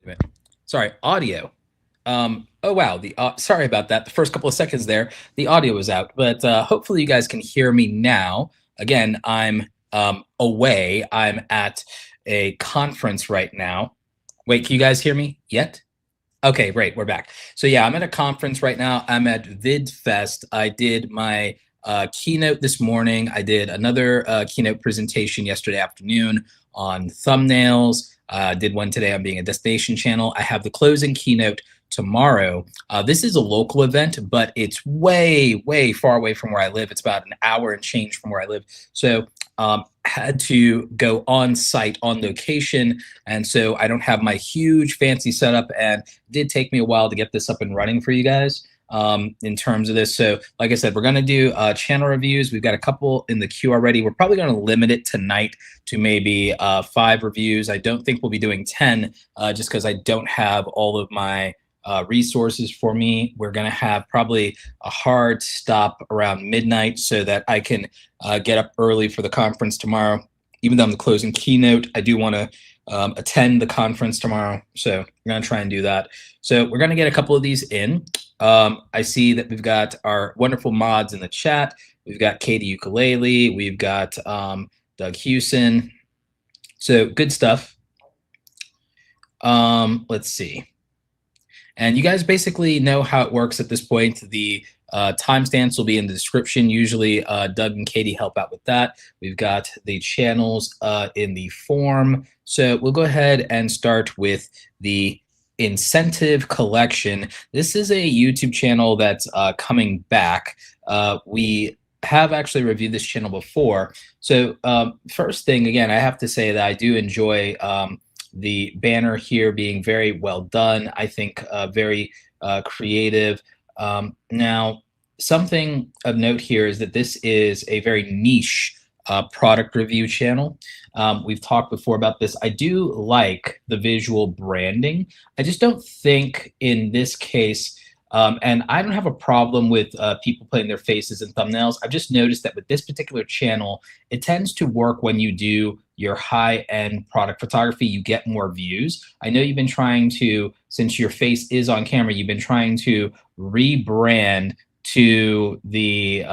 Wait. Sorry, audio. Oh wow, sorry about that. The first couple of seconds there, the audio was out, but hopefully you guys can hear me now. Again, I'm away. I'm at a conference right now. Wait, can you guys hear me yet? Okay, great. We're back. So yeah, I'm at a conference right now. I'm at VidFest. I did my keynote this morning. I did another keynote presentation yesterday afternoon on thumbnails. Did one today on being a destination channel. I have the closing keynote tomorrow. This is a local event, but it's way, way far away from where I live. It's about an hour and change from where I live. So had to go on site, on location, and so I don't have my huge fancy setup, and it did take me a while to get this up and running for you guys in terms of this. So like I said, we're going to do channel reviews. We've got a couple in the queue already. We're probably going to limit it tonight to maybe 5 reviews. I don't think we'll be doing 10 just because I don't have all of my resources for me. We're going to have probably a hard stop around midnight so that I can get up early for the conference tomorrow. Even though I'm the closing keynote, I do want to attend the conference tomorrow. So we're going to try and do that. So we're going to get a couple of these in. I see that we've got our wonderful mods in the chat. We've got Katie Ukulele. We've got Doug Hewson. So good stuff. Let's see. And you guys basically know how it works at this point. The timestamps will be in the description. Usually Doug and Katie help out with that. We've got the channels in the form. So we'll go ahead and start with the InScentive collection. This is a YouTube channel that's coming back. We have actually reviewed this channel before. So first thing, again, I have to say that I do enjoy the banner here being very well done. I think very creative. Now, something of note here is that this is a very niche product review channel. We've talked before about this. I do like the visual branding. I just don't think in this case, and I don't have a problem with people putting their faces in thumbnails. I've just noticed that with this particular channel, it tends to work when you do your high-end product photography, you get more views. I know you've been trying to, since your face is on camera, you've been trying to rebrand to the,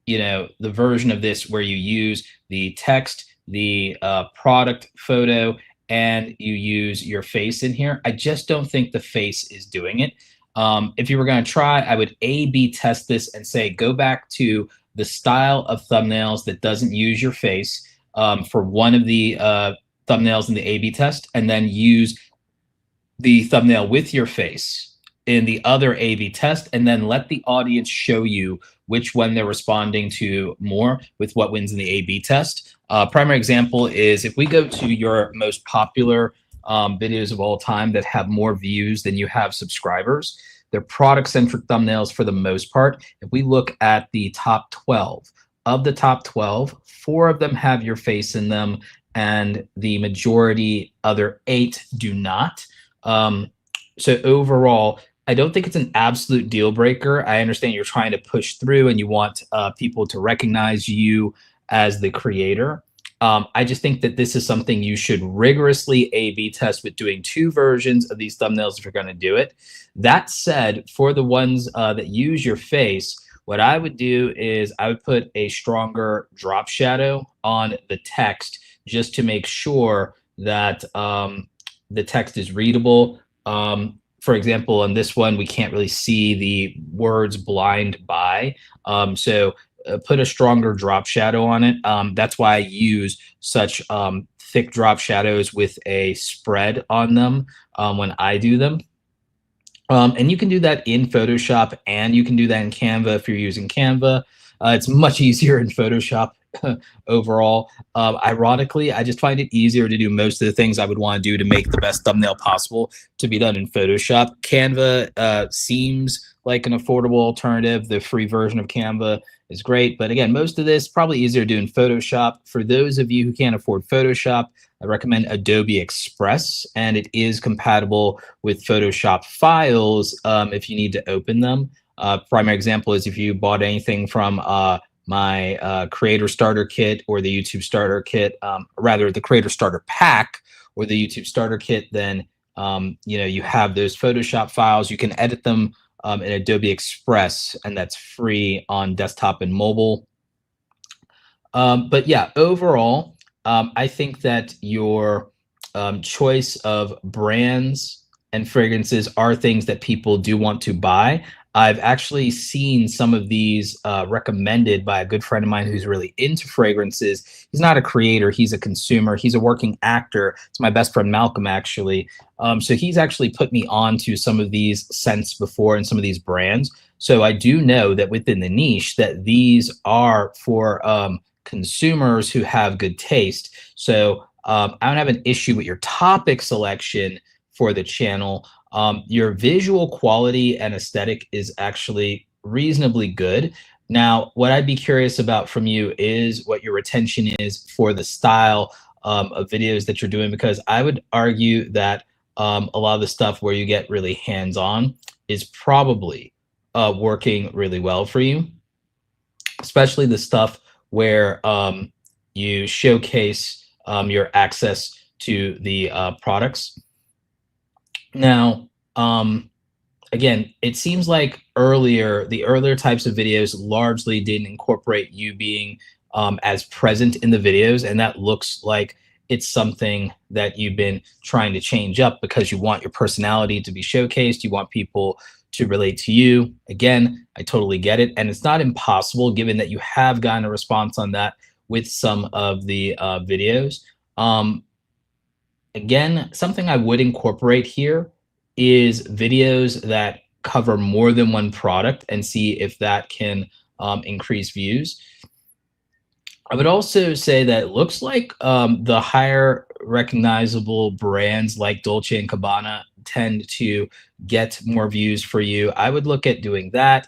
the version of this where you use the text, the product photo, and you use your face in here. I just don't think the face is doing it. If you were going to try, I would A/B test this and say, go back to the style of thumbnails that doesn't use your face for one of the thumbnails in the A/B test, and then use the thumbnail with your face in the other A/B test, and then let the audience show you which one they're responding to more with what wins in the A/B test. Primary example is if we go to your most popular videos of all time that have more views than you have subscribers, they're product-centric thumbnails for the most part. If we look at the top 12, of the top 12, 4 of them have your face in them, and the majority, other 8, do not. So overall, I don't think it's an absolute deal breaker. I understand you're trying to push through and you want people to recognize you as the creator. I just think that this is something you should rigorously A/B test with doing 2 versions of these thumbnails if you're going to do it. That said, for the ones that use your face, what I would do is I would put a stronger drop shadow on the text just to make sure that the text is readable. For example, on this one, we can't really see the words blind by. So put a stronger drop shadow on it. That's why I use such thick drop shadows with a spread on them when I do them. And you can do that in Photoshop, and you can do that in Canva if you're using Canva. It's much easier in Photoshop overall. Ironically, I just find it easier to do most of the things I would want to do to make the best thumbnail possible to be done in Photoshop. Canva seems like an affordable alternative. The free version of Canva is great, but again, most of this probably easier to do in Photoshop. For those of you who can't afford Photoshop, I recommend Adobe Express, and it is compatible with Photoshop files if you need to open them. Primary example is if you bought anything from my Creator Starter Kit or the YouTube Starter Kit, rather the Creator Starter Pack or the YouTube Starter Kit, then You have those Photoshop files. You can edit them in Adobe Express, and that's free on desktop and mobile. But yeah, overall, I think that your choice of brands and fragrances are things that people do want to buy. I've actually seen some of these recommended by a good friend of mine who's really into fragrances. He's not a creator, he's a consumer, he's a working actor. It's my best friend Malcolm, actually. So he's actually put me on to some of these scents before and some of these brands. So I do know that within the niche that these are for consumers who have good taste. So I don't have an issue with your topic selection for the channel. Your visual quality and aesthetic is actually reasonably good. Now, what I'd be curious about from you is what your retention is for the style of videos that you're doing, because I would argue that a lot of the stuff where you get really hands-on is probably working really well for you, especially the stuff where you showcase your access to the products. Now, again, it seems like the earlier types of videos largely didn't incorporate you being as present in the videos, and that looks like it's something that you've been trying to change up because you want your personality to be showcased. You want people to relate to you. Again, I totally get it, and it's not impossible given that you have gotten a response on that with some of the videos. Again, something I would incorporate here is videos that cover more than one product and see if that can increase views. I would also say that it looks like the higher recognizable brands like Dolce and Gabbana tend to get more views for you. I would look at doing that.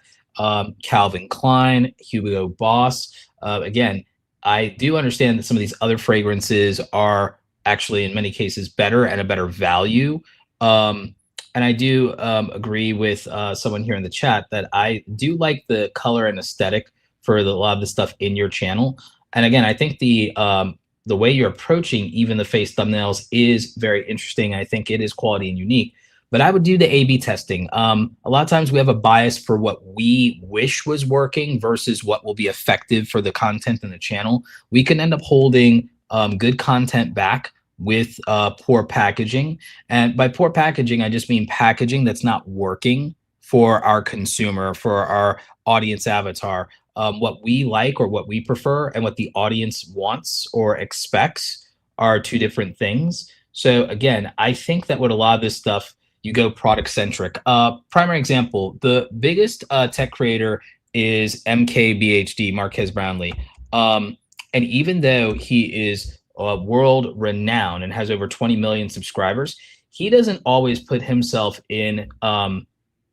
Calvin Klein, Hugo Boss. Again, I do understand that some of these other fragrances are actually in many cases better and a better value. And I do agree with someone here in the chat that I do like the color and aesthetic for a lot of the stuff in your channel. And again, I think the way you're approaching even the face thumbnails is very interesting. I think it is quality and unique. But I would do the A/B testing. A lot of times we have a bias for what we wish was working versus what will be effective for the content in the channel. We can end up holding good content back with poor packaging. And by poor packaging, I just mean packaging that's not working for our consumer, for our audience avatar. What we like or what we prefer and what the audience wants or expects are two different things. So again, I think that with a lot of this stuff, you go product centric. Primary example, the biggest tech creator is MKBHD, Marquez Brownlee. And even though he is world renowned and has over 20 million subscribers, he doesn't always put himself in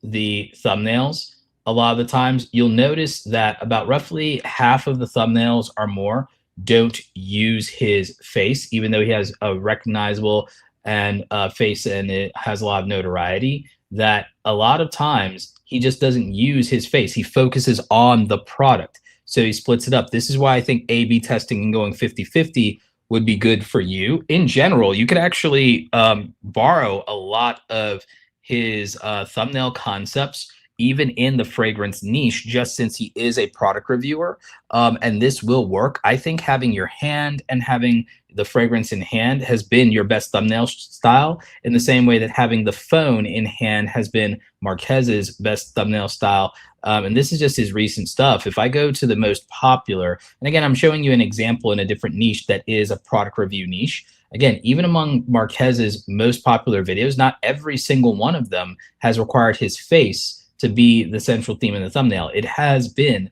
the thumbnails. A lot of the times you'll notice that about roughly half of the thumbnails or more don't use his face, even though he has a recognizable and face and it has a lot of notoriety, that a lot of times he just doesn't use his face. He focuses on the product. So he splits it up. This is why I think A/B testing and going 50-50 would be good for you. In general, you could actually borrow a lot of his thumbnail concepts, even in the fragrance niche, just since he is a product reviewer. And this will work. I think having your hand and having the fragrance in hand has been your best thumbnail style, in the same way that having the phone in hand has been Marquez's best thumbnail style. And this is just his recent stuff. If I go to the most popular, and again, I'm showing you an example in a different niche that is a product review niche. Again, even among Marquez's most popular videos, not every single one of them has required his face to be the central theme in the thumbnail. It has been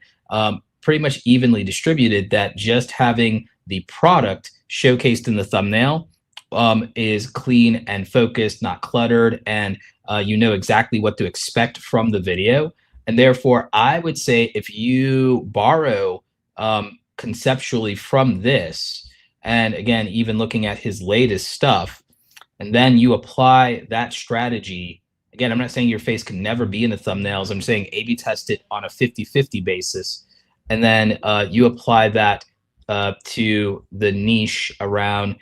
pretty much evenly distributed, that just having the product showcased in the thumbnail is clean and focused, not cluttered, and you know exactly what to expect from the video. And therefore, I would say if you borrow conceptually from this, and again, even looking at his latest stuff, and then you apply that strategy. Again, I'm not saying your face can never be in the thumbnails. I'm saying A/B test it on a 50-50 basis. And then you apply that to the niche around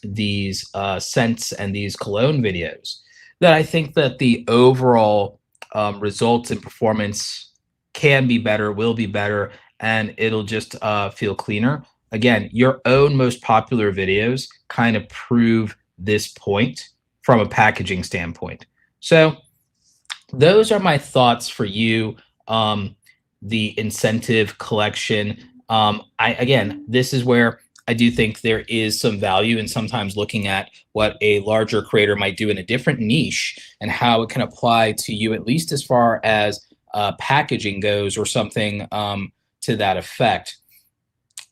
these scents and these cologne videos, that I think that the overall results and performance can be better, will be better, and it'll just feel cleaner. Again, your own most popular videos kind of prove this point from a packaging standpoint. So those are my thoughts for you. The InScentive collection. I again, this is where I do think there is some value in sometimes looking at what a larger creator might do in a different niche and how it can apply to you, at least as far as packaging goes, or something to that effect.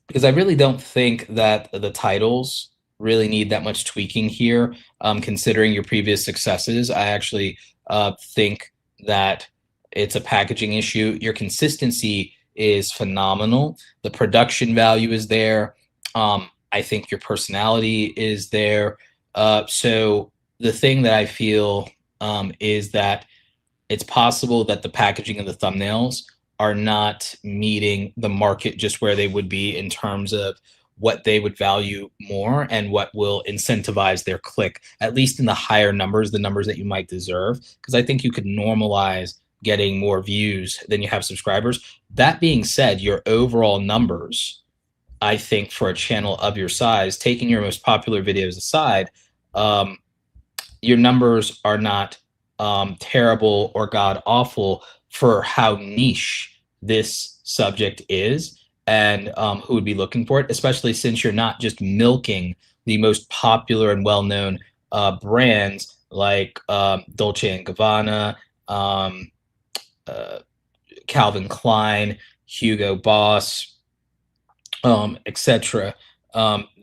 Because I really don't think that the titles really need that much tweaking here, considering your previous successes. I actually think that it's a packaging issue. Your consistency is phenomenal. The production value is there. I think your personality is there. So the thing that I feel is that it's possible that the packaging of the thumbnails are not meeting the market just where they would be in terms of what they would value more and what will incentivize their click, at least in the higher numbers, the numbers that you might deserve. Because I think you could normalize getting more views than you have subscribers. That being said, your overall numbers, I think for a channel of your size, taking your most popular videos aside, your numbers are not terrible or god awful for how niche this subject is, and who would be looking for it, especially since you're not just milking the most popular and well-known brands like Dolce & Gabbana, Calvin Klein, Hugo Boss, etc.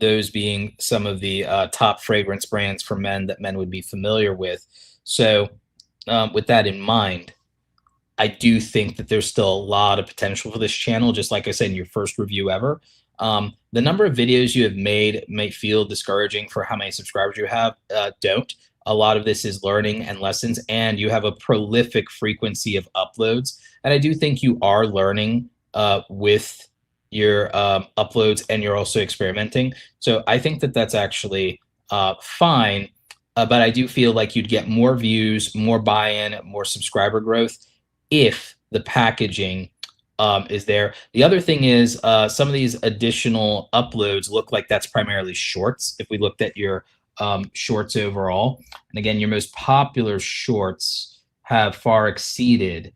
Those being some of the top fragrance brands for men that men would be familiar with. So with that in mind, I do think that there's still a lot of potential for this channel. Just like I said in your first review ever, the number of videos you have made may feel discouraging for how many subscribers you have. Don't. A lot of this is learning and lessons, and you have a prolific frequency of uploads. And I do think you are learning with your uploads, and you're also experimenting. So I think that that's actually fine. But I do feel like you'd get more views, more buy-in, more subscriber growth if the packaging is there. The other thing is some of these additional uploads look like that's primarily shorts. If we looked at your shorts overall, and again, your most popular shorts have far exceeded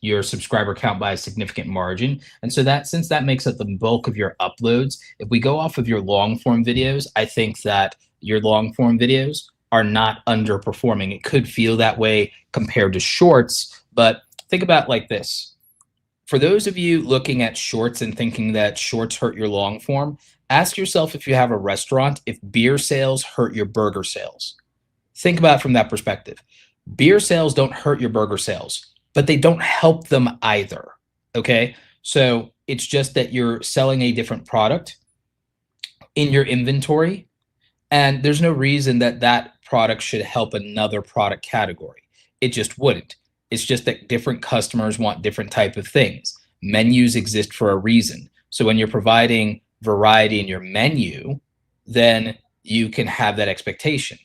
your subscriber count by a significant margin. And so that, since that makes up the bulk of your uploads, if we go off of your long form videos, I think that your long form videos are not underperforming. It could feel that way compared to shorts, but think about it like this. For those of you looking at shorts and thinking that shorts hurt your long form, ask yourself, if you have a restaurant, if beer sales hurt your burger sales. Think about it from that perspective. Beer sales don't hurt your burger sales, but they don't help them either, okay? So it's just that you're selling a different product in your inventory, and there's no reason that that product should help another product category. It just wouldn't. It's just that different customers want different type of things. Menus exist for a reason. So when you're providing variety in your menu, then you can have that expectation.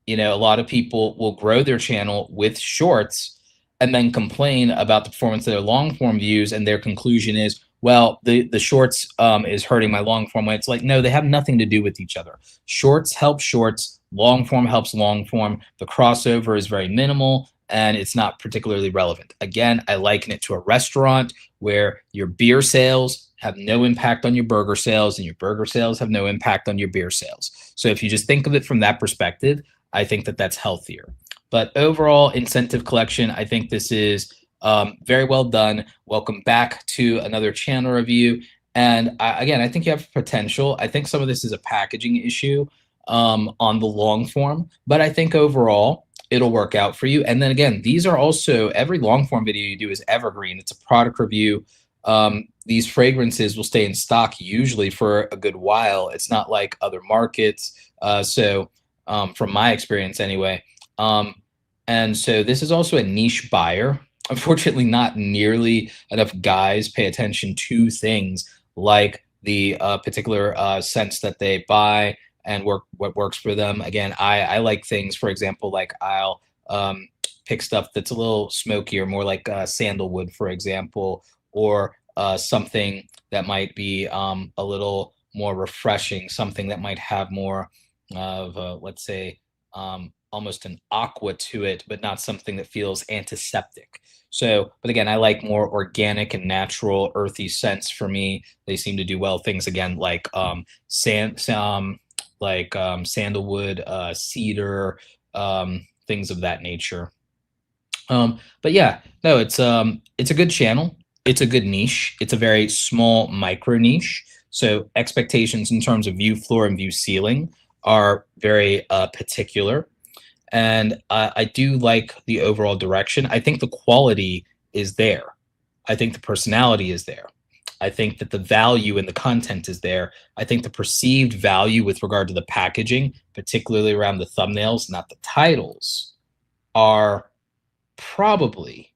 You know, a lot of people will grow their channel with shorts and then complain about the performance of their long form views, and their conclusion is, well, the shorts is hurting my long form. When it's like, no, they have nothing to do with each other. Shorts help shorts, long form helps long form. The crossover is very minimal, and it's not particularly relevant. Again, I liken it to a restaurant where your beer sales have no impact on your burger sales, and your burger sales have no impact on your beer sales. So if you just think of it from that perspective, I think that that's healthier. But overall, InScentive collection, I think this is very well done. Welcome back to another channel review. And again, I think you have potential. I think some of this is a packaging issue on the long form, but I think overall it'll work out for you. And then again, these are also, every long form video you do is evergreen. It's a product review. These fragrances will stay in stock usually for a good while. It's not like other markets. From my experience anyway. And so this is also a niche buyer. Unfortunately, not nearly enough guys pay attention to things like the particular scents that they buy and what works for them. Again, I like things, for example, like I'll pick stuff that's a little smokier, more like sandalwood, for example, or something that might be a little more refreshing, something that might have more of, let's say, almost an aqua to it, but not something that feels antiseptic. So, but again, I like more organic and natural, earthy scents for me. They seem to do well. Things again like sandalwood, cedar, things of that nature. But yeah, no, it's a good channel. It's a good niche. It's a very small micro niche. So expectations in terms of view floor and view ceiling are very particular. And I do like the overall direction. I think the quality is there. I think the personality is there. I think that the value in the content is there. I think the perceived value with regard to the packaging, particularly around the thumbnails, not the titles, are probably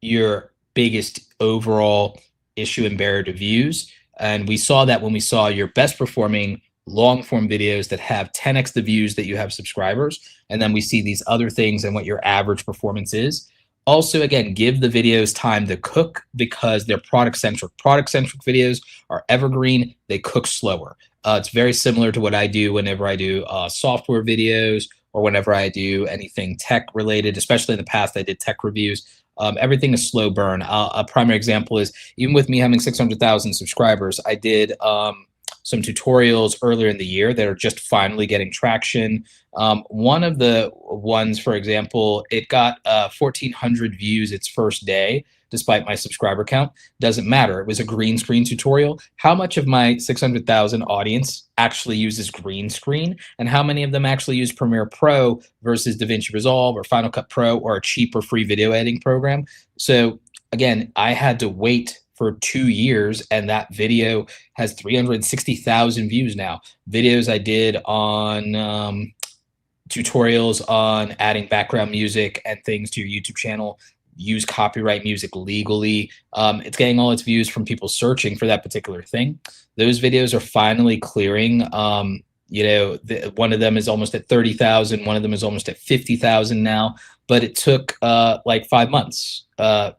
your biggest overall issue and barrier to views. And we saw that when we saw your best performing long form videos that have 10x the views that you have subscribers. And then we see these other things and what your average performance is. Also, again, give the videos time to cook because they're product centric. Product centric videos are evergreen, they cook slower. It's very similar to what I do whenever I do software videos or whenever I do anything tech related, especially in the past, I did tech reviews. Everything is slow burn. A primary example is even with me having 600,000 subscribers, I did some tutorials earlier in the year that are just finally getting traction. One of the ones, for example, it got 1,400 views its first day, despite my subscriber count. Doesn't matter. It was a green screen tutorial. How much of my 600,000 audience actually uses green screen, and how many of them actually use Premiere Pro versus DaVinci Resolve or Final Cut Pro or a cheaper free video editing program? So again, I had to wait for 2 years, and that video has 360,000 views now. Videos I did on tutorials on adding background music and things to your YouTube channel, use copyright music legally. It's getting all its views from people searching for that particular thing. Those videos are finally clearing. One of them is almost at 30,000. One of them is almost at 50,000 now. But it took like 5 months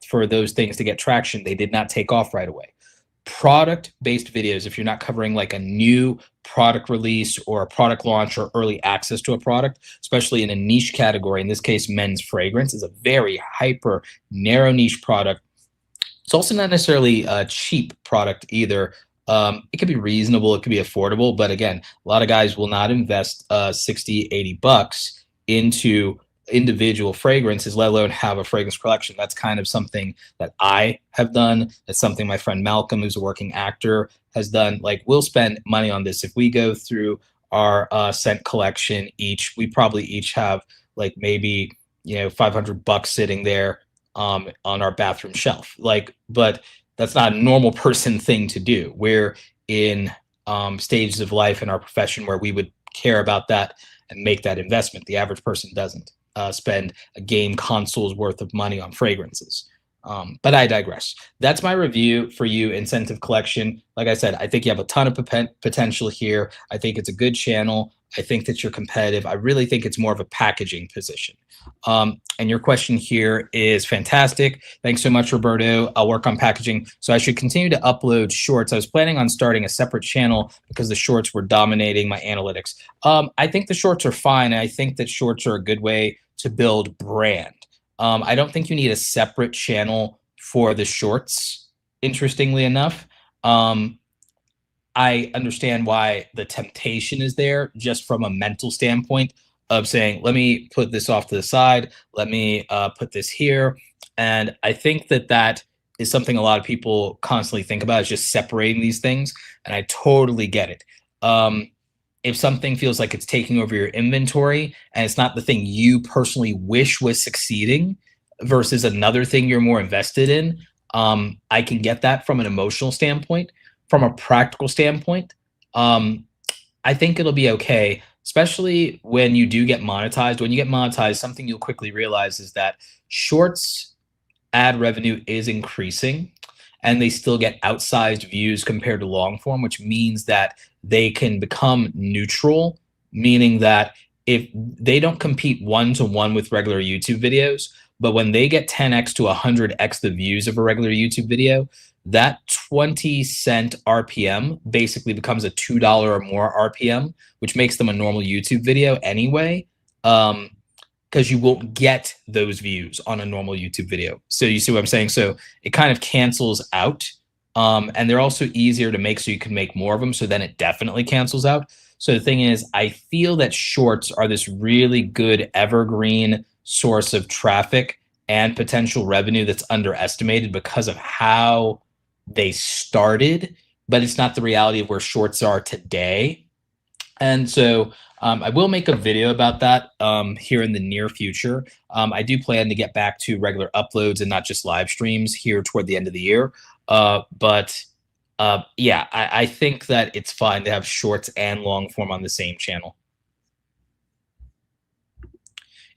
for those things to get traction. They did not take off right away. Product-based videos, if you're not covering like a new product release or a product launch or early access to a product, especially in a niche category, in this case, men's fragrance is a very hyper narrow niche product. It's also not necessarily a cheap product either. It could be reasonable, it could be affordable, but again, a lot of guys will not invest 60, 80 bucks into individual fragrances, let alone have a fragrance collection. That's kind of something that I have done. That's something my friend Malcolm, who's a working actor, has done. Like, we'll spend money on this. If we go through our scent collection we probably each have like maybe 500 bucks sitting there on our bathroom shelf. But that's not a normal person thing to do. We're in stages of life in our profession where we would care about that and make that investment. The average person doesn't spend a game console's worth of money on fragrances. But I digress. That's my review for you, InScentive Collection. Like I said, I think you have a ton of potential here. I think it's a good channel. I think that you're competitive. I really think it's more of a packaging position. And your question here is fantastic. Thanks so much, Roberto. I'll work on packaging. So I should continue to upload shorts. I was planning on starting a separate channel because the shorts were dominating my analytics. I think the shorts are fine. I think that shorts are a good way to build brand. I don't think you need a separate channel for the shorts, interestingly enough. I understand why the temptation is there just from a mental standpoint of saying, let me put this off to the side. Let me put this here. And I think that that is something a lot of people constantly think about, is just separating these things. And I totally get it. If something feels like it's taking over your inventory and it's not the thing you personally wish was succeeding versus another thing you're more invested in, I can get that from an emotional standpoint. From a practical standpoint, I think it'll be okay, especially when you do get monetized. When you get monetized, something you'll quickly realize is that shorts ad revenue is increasing. and they still get outsized views compared to long form, which means that they can become neutral, meaning that if they don't compete one-to-one with regular YouTube videos, but when they get 10x to 100x the views of a regular YouTube video, that 20-cent RPM basically becomes a $2 or more RPM, which makes them a normal YouTube video anyway. Because you won't get those views on a normal YouTube video. So you see what I'm saying? So it kind of cancels out. And they're also easier to make, so you can make more of them. So then it definitely cancels out. So the thing is, I feel that shorts are this really good evergreen source of traffic and potential revenue that's underestimated because of how they started, but it's not the reality of where shorts are today. And so I will make a video about that here in the near future. I do plan to get back to regular uploads and not just live streams here toward the end of the year. Yeah, I think that it's fine to have shorts and long form on the same channel.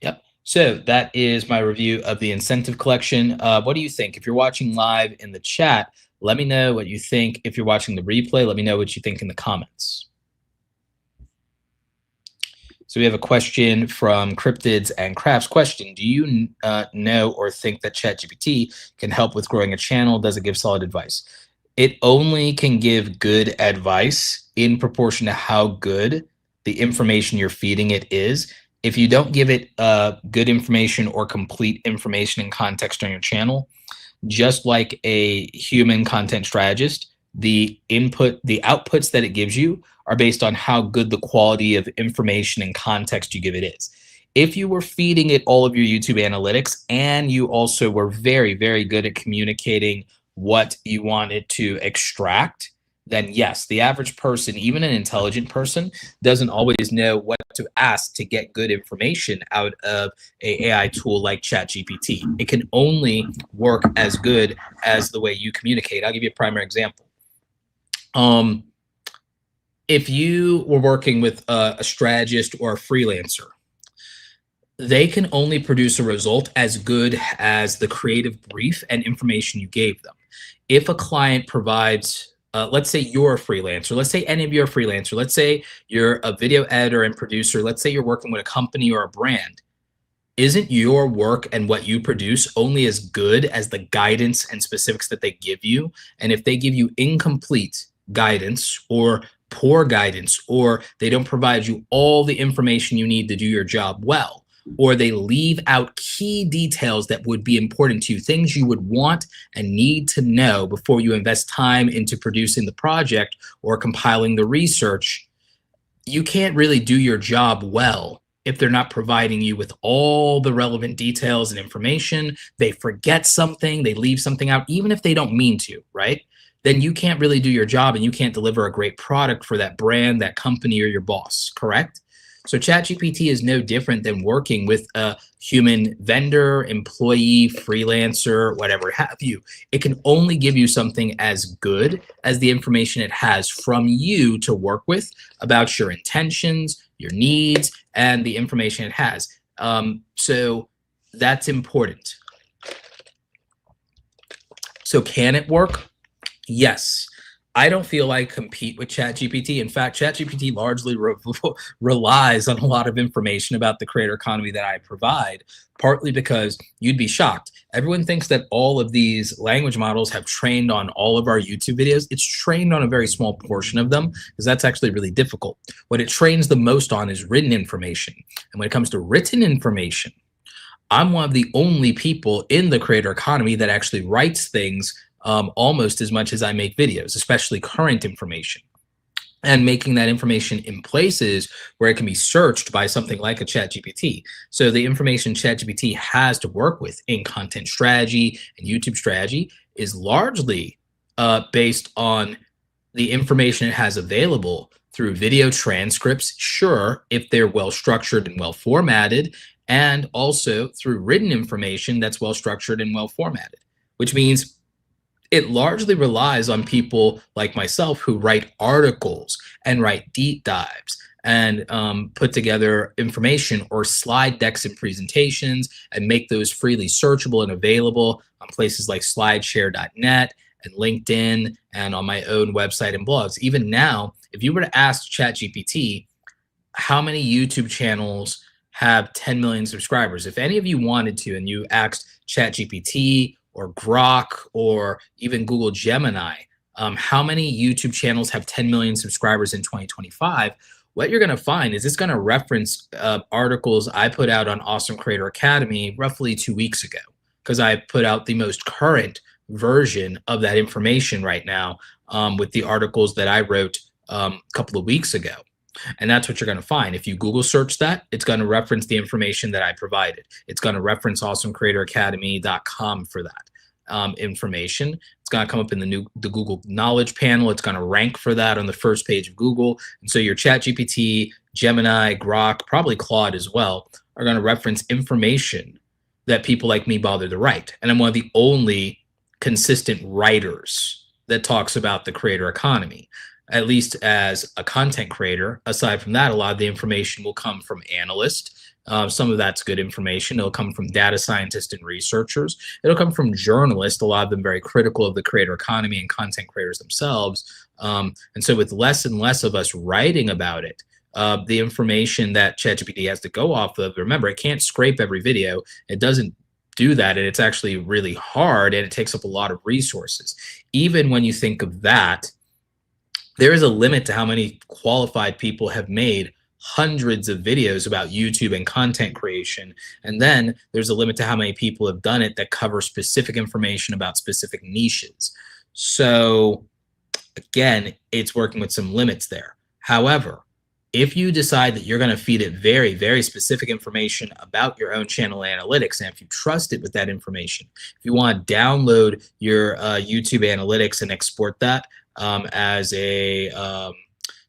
Yep. So that is my review of the InScentive collection. What do you think? If you're watching live in the chat, let me know what you think. If you're watching the replay, let me know what you think in the comments. So we have a question from Cryptids and Crafts. Question: do you know or think that ChatGPT can help with growing a channel? Does it give solid advice? It only can give good advice in proportion to how good the information you're feeding it is. If you don't give it good information or complete information and context on your channel, just like a human content strategist, the outputs that it gives you are based on how good the quality of information and context you give it is. If you were feeding it all of your YouTube analytics and you also were very, very good at communicating what you wanted to extract, then yes, the average person, even an intelligent person, doesn't always know what to ask to get good information out of an AI tool like ChatGPT. It can only work as good as the way you communicate. I'll give you a primary example. If you were working with a strategist or a freelancer, they can only produce a result as good as the creative brief and information you gave them. If a client provides, let's say you're a freelancer, let's say any of you are a freelancer, let's say you're a video editor and producer, let's say you're working with a company or a brand, isn't your work and what you produce only as good as the guidance and specifics that they give you? And if they give you incomplete guidance or poor guidance, or they don't provide you all the information you need to do your job well, or they leave out key details that would be important to you, things you would want and need to know before you invest time into producing the project or compiling the research, you can't really do your job well if they're not providing you with all the relevant details and information. They forget something, they leave something out, even if they don't mean to, right? Then you can't really do your job and you can't deliver a great product for that brand, that company, or your boss, correct? So ChatGPT is no different than working with a human vendor, employee, freelancer, whatever have you. It can only give you something as good as the information it has from you to work with about your intentions, your needs, and the information it has. So that's important. So can it work? Yes. I don't feel I compete with ChatGPT. In fact, ChatGPT largely relies on a lot of information about the creator economy that I provide, partly because you'd be shocked. Everyone thinks that all of these language models have trained on all of our YouTube videos. It's trained on a very small portion of them, because that's actually really difficult. What it trains the most on is written information. And when it comes to written information, I'm one of the only people in the creator economy that actually writes things almost as much as I make videos, especially current information, and making that information in places where it can be searched by something like a ChatGPT. So the information ChatGPT has to work with in content strategy and YouTube strategy is largely based on the information it has available through video transcripts, sure, if they're well structured and well formatted, and also through written information that's well structured and well formatted, which means it largely relies on people like myself who write articles and write deep dives and put together information or slide decks and presentations and make those freely searchable and available on places like slideshare.net and LinkedIn and on my own website and blogs. Even now, if you were to ask ChatGPT how many YouTube channels have 10 million subscribers, if any of you wanted to, and you asked ChatGPT or Grok or even Google Gemini, how many YouTube channels have 10 million subscribers in 2025, what you're going to find is it's going to reference articles I put out on Awesome Creator Academy roughly 2 weeks ago, because I put out the most current version of that information right now with the articles that I wrote a couple of weeks ago. And that's what you're going to find. If you Google search that, it's going to reference the information that I provided. It's going to reference awesomecreatoracademy.com for that information. It's going to come up in the Google Knowledge panel. It's going to rank for that on the first page of Google. And so your ChatGPT, Gemini, Grok, probably Claude as well, are going to reference information that people like me bother to write. And I'm one of the only consistent writers that talks about the creator economy, at least as a content creator. Aside from that, a lot of the information will come from analysts. Some of that's good information. It'll come from data scientists and researchers. It'll come from journalists, a lot of them very critical of the creator economy and content creators themselves. And so with less and less of us writing about it, the information that ChatGPT has to go off of, remember, it can't scrape every video. It doesn't do that, and it's actually really hard, and it takes up a lot of resources. Even when you think of that, there is a limit to how many qualified people have made hundreds of videos about YouTube and content creation. And then there's a limit to how many people have done it that cover specific information about specific niches. So again, it's working with some limits there. However, if you decide that you're going to feed it very, very specific information about your own channel analytics, and if you trust it with that information, if you want to download your YouTube analytics and export that as a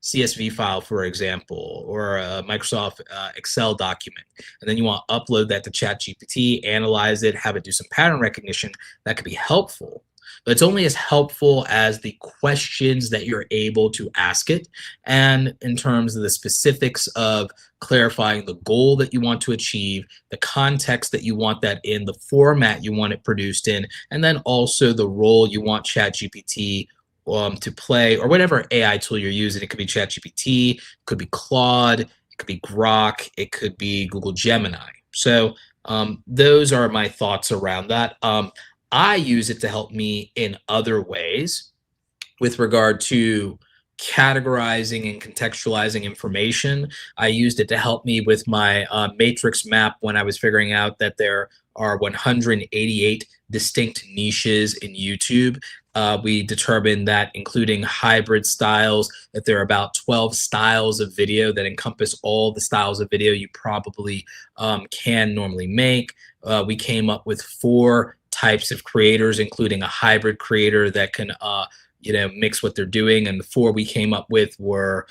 CSV file, for example, or a Microsoft Excel document, and then you want to upload that to ChatGPT, analyze it, have it do some pattern recognition, that could be helpful. But it's only as helpful as the questions that you're able to ask it, and in terms of the specifics of clarifying the goal that you want to achieve, the context that you want that in, the format you want it produced in, and then also the role you want ChatGPT to play, or whatever AI tool you're using. It could be ChatGPT, it could be Claude, it could be Grok, it could be Google Gemini. So those are my thoughts around that. I use it to help me in other ways with regard to categorizing and contextualizing information. I used it to help me with my matrix map when I was figuring out that there are 188 distinct niches in YouTube. We determined that, including hybrid styles, that there are about 12 styles of video that encompass all the styles of video you probably can normally make. We came up with 4 types of creators, including a hybrid creator that can mix what they're doing. And the 4 we came up with were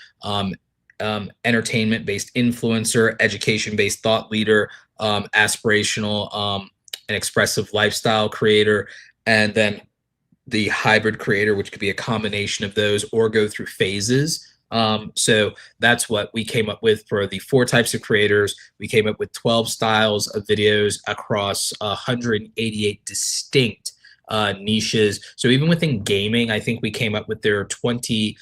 entertainment-based influencer, education-based thought leader, aspirational and expressive lifestyle creator, and then the hybrid creator, which could be a combination of those or go through phases. So that's what we came up with for the 4 types of creators. We came up with 12 styles of videos across 188 distinct niches. So even within gaming, I think we came up with there are 20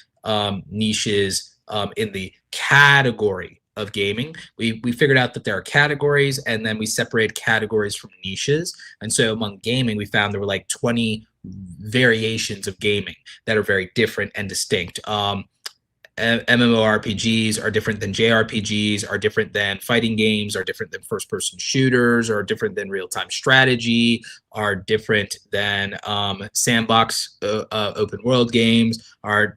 niches in the category of gaming. We figured out that there are categories, and then we separated categories from niches. And so among gaming, we found there were like 20 variations of gaming that are very different and distinct. MMORPGs are different than JRPGs, are different than fighting games, are different than first-person shooters, are different than real-time strategy, are different than sandbox open world games, are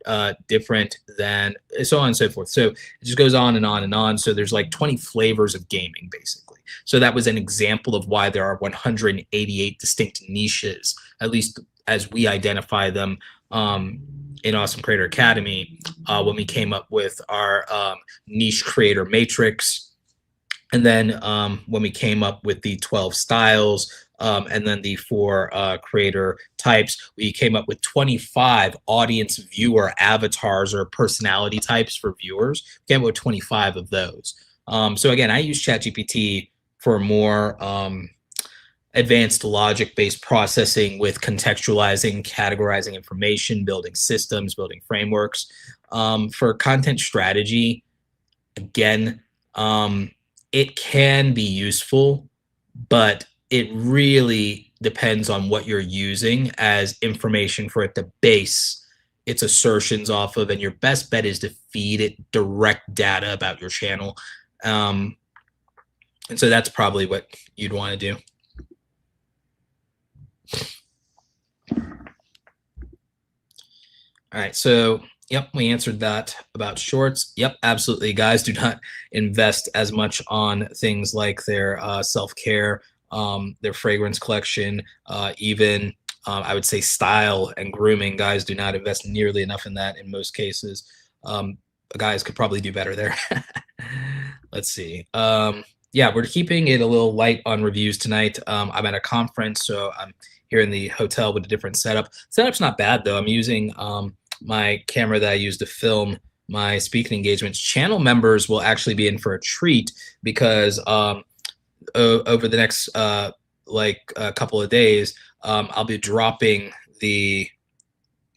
different than so on and so forth. So it just goes on and on and on. So there's like 20 flavors of gaming, basically. So that was an example of why there are 188 distinct niches, at least as we identify them in Awesome Creator Academy, when we came up with our niche creator matrix, and then when we came up with the 12 styles, and then the 4 creator types, we came up with 25 audience viewer avatars or personality types for viewers. We came up with 25 of those. So again, I use ChatGPT for more advanced logic-based processing with contextualizing, categorizing information, building systems, building frameworks. For content strategy, again, it can be useful, but it really depends on what you're using as information for it to base its assertions off of, and your best bet is to feed it direct data about your channel. And so that's probably what you'd want to do. All right, so yep, we answered that about shorts. Yep, absolutely, guys. Do not invest as much on things like their self-care, their fragrance collection, even I would say style and grooming. Guys, do not invest nearly enough in that in most cases. Guys could probably do better there. Let's see. Yeah, we're keeping it a little light on reviews tonight. I'm at a conference, so I'm here in the hotel with a different setup. Setup's not bad though. I'm using my camera that I use to film my speaking engagements. Channel members will actually be in for a treat because over the next like a couple of days, I'll be dropping the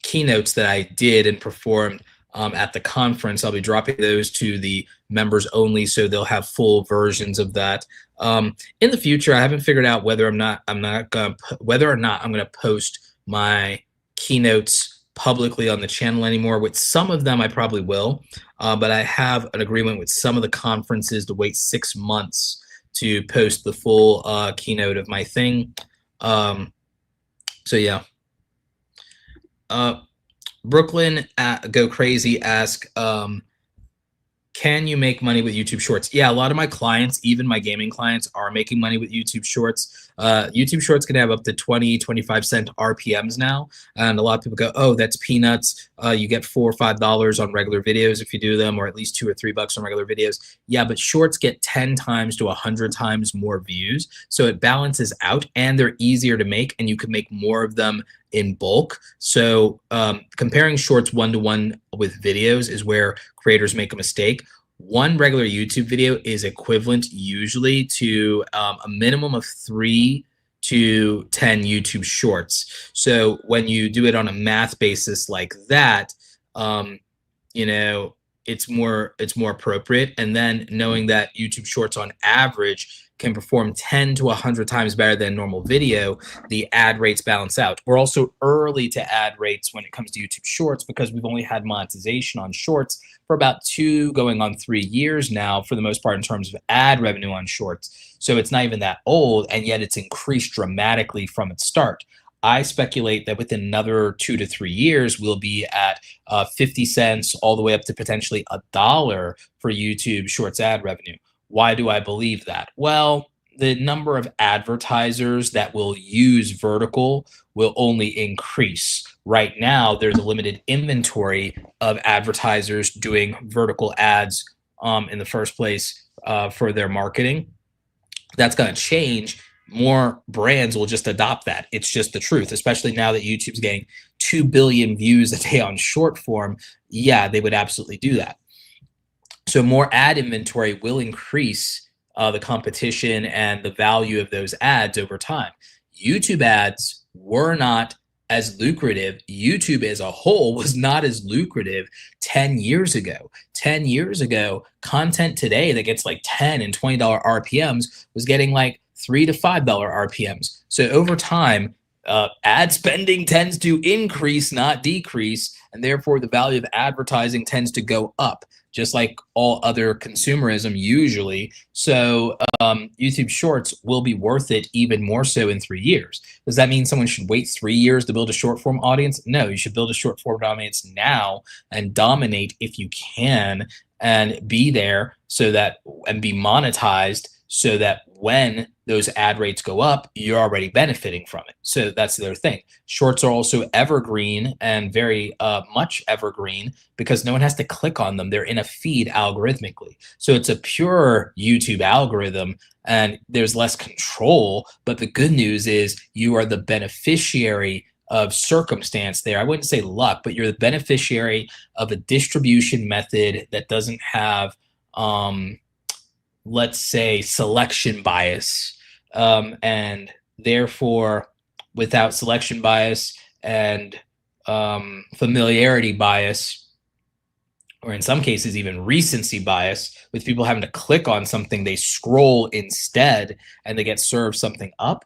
keynotes that I did and performed at the conference. I'll be dropping those to the members only, so they'll have full versions of that. In the future, I haven't figured out whether or not I'm gonna post my keynotes publicly on the channel anymore. With some of them, I probably will, but I have an agreement with some of the conferences to wait 6 months to post the full keynote of my thing. So yeah. Brooklyn Go Crazy ask, can you make money with YouTube Shorts? Yeah, a lot of my clients, even my gaming clients, are making money with YouTube Shorts. YouTube Shorts can have up to 20, 25 cent RPMs now. And a lot of people go, oh, that's peanuts. You get $4 or $5 on regular videos if you do them, or at least $2 or $3 on regular videos. Yeah, but Shorts get 10 times to 100 times more views. So it balances out, and they're easier to make, and you can make more of them in bulk. So comparing Shorts one-to-one with videos is where creators make a mistake. One regular YouTube video is equivalent usually to a minimum of 3 to 10 YouTube Shorts. So when you do it on a math basis like that, you know, it's more appropriate. And then knowing that YouTube Shorts on average can perform 10 to 100 times better than normal video, the ad rates balance out. We're also early to ad rates when it comes to YouTube Shorts because we've only had monetization on Shorts for about 2 going on 3 years now, for the most part, in terms of ad revenue on Shorts. So it's not even that old, and yet it's increased dramatically from its start. I speculate that within another 2 to 3 years, we'll be at 50 cents all the way up to potentially $1 for YouTube Shorts ad revenue. Why do I believe that? Well, the number of advertisers that will use vertical will only increase. Right now, there's a limited inventory of advertisers doing vertical ads in the first place for their marketing. That's going to change. More brands will just adopt that. It's just the truth, especially now that YouTube's getting 2 billion views a day on short form. Yeah, they would absolutely do that. So more ad inventory will increase the competition and the value of those ads over time. YouTube ads were not as lucrative. YouTube as a whole was not as lucrative 10 years ago. 10 years ago, content today that gets like $10 and $20 RPMs was getting like $3 to $5 RPMs. So over time, ad spending tends to increase, not decrease, and therefore the value of advertising tends to go up, just like all other consumerism usually. So YouTube Shorts will be worth it even more so in 3 years. Does that mean someone should wait 3 years to build a short form audience? No, you should build a short form audience now and dominate if you can, and be there so that, and be monetized so that when those ad rates go up, you're already benefiting from it. So that's the other thing. Shorts are also evergreen, and very much evergreen, because no one has to click on them. They're in a feed algorithmically. So it's a pure YouTube algorithm, and there's less control. But the good news is you are the beneficiary of circumstance there. I wouldn't say luck, but you're the beneficiary of a distribution method that doesn't have let's say selection bias, and Therefore, without selection bias and familiarity bias, or in some cases even recency bias, with people having to click on something, they scroll instead and they get served something up,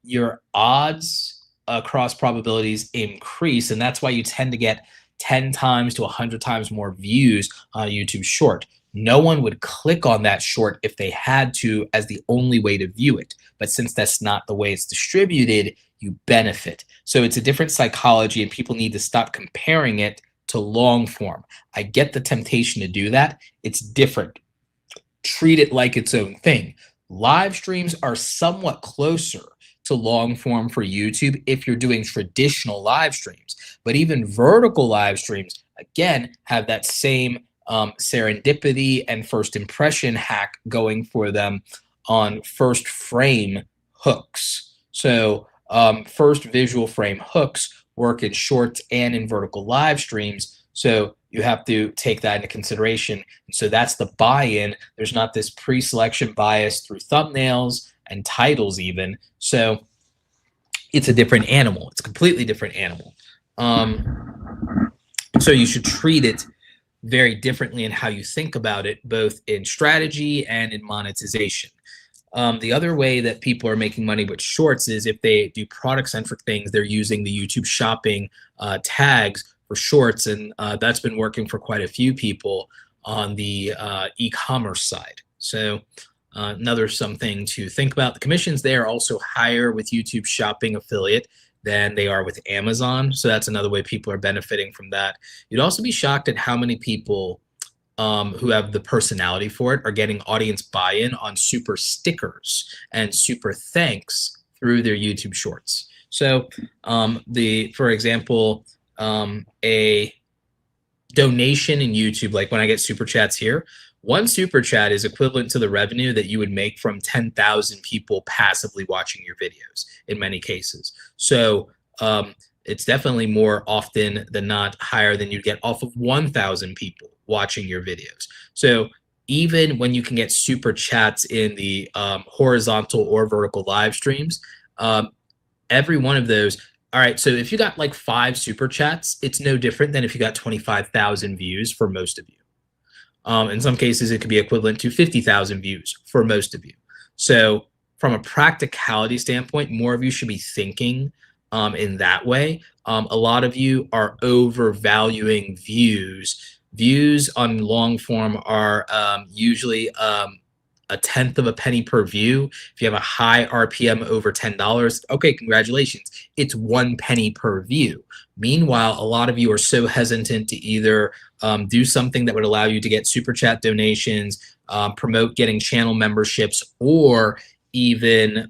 your odds across probabilities increase. And that's why you tend to get 10 times to 100 times more views on a YouTube short. No one would click on that short if they had to as the only way to view it. But since that's not the way it's distributed, you benefit. So it's a different psychology, and people need to stop comparing it to long form. I get the temptation to do that. It's different. Treat it like its own thing. Live streams are somewhat closer to long form for YouTube if you're doing traditional live streams. But even vertical live streams, again, have that same serendipity and first impression hack going for them on first frame hooks. So first visual frame hooks work in shorts and in vertical live streams. So you have to take that into consideration. And so that's the buy-in. There's not this pre-selection bias through thumbnails and titles even. So it's a different animal. It's a completely different animal. So you should treat it very differently in how you think about it, both in strategy and in monetization. The other way that people are making money with shorts is if they do product-centric things, they're using the YouTube shopping tags for shorts, and that's been working for quite a few people on the e-commerce side. So another something to think about. The commissions there are also higher with YouTube shopping affiliate than they are with Amazon. So that's another way people are benefiting from that. You'd also be shocked at how many people who have the personality for it are getting audience buy-in on super stickers and super thanks through their YouTube shorts. So for example, a donation in YouTube, like when I get super chats here, one super chat is equivalent to the revenue that you would make from 10,000 people passively watching your videos in many cases. So it's definitely more often than not higher than you'd get off of 1,000 people watching your videos. So even when you can get super chats in the horizontal or vertical live streams, every one of those, all right, so if you got like 5 super chats, it's no different than if you got 25,000 views for most of you. In some cases, it could be equivalent to 50,000 views for most of you. So from a practicality standpoint, more of you should be thinking in that way. A lot of you are overvaluing views. Views on long form are usually a tenth of a penny per view. If you have a high RPM over $10, okay, congratulations. It's 1 penny per view. Meanwhile, a lot of you are so hesitant to either do something that would allow you to get super chat donations, promote getting channel memberships, or even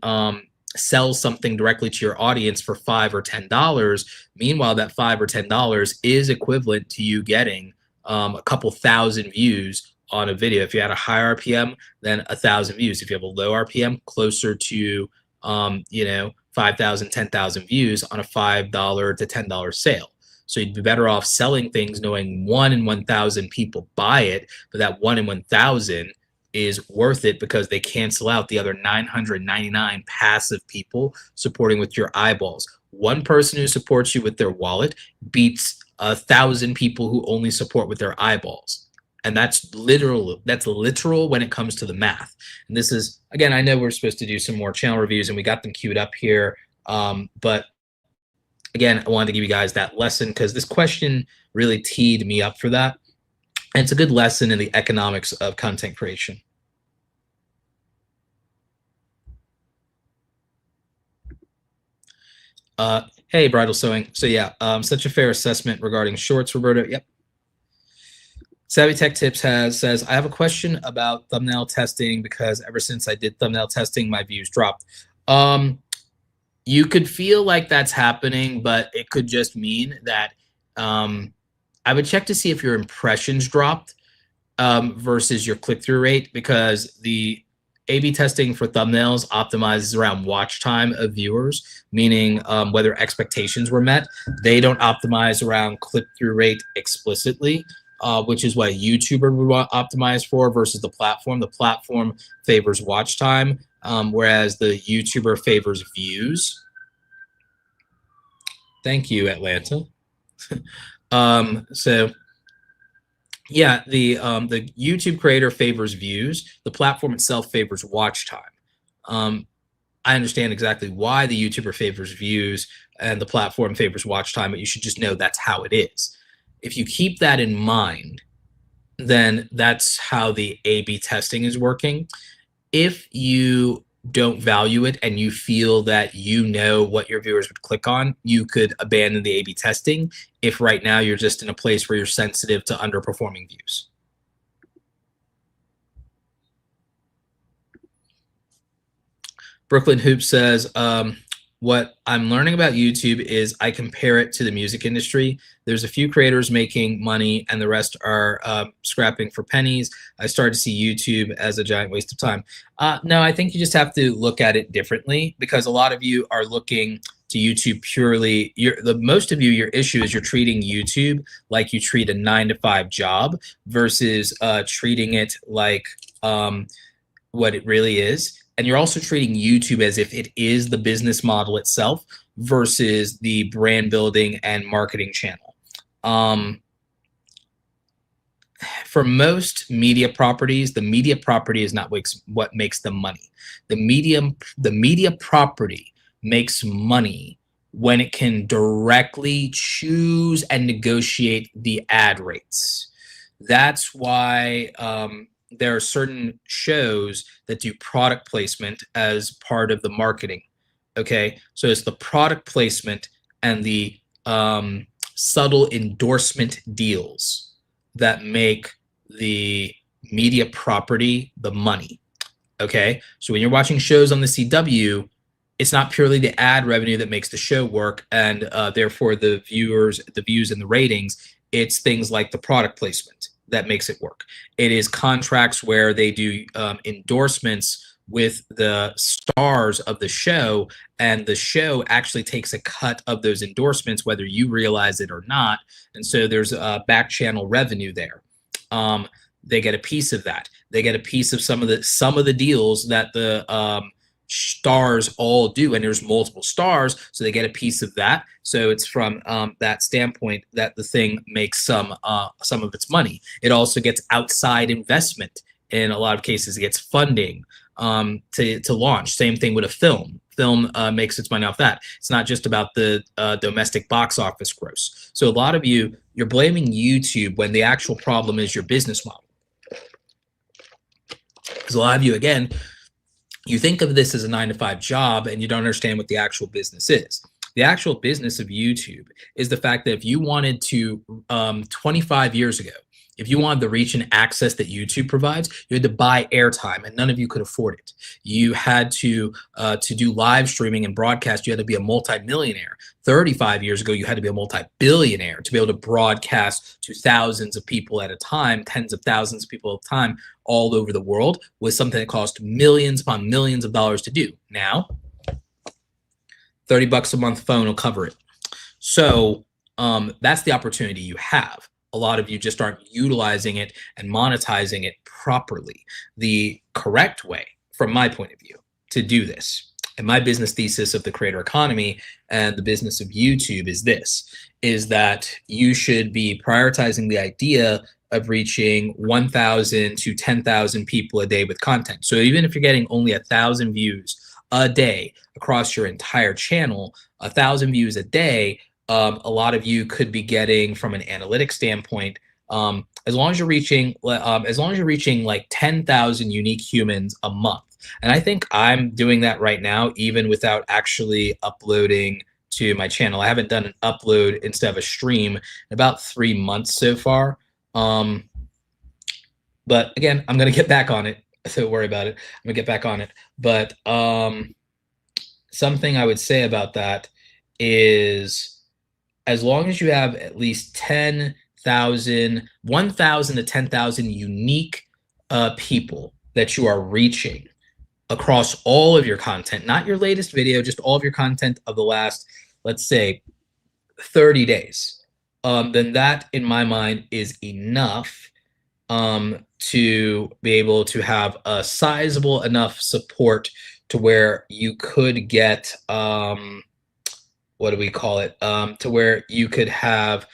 sell something directly to your audience for $5 or $10. Meanwhile, that $5 or $10 is equivalent to you getting a couple thousand views on a video. If you had a high RPM, then 1,000 views. If you have a low RPM, closer to 5,000, 10,000 views on a $5 to $10 sale. So you'd be better off selling things knowing 1 in 1,000 people buy it, but that 1 in 1,000 is worth it because they cancel out the other 999 passive people supporting with your eyeballs. One person who supports you with their wallet beats 1,000 people who only support with their eyeballs. And that's literal when it comes to the math. And this is, again, I know we're supposed to do some more channel reviews and we got them queued up here. But again, I wanted to give you guys that lesson because this question really teed me up for that. And it's a good lesson in the economics of content creation. Hey, Bridal Sewing. So yeah, such a fair assessment regarding shorts, Roberto. Yep. Savvy Tech Tips says, I have a question about thumbnail testing because ever since I did thumbnail testing, my views dropped. You could feel like that's happening, but it could just mean that I would check to see if your impressions dropped versus your click-through rate, because the A/B testing for thumbnails optimizes around watch time of viewers, meaning whether expectations were met. They don't optimize around click-through rate explicitly, which is what a YouTuber would optimize for versus the platform. The platform favors watch time. whereas the YouTuber favors views. Thank you, Atlanta. So yeah, the YouTube creator favors views. The platform itself favors watch time. I understand exactly why the YouTuber favors views and the platform favors watch time, but you should just know that's how it is. If you keep that in mind, then that's how the A/B testing is working. If you don't value it and you feel that you know what your viewers would click on, you could abandon the A/B testing if right now you're just in a place where you're sensitive to underperforming views. Brooklyn Hoop says, what I'm learning about YouTube is I compare it to the music industry. There's a few creators making money and the rest are scrapping for pennies. I started to see YouTube as a giant waste of time. No, I think you just have to look at it differently, because a lot of you are looking to YouTube purely. Most of you, your issue is you're treating YouTube like you treat a 9-to-5 job versus treating it like what it really is. And you're also treating YouTube as if it is the business model itself versus the brand building and marketing channel. For most media properties, the media property is not what makes them money. The media property makes money when it can directly choose and negotiate the ad rates. That's why there are certain shows that do product placement as part of the marketing. Okay, so it's the product placement and the subtle endorsement deals that make the media property the money. Okay, so when you're watching shows on the CW, it's not purely the ad revenue that makes the show work and therefore the views and the ratings. It's things like the product placement that makes it work. It is contracts where they do endorsements with the stars of the show, and the show actually takes a cut of those endorsements, whether you realize it or not. And so there's a back channel revenue there. They get a piece of that. They get a piece of some of the deals that the stars all do, and there's multiple stars, so they get a piece of that. So it's from that standpoint that the thing makes some of its money. It also gets outside investment. In a lot of cases, it gets funding to launch. Same thing with a film. Film makes its money off that. It's not just about the domestic box office gross. So a lot of you're blaming YouTube when the actual problem is your business model. Because a lot of you, again, you think of this as a 9-to-5 job and you don't understand what the actual business is. The actual business of YouTube is the fact that if you wanted to, 25 years ago, if you wanted the reach and access that YouTube provides, you had to buy airtime, and none of you could afford it. You had to do live streaming and broadcast, you had to be a multi-millionaire. 35 years ago, you had to be a multi-billionaire to be able to broadcast to thousands of people at a time, tens of thousands of people at a time, all over the world, was something that cost millions upon millions of dollars to do. Now, $30 a month phone will cover it. So that's the opportunity you have. A lot of you just aren't utilizing it and monetizing it properly. The correct way, from my point of view, to do this, and my business thesis of the creator economy and the business of YouTube is that you should be prioritizing the idea of reaching 1,000 to 10,000 people a day with content. So even if you're getting only 1,000 views a day across your entire channel, 1,000 views a day, a lot of you could be getting, from an analytics standpoint, as long as you're reaching like 10,000 unique humans a month. And I think I'm doing that right now, even without actually uploading to my channel. I haven't done an upload instead of a stream in about 3 months so far. But again, I'm going to get back on it. So don't worry about it. I'm going to get back on it. But something I would say about that is, as long as you have at least 1,000 to 10,000 unique people that you are reaching across all of your content, not your latest video, just all of your content of the last, let's say, 30 days, then that, in my mind, is enough to be able to have a sizable enough support to where you could get what do we call it? To where you could have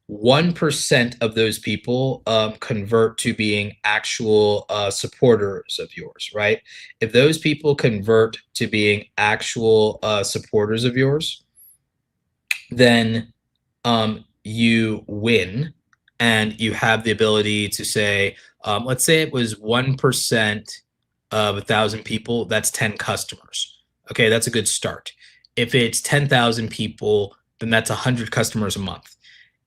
1% of those people convert to being actual supporters of yours, right? If those people convert to being actual supporters of yours, then you win, and you have the ability to say, let's say it was 1% of 1,000 people, that's 10 customers. Okay, that's a good start. If it's 10,000 people, then that's 100 customers a month.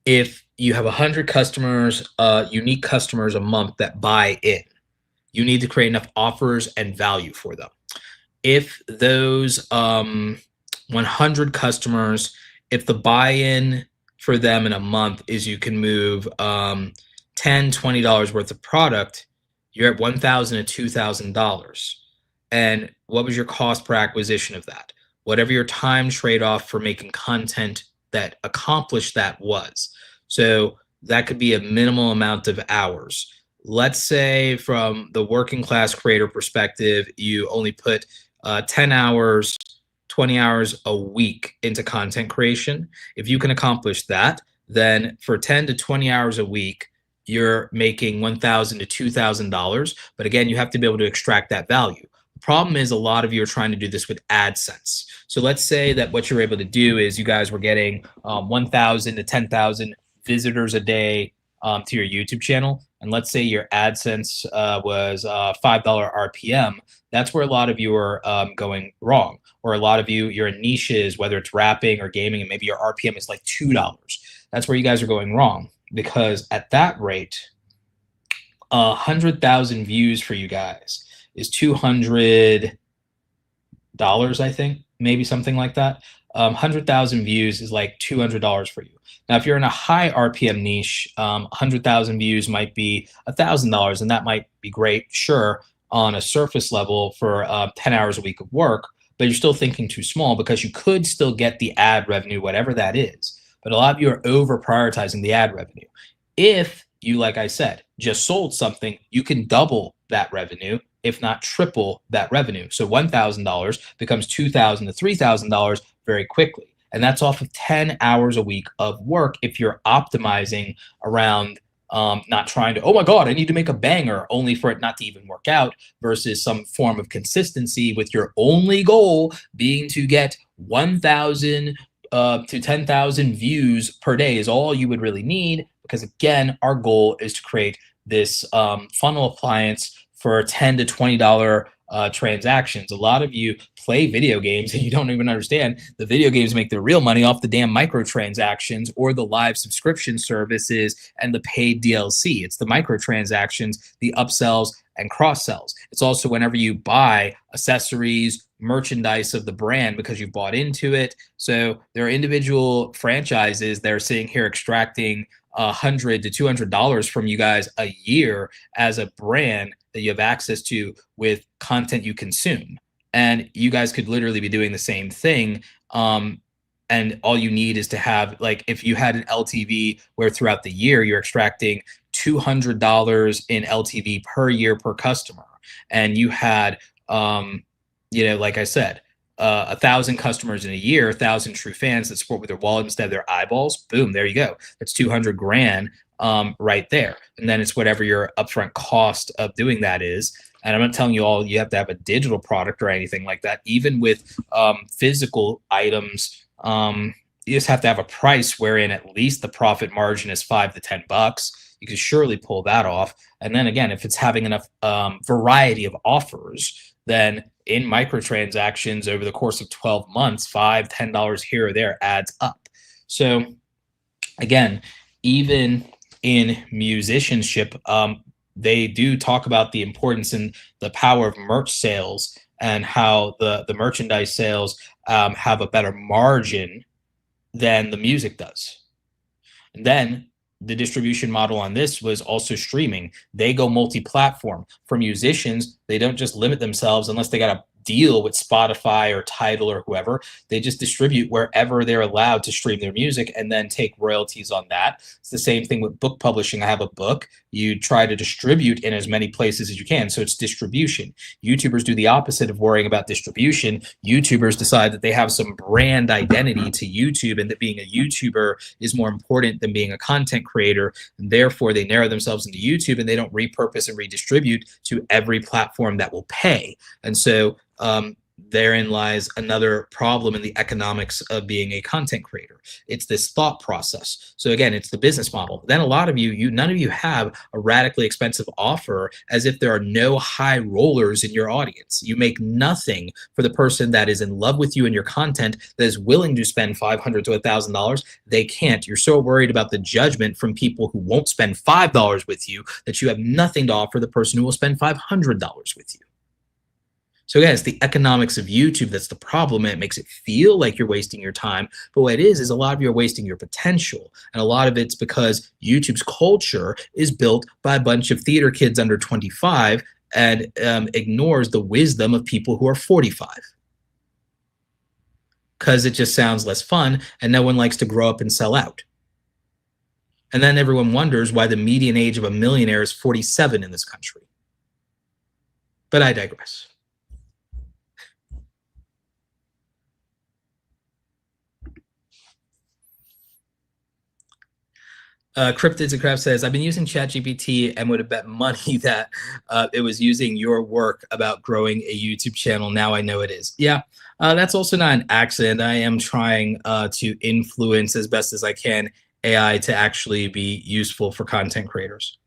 If you have 100 customers, unique customers a month that buy in, you need to create enough offers and value for them. If those 100 customers, if the buy-in for them in a month is you can move $10, $20 worth of product, you're at $1,000 to $2,000. And what was your cost per acquisition of that? Whatever your time trade-off for making content that accomplished that was. So that could be a minimal amount of hours. Let's say from the working class creator perspective, you only put 10 hours, 20 hours a week into content creation. If you can accomplish that, then for 10 to 20 hours a week, you're making $1,000 to $2,000. But again, you have to be able to extract that value. The problem is a lot of you are trying to do this with AdSense. So let's say that what you're able to do is you guys were getting 1,000 to 10,000 visitors a day to your YouTube channel. And let's say your AdSense was $5 RPM. That's where a lot of you are going wrong. Or a lot of you, you're in niches, whether it's rapping or gaming, and maybe your RPM is like $2. That's where you guys are going wrong. Because at that rate, 100,000 views for you guys is $200, I think, maybe something like that. 100,000 views is like $200 for you. Now, if you're in a high RPM niche, 100,000 views might be $1,000, and that might be great, sure, on a surface level for 10 hours a week of work, but you're still thinking too small because you could still get the ad revenue, whatever that is. But a lot of you are over prioritizing the ad revenue. If you, like I said, just sold something, you can double that revenue, if not triple that revenue. So $1,000 becomes $2,000 to $3,000 very quickly. And that's off of 10 hours a week of work if you're optimizing around not trying to, oh my God, I need to make a banger only for it not to even work out, versus some form of consistency with your only goal being to get 1,000 to 10,000 views per day is all you would really need. Because again, our goal is to create this funnel appliance for $10 to $20 transactions. A lot of you play video games and you don't even understand the video games make their real money off the damn microtransactions or the live subscription services and the paid DLC. It's the microtransactions, the upsells and cross sells. It's also whenever you buy accessories, merchandise of the brand because you've bought into it. So there are individual franchises that are sitting here extracting $100 to $200 from you guys a year as a brand that you have access to with content you consume. And you guys could literally be doing the same thing. And all you need is to have, like, if you had an LTV where throughout the year you're extracting $200 in LTV per year per customer, and you had, like I said, 1,000 customers in a year, 1,000 true fans that support with their wallet instead of their eyeballs. Boom, there you go. That's 200 grand right there. And then it's whatever your upfront cost of doing that is. And I'm not telling you all you have to have a digital product or anything like that. Even with physical items, you just have to have a price wherein at least the profit margin is $5 to $10. You can surely pull that off. And then again, if it's having enough variety of offers, then in microtransactions over the course of 12 months, $5, $10 here or there adds up. So again, even in musicianship, they do talk about the importance and the power of merch sales and how the merchandise sales have a better margin than the music does. And then the distribution model on this was also streaming. They go multi-platform. For musicians, they don't just limit themselves unless they got a deal with Spotify or Tidal or whoever. They just distribute wherever they're allowed to stream their music and then take royalties on that. It's the same thing with book publishing. I have a book. You try to distribute in as many places as you can. So it's distribution. YouTubers do the opposite of worrying about distribution. YouTubers decide that they have some brand identity to YouTube and that being a YouTuber is more important than being a content creator. And therefore, they narrow themselves into YouTube and they don't repurpose and redistribute to every platform that will pay. And so therein lies another problem in the economics of being a content creator. It's this thought process. So again, it's the business model. Then a lot of none of you have a radically expensive offer, as if there are no high rollers in your audience. You make nothing for the person that is in love with you and your content, that is willing to spend $500 to $1,000. They can't. You're so worried about the judgment from people who won't spend $5 with you that you have nothing to offer the person who will spend $500 with you. So again, it's the economics of YouTube that's the problem, and it makes it feel like you're wasting your time. But what it is a lot of you are wasting your potential. And a lot of it's because YouTube's culture is built by a bunch of theater kids under 25 and ignores the wisdom of people who are 45. Because it just sounds less fun, and no one likes to grow up and sell out. And then everyone wonders why the median age of a millionaire is 47 in this country. But I digress. Cryptids and Craft says, I've been using ChatGPT and would have bet money that it was using your work about growing a YouTube channel. Now I know it is. Yeah, that's also not an accident. I am trying to influence as best as I can AI to actually be useful for content creators.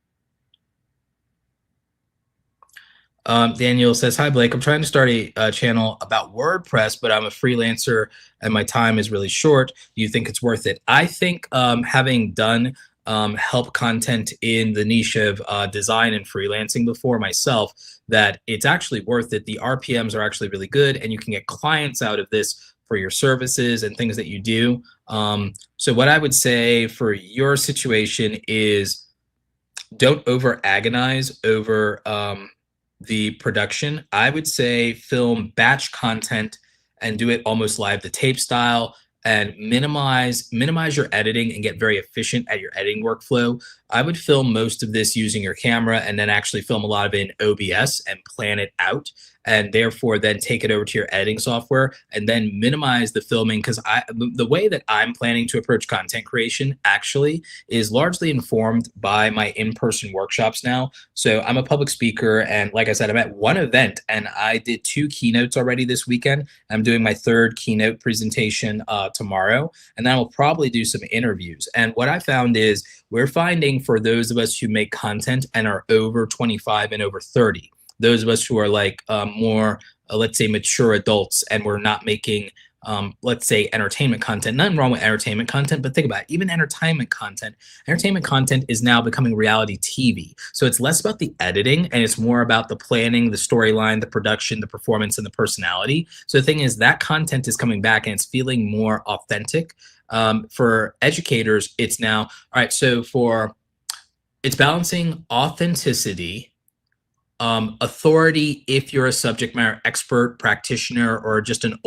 Daniel says, hi, Blake. I'm trying to start a channel about WordPress, but I'm a freelancer and my time is really short. Do you think it's worth it? I think having done help content in the niche of design and freelancing before myself, that it's actually worth it. The RPMs are actually really good, and you can get clients out of this for your services and things that you do. So what I would say for your situation is don't over agonize over the production. I would say film batch content and do it almost live to tape style, and minimize your editing and get very efficient at your editing workflow. I would film most of this using your camera and then actually film a lot of it in OBS and plan it out, and therefore then take it over to your editing software and then minimize the filming. Because the way that I'm planning to approach content creation actually is largely informed by my in-person workshops now. So I'm a public speaker, and like I said, I'm at one event and I did 2 keynotes already this weekend. I'm doing my 3rd keynote presentation tomorrow, and then I will probably do some interviews. And what I found is we're finding, for those of us who make content and are over 25 and over 30, those of us who are like more, let's say, mature adults, and we're not making, let's say, entertainment content. Nothing wrong with entertainment content, but think about it. Even entertainment content is now becoming reality TV. So it's less about the editing and it's more about the planning, the storyline, the production, the performance, and the personality. So the thing is, that content is coming back and it's feeling more authentic. For educators, it's now, all right, so it's balancing authenticity, authority if you're a subject matter expert, practitioner, or just an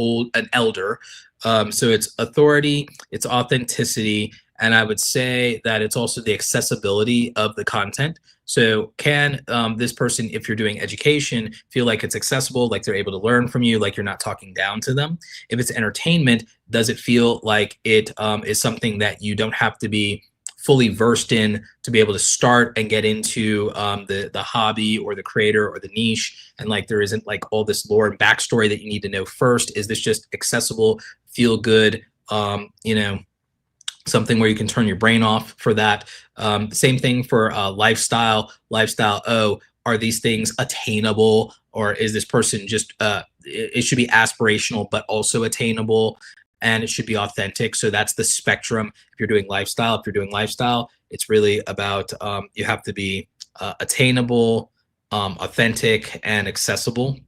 elder. So it's authority, it's authenticity, and I would say that it's also the accessibility of the content. So can this person, if you're doing education, feel like it's accessible, like they're able to learn from you, like you're not talking down to them? If it's entertainment, does it feel like it is something that you don't have to be fully versed in to be able to start and get into the hobby or the creator or the niche, and like there isn't like all this lore and backstory that you need to know first? Is this just accessible, feel good, something where you can turn your brain off for that? Same thing for lifestyle. Oh, are these things attainable, or is this person just it should be aspirational but also attainable, and it should be authentic? So that's the spectrum. If you're doing lifestyle, it's really about you have to be attainable, authentic, and accessible.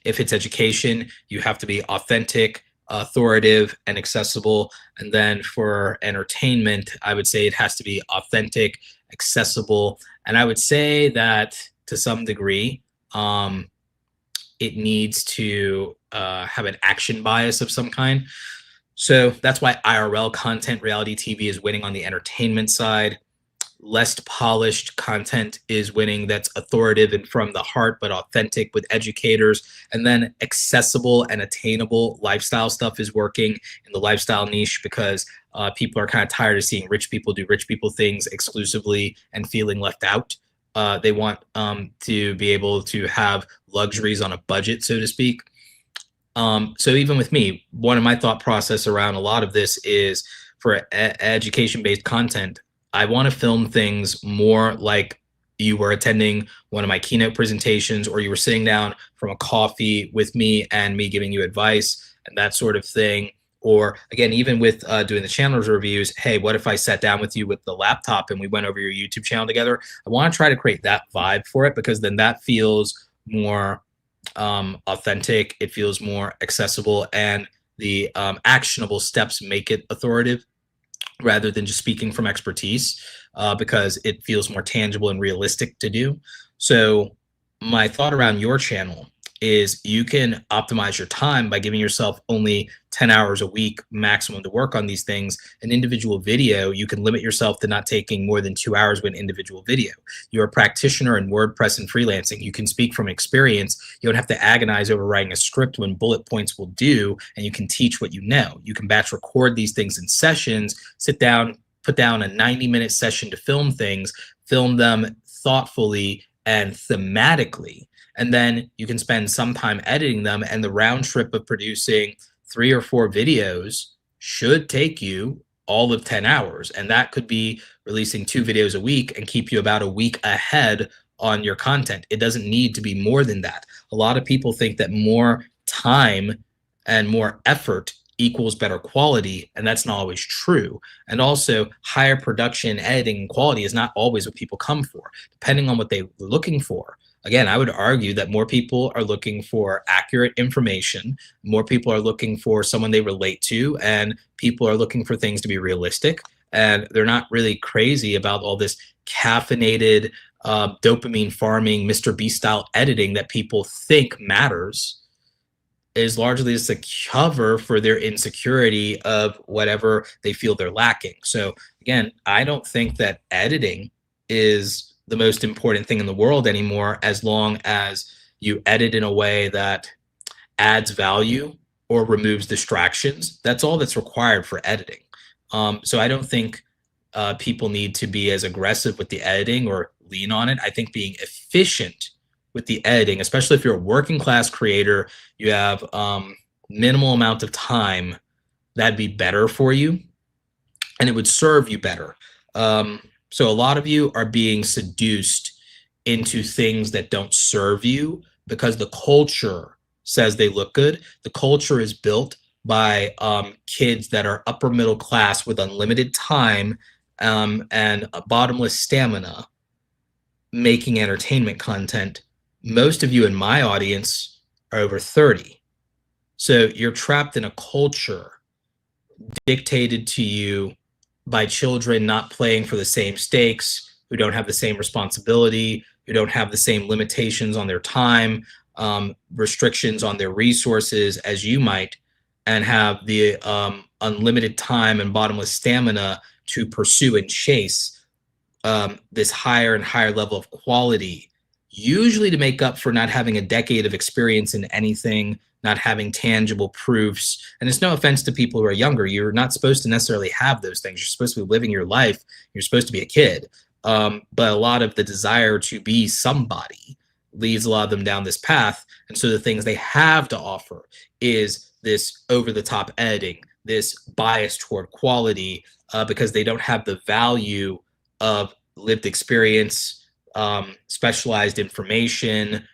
If it's education, you have to be authentic, authoritative, and accessible. And then for entertainment, I would say it has to be authentic, accessible, and I would say that to some degree, it needs to have an action bias of some kind. So that's why IRL content, reality TV, is winning on the entertainment side. Less polished content is winning, that's authoritative and from the heart, but authentic with educators. And then accessible and attainable lifestyle stuff is working in the lifestyle niche because people are kind of tired of seeing rich people do rich people things exclusively and feeling left out. They want to be able to have luxuries on a budget, so to speak. So even with me, one of my thought process around a lot of this is for education-based content, I want to film things more like you were attending one of my keynote presentations, or you were sitting down from a coffee with me and me giving you advice and that sort of thing. Or again, even with doing the channels reviews, hey, what if I sat down with you with the laptop and we went over your YouTube channel together? I want to try to create that vibe for it, because then that feels more authentic, it feels more accessible, and the actionable steps make it authoritative rather than just speaking from expertise, because it feels more tangible and realistic to do. So my thought around your channel is you can optimize your time by giving yourself only 10 hours a week maximum to work on these things. An individual video, you can limit yourself to not taking more than 2 hours with an individual video. You're a practitioner in WordPress and freelancing. You can speak from experience. You don't have to agonize over writing a script when bullet points will do, and you can teach what you know. You can batch record these things in sessions, sit down, put down a 90-minute session to film things, film them thoughtfully and thematically. And then you can spend some time editing them, and the round trip of producing 3 or 4 videos should take you all of 10 hours. And that could be releasing 2 videos a week and keep you about a week ahead on your content. It doesn't need to be more than that. A lot of people think that more time and more effort equals better quality, and that's not always true. And also, higher production, editing, and quality is not always what people come for, depending on what they're looking for. Again, I would argue that more people are looking for accurate information, more people are looking for someone they relate to, and people are looking for things to be realistic. And they're not really crazy about all this caffeinated, dopamine farming, Mr. Beast style editing that people think matters. Is largely just a cover for their insecurity of whatever they feel they're lacking. So again, I don't think that editing is the most important thing in the world anymore, as long as you edit in a way that adds value or removes distractions. That's all that's required for editing. So I don't think people need to be as aggressive with the editing or lean on it. I think being efficient with the editing, especially if you're a working class creator, you have minimal amount of time, that'd be better for you and it would serve you better. So a lot of you are being seduced into things that don't serve you because the culture says they look good. The culture is built by kids that are upper middle class with unlimited time and a bottomless stamina making entertainment content. Most of you in my audience are over 30. So you're trapped in a culture dictated to you by children not playing for the same stakes, who don't have the same responsibility, who don't have the same limitations on their time, restrictions on their resources as you might, and have the unlimited time and bottomless stamina to pursue and chase this higher and higher level of quality, usually to make up for not having a decade of experience in anything, not having tangible proofs. And it's no offense to people who are younger. You're not supposed to necessarily have those things. You're supposed to be living your life. You're supposed to be a kid. But a lot of the desire to be somebody leads a lot of them down this path. And so the things they have to offer is this over-the-top editing, this bias toward quality, because they don't have the value of lived experience, specialized information,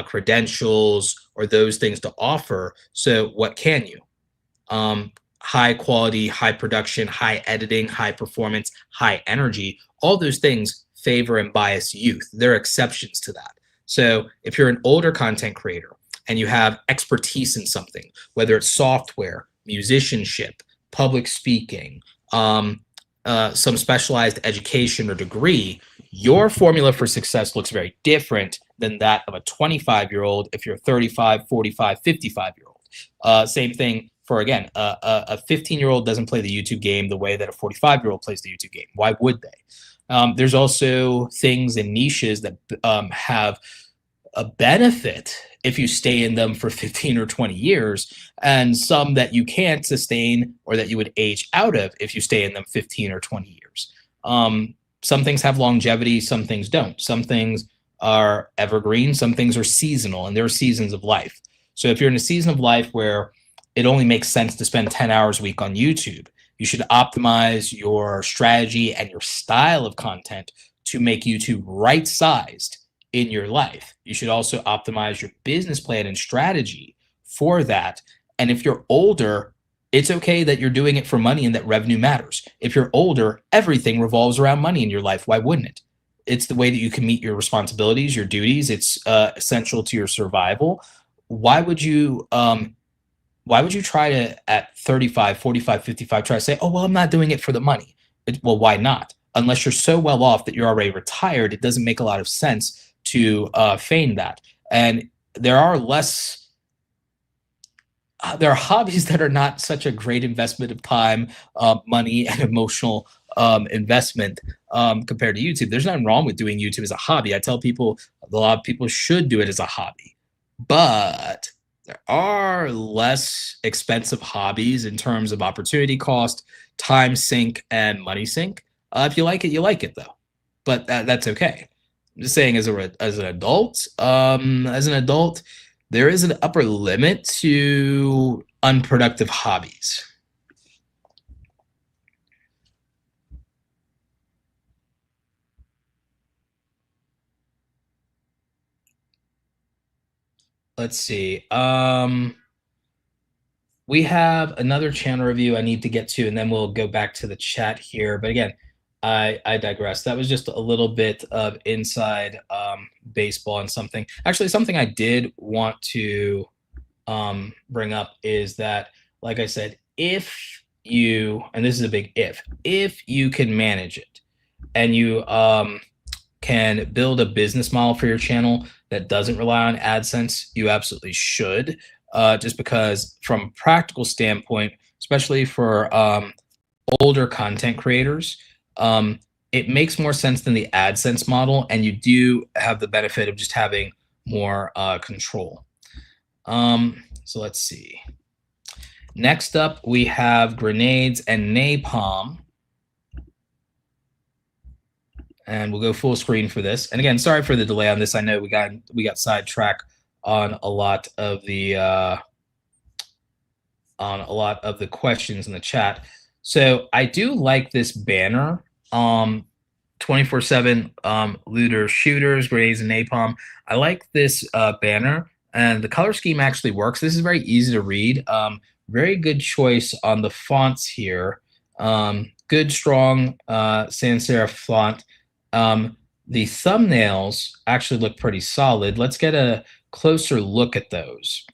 credentials, or those things to offer. So what can you? High quality, high production, high editing, high performance, high energy, all those things favor and bias youth. There are exceptions to that. So if you're an older content creator and you have expertise in something, whether it's software, musicianship, public speaking, some specialized education or degree, your formula for success looks very different than that of a 25-year-old if you're 35, 45, 55-year-old. Same thing for, again, a 15-year-old doesn't play the YouTube game the way that a 45-year-old plays the YouTube game. Why would they? There's also things and niches that have a benefit if you stay in them for 15 or 20 years, and some that you can't sustain or that you would age out of if you stay in them 15 or 20 years. Some things have longevity, some things don't. Some things are evergreen, some things are seasonal, and there are seasons of life. So if you're in a season of life where it only makes sense to spend 10 hours a week on YouTube, you should optimize your strategy and your style of content to make YouTube right-sized in your life. You should also optimize your business plan and strategy for that. And if you're older, it's okay that you're doing it for money and that revenue matters. If you're older, everything revolves around money in your life. Why wouldn't it? It's the way that you can meet your responsibilities, your duties. It's essential to your survival. Why would you try to, at 35, 45, 55, try to say, oh, well, I'm not doing it for the money? Well, why not? Unless you're so well off that you're already retired, it doesn't make a lot of sense to feign that. And there are hobbies that are not such a great investment of time, money, and emotional investment compared to YouTube. There's nothing wrong with doing YouTube as a hobby. I tell people a lot of people should do it as a hobby, but there are less expensive hobbies in terms of opportunity cost, time sink, and money sink. If you like it, you like it, though. But that's okay. I'm just saying, as an adult, there is an upper limit to unproductive hobbies. Let's see. We have another channel review I need to get to, and then we'll go back to the chat here. But again, I digress. That was just a little bit of inside baseball and something. Actually, something I did want to bring up is that, like I said, if you, and this is a big if you can manage it and you can build a business model for your channel that doesn't rely on AdSense, you absolutely should. Just because from a practical standpoint, especially for older content creators, it makes more sense than the AdSense model, and you do have the benefit of just having more control. So let's see. Next up, we have grenades and napalm. And we'll go full screen for this. And again, sorry for the delay on this. I know we got sidetracked on a lot of the questions in the chat. So I do like this banner. 24/7 looter shooters, grenades, and napalm. I like this banner, and the color scheme actually works. This is very easy to read. Very good choice on the fonts here. Good, strong sans serif font. The thumbnails actually look pretty solid. Let's get a closer look at those.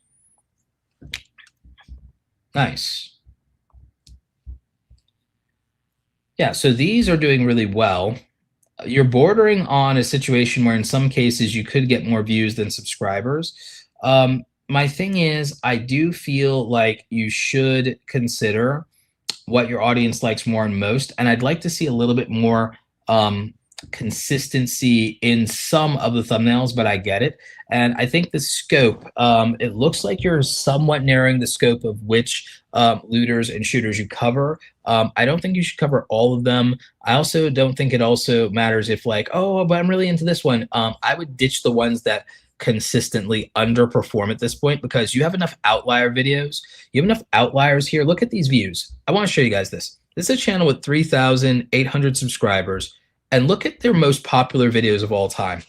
Nice. Yeah, so these are doing really well. You're bordering on a situation where in some cases you could get more views than subscribers. My thing is, I do feel like you should consider what your audience likes more and most, and I'd like to see a little bit more consistency in some of the thumbnails, but I get it. And I think the scope, it looks like you're somewhat narrowing the scope of which looters and shooters you cover. I don't think you should cover all of them. I also don't think it also matters if, like, oh, but I'm really into this one. I would ditch the ones that consistently underperform at this point, because you have enough outlier videos. You have enough outliers here. Look at these views. I want to show you guys this. This is a channel with 3,800 subscribers, and look at their most popular videos of all time.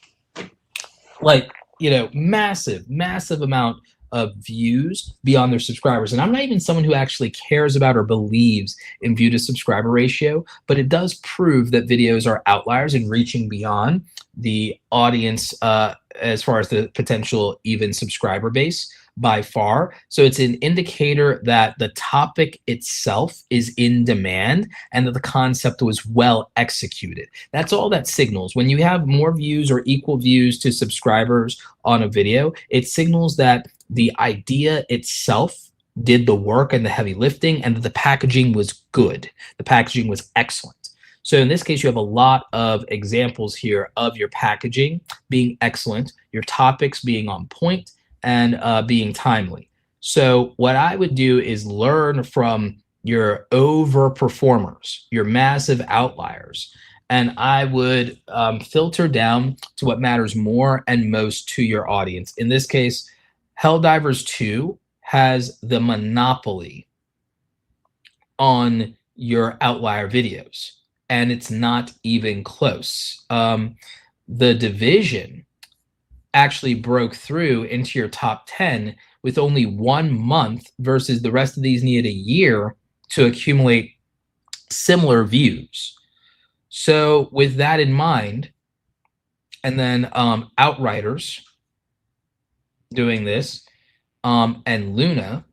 Like, you know, massive amount of views beyond their subscribers. And I'm not even someone who actually cares about or believes in view to subscriber ratio, but it does prove that videos are outliers and reaching beyond the audience as far as the potential even subscriber base. by far. So it's an indicator that the topic itself is in demand and that the concept was well executed. That's all that signals. When you have more views or equal views to subscribers on a video, it signals that the idea itself did the work and the heavy lifting, and that the packaging was good. The packaging was excellent. So in this case, you have a lot of examples here of your packaging being excellent, your topics being on point, and being timely. So what I would do is learn from your overperformers, your massive outliers, and I would filter down to what matters more and most to your audience. In this case, Helldivers 2 has the monopoly on your outlier videos, and it's not even close. The division actually broke through into your top 10 with only 1 month versus the rest of these needed a year to accumulate similar views. So with that in mind, and then Outriders doing this, and Luna.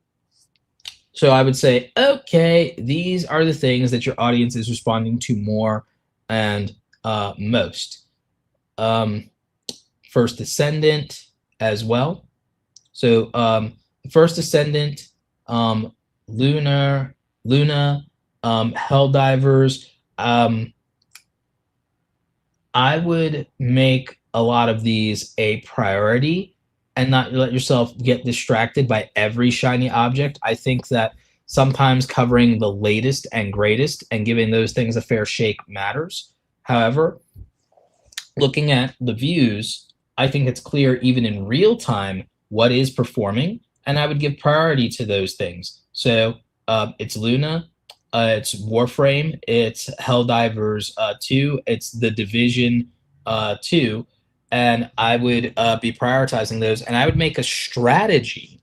So I would say, okay, these are the things that your audience is responding to more and most. First Ascendant as well. So First Ascendant, Luna, Helldivers. I would make a lot of these a priority and not let yourself get distracted by every shiny object. I think that sometimes covering the latest and greatest and giving those things a fair shake matters. However, looking at the views, I think it's clear even in real time what is performing, and I would give priority to those things. So it's Luna, it's Warframe, it's Helldivers 2, it's The Division 2, and I would be prioritizing those, and I would make a strategy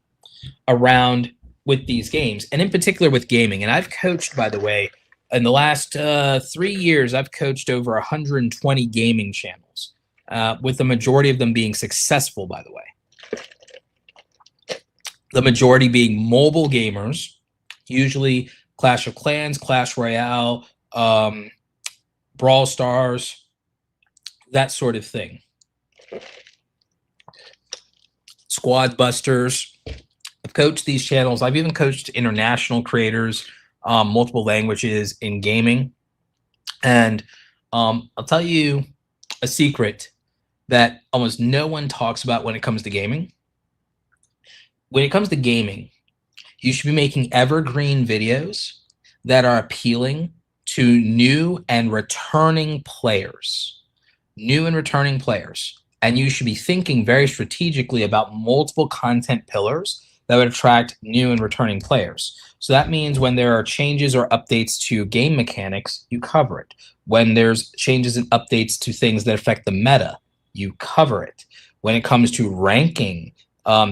around with these games, and in particular with gaming. And I've coached, by the way, in the last 3 years, I've coached over 120 gaming channels, with the majority of them being successful, by the way. The majority being mobile gamers, usually Clash of Clans, Clash Royale, Brawl Stars, that sort of thing. Squad Busters. I've coached these channels. I've even coached international creators, multiple languages in gaming. And I'll tell you a secret that almost no one talks about when it comes to gaming. When it comes to gaming, you should be making evergreen videos that are appealing to new and returning players. New and returning players. And you should be thinking very strategically about multiple content pillars that would attract new and returning players. So that means when there are changes or updates to game mechanics, you cover it. When there's changes and updates to things that affect the meta, you cover it. When it comes to ranking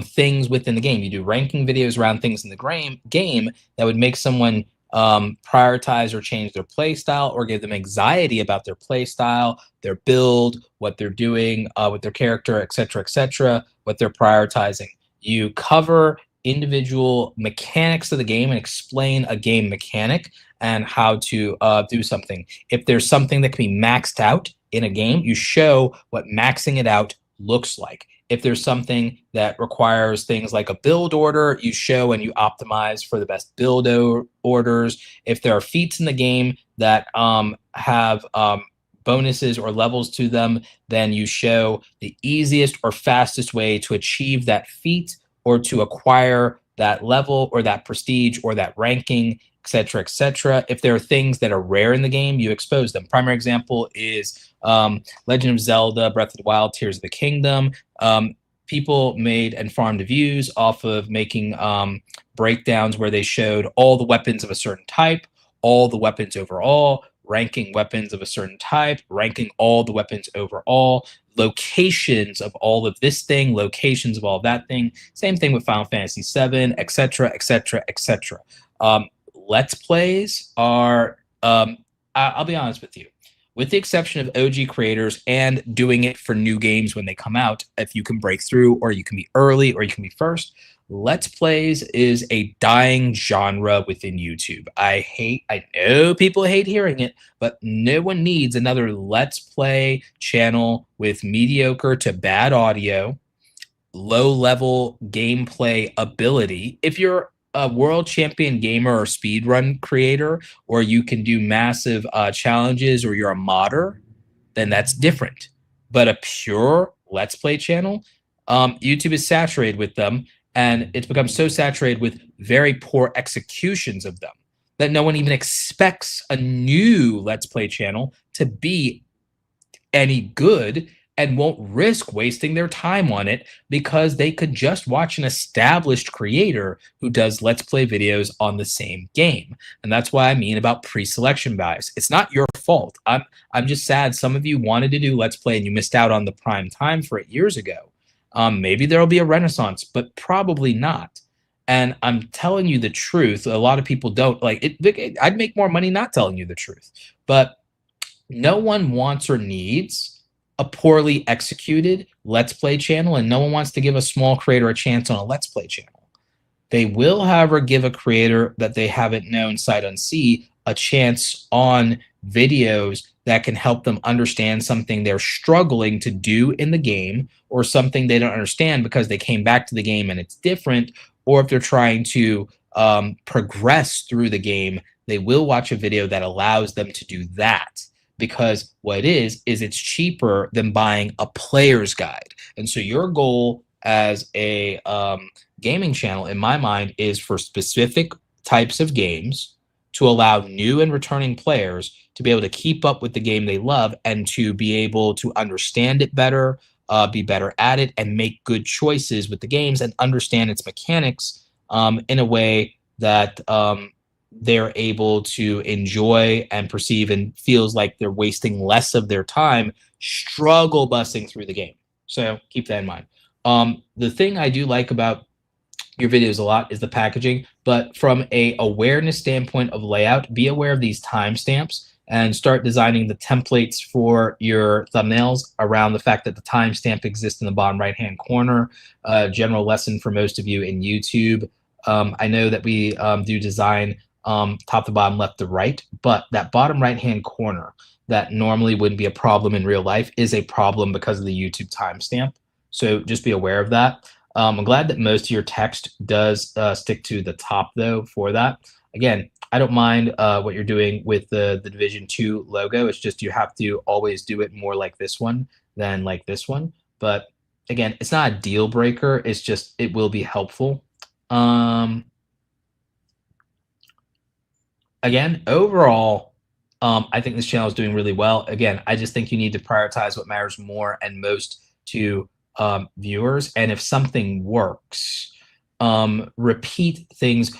things within the game, you do ranking videos around things in the game that would make someone prioritize or change their play style or give them anxiety about their play style, their build, what they're doing with their character, etc., what they're prioritizing. You cover individual mechanics of the game and explain a game mechanic and how to do something. If there's something that can be maxed out in a game, you show what maxing it out looks like. If there's something that requires things like a build order, you show and you optimize for the best build orders. If there are feats in the game that have bonuses or levels to them, then you show the easiest or fastest way to achieve that feat or to acquire that level or that prestige or that ranking, etc. If there are things that are rare in the game, you expose them. Primary example is Legend of Zelda, Breath of the Wild, Tears of the Kingdom. People made and farmed views off of making breakdowns where they showed all the weapons of a certain type, all the weapons overall, ranking weapons of a certain type, ranking all the weapons overall, locations of all of this thing, locations of all that thing. Same thing with Final Fantasy VII, etc. Let's plays are, I'll be honest with you, with the exception of OG creators and doing it for new games when they come out, if you can break through or you can be early or you can be first, Let's Plays is a dying genre within YouTube. I know people hate hearing it, but no one needs another Let's Play channel with mediocre to bad audio, low level gameplay ability. If you're a world champion gamer or speedrun creator, or you can do massive challenges, or you're a modder, then that's different. But a pure Let's Play channel, YouTube is saturated with them, and it's become so saturated with very poor executions of them that no one even expects a new Let's Play channel to be any good and won't risk wasting their time on it because they could just watch an established creator who does Let's Play videos on the same game. And that's what I mean about pre-selection bias. It's not your fault. I'm just sad some of you wanted to do Let's Play and you missed out on the prime time for it years ago. Maybe there'll be a renaissance, but probably not. And I'm telling you the truth. A lot of people don't like it. I'd make more money not telling you the truth, but no one wants or needs a poorly executed Let's Play channel, and no one wants to give a small creator a chance on a Let's Play channel. They will, however, give a creator that they haven't known sight unseen a chance on videos that can help them understand something they're struggling to do in the game, or something they don't understand because they came back to the game and it's different, or if they're trying to progress through the game, they will watch a video that allows them to do that. Because what it is it's cheaper than buying a player's guide. And so your goal as a gaming channel, in my mind, is for specific types of games to allow new and returning players to be able to keep up with the game they love and to be able to understand it better, be better at it, and make good choices with the games and understand its mechanics in a way that they're able to enjoy and perceive and feels like they're wasting less of their time struggle busting through the game. So keep that in mind. The thing I do like about your videos a lot is the packaging, but from a awareness standpoint of layout, be aware of these timestamps and start designing the templates for your thumbnails around the fact that the timestamp exists in the bottom right hand corner. General lesson for most of you in YouTube. I know that we do design top to bottom, left to right, but that bottom right hand corner that normally wouldn't be a problem in real life is a problem because of the YouTube timestamp. So just be aware of that. I'm glad that most of your text does stick to the top though for that. Again, I don't mind what you're doing with the Division 2 logo. It's just you have to always do it more like this one than like this one. But again, it's not a deal breaker. It's just it will be helpful. Again, overall, I think this channel is doing really well. Again, I just think you need to prioritize what matters more and most to viewers. And if something works, repeat things.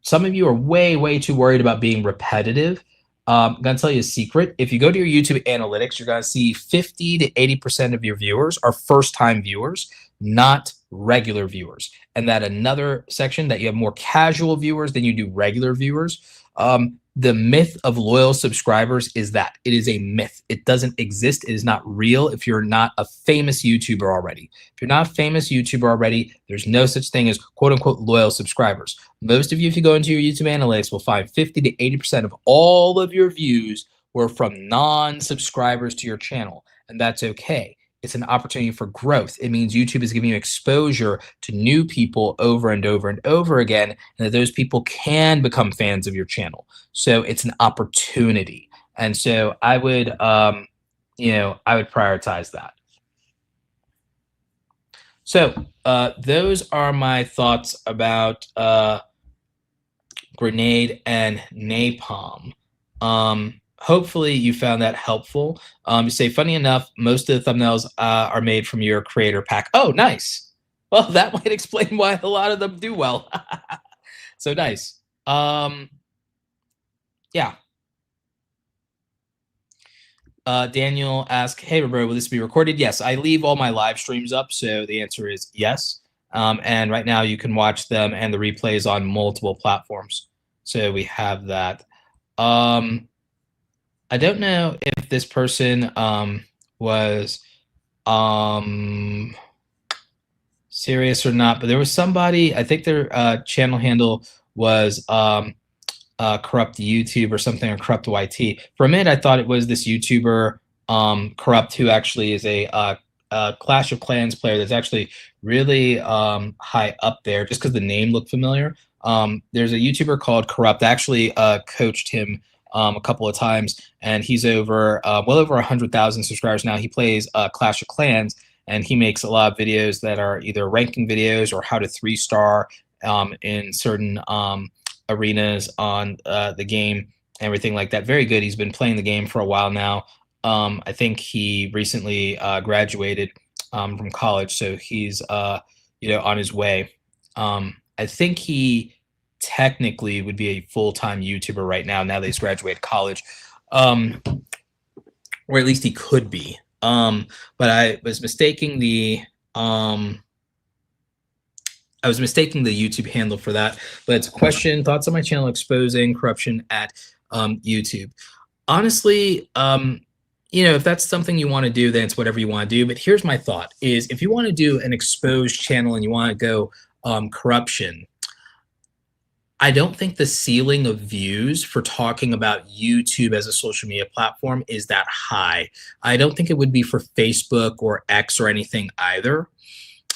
Some of you are way too worried about being repetitive. I'm gonna tell you a secret. If you go to your YouTube analytics, you're gonna see 50 to 80% of your viewers are first-time viewers, not regular viewers. And that another section that you have more casual viewers than you do regular viewers. The myth of loyal subscribers is that it is a myth. It doesn't exist. It is not real if you're not a famous YouTuber already. If you're not a famous YouTuber already, there's no such thing as quote unquote loyal subscribers. Most of you, if you go into your YouTube analytics, will find 50 to 80% of all of your views were from non-subscribers to your channel, and that's okay. It's an opportunity for growth. It means YouTube is giving you exposure to new people over and over and over again, and that those people can become fans of your channel. So it's an opportunity. And so I would, I would prioritize that. So those are my thoughts about Grenade and Napalm. Hopefully you found that helpful. You say, funny enough, most of the thumbnails are made from your creator pack. Oh, nice. Well, that might explain why a lot of them do well. So nice. Yeah. Daniel asked, hey, bro, will this be recorded? Yes, I leave all my live streams up. So the answer is yes. And right now you can watch them and the replays on multiple platforms. So we have that. I don't know if this person was serious or not, but there was somebody, I think their channel handle was corrupt YouTube or something, or corrupt YT. For a minute, I thought it was this YouTuber corrupt, who actually is a Clash of Clans player that's actually really high up there, just because the name looked familiar. There's a YouTuber called Corrupt. I actually coached him a couple of times, and he's over well over 100,000 subscribers now. He plays Clash of Clans, and he makes a lot of videos that are either ranking videos or how to 3-star in certain arenas on the game, everything like that. Very good. He's been playing the game for a while now. I think he recently graduated from college, so he's on his way. I think he technically would be a full-time YouTuber right now that he's graduated college, or at least he could be. But I was mistaking the YouTube handle for that. But it's a question: thoughts on my channel exposing corruption at YouTube? Honestly, if that's something you want to do, then it's whatever you want to do. But here's my thought: is if you want to do an exposed channel and you want to go corruption, I don't think the ceiling of views for talking about YouTube as a social media platform is that high. I don't think it would be for Facebook or X or anything either.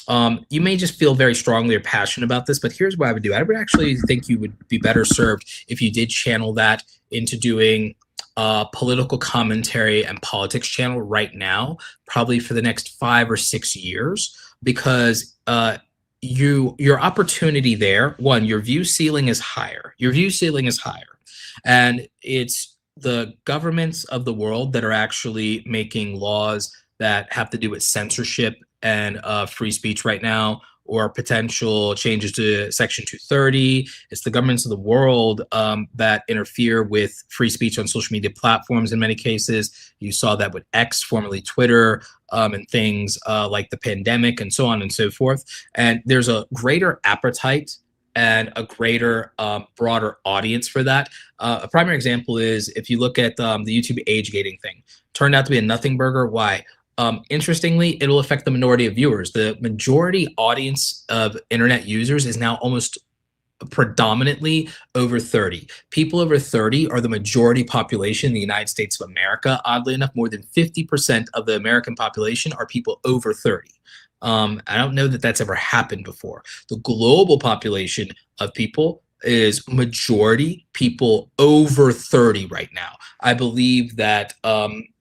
You may just feel very strongly or passionate about this, but here's what I would do. I would actually think you would be better served if you did channel that into doing political commentary and politics channel right now, probably for the next 5 or 6 years, because your opportunity there, one, your view ceiling is higher. And it's the governments of the world that are actually making laws that have to do with censorship and free speech right now, or potential changes to Section 230. It's the governments of the world that interfere with free speech on social media platforms in many cases. You saw that with X, formerly Twitter, and things like the pandemic and so on and so forth. And there's a greater appetite and a greater, broader audience for that. A primary example is if you look at the YouTube age gating thing. Turned out to be a nothing burger. Why? Interestingly, it'll affect the minority of viewers. The majority audience of internet users is now almost predominantly over 30. People over 30 are the majority population in the United States of America. Oddly enough, more than 50% of the American population are people over 30. I don't know that that's ever happened before. The global population of people is majority people over 30 right now. I believe that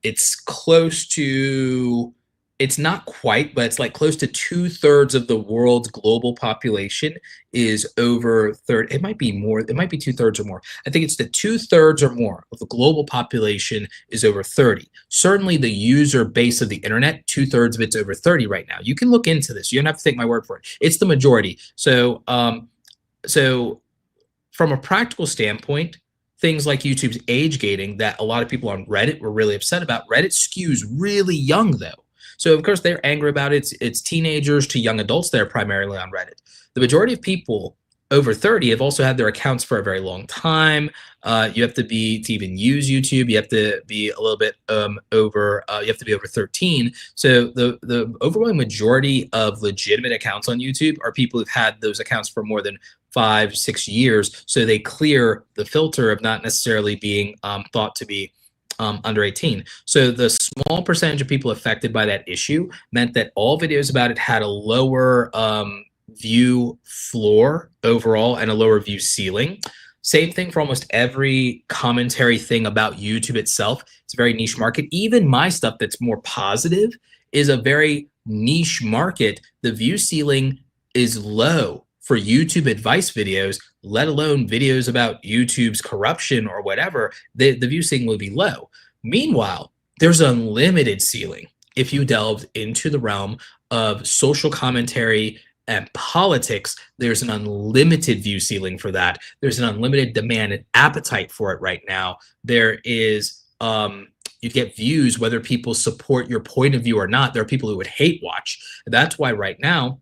it's close to, it's not quite, but it's like close to 2/3 of the world's global population is over 30. It might be more, it might be 2/3 or more. I think it's the 2/3 or more of the global population is over 30. Certainly the user base of the internet, 2/3 of it's over 30 right now. You can look into this. You don't have to take my word for it. It's the majority. So, from a practical standpoint, things like YouTube's age gating that a lot of people on Reddit were really upset about. Reddit skews really young, though. So, of course, they're angry about it. It's teenagers to young adults that are primarily on Reddit. The majority of people over 30 have also had their accounts for a very long time. You have to be, to even use YouTube, you have to be a little bit over, you have to be over 13. So the overwhelming majority of legitimate accounts on YouTube are people who've had those accounts for more than 5, 6 years. So they clear the filter of not necessarily being thought to be under 18. So the small percentage of people affected by that issue meant that all videos about it had a lower view floor overall and a lower view ceiling. Same thing for almost every commentary thing about YouTube itself. It's a very niche market. Even my stuff that's more positive is a very niche market. The view ceiling is low for YouTube advice videos, let alone videos about YouTube's corruption or whatever. The view ceiling will be low. Meanwhile, there's unlimited ceiling if you delved into the realm of social commentary and politics. There's an unlimited view ceiling for that. There's an unlimited demand and appetite for it right now. There is, you get views whether people support your point of view or not. There are people who would hate watch. That's why right now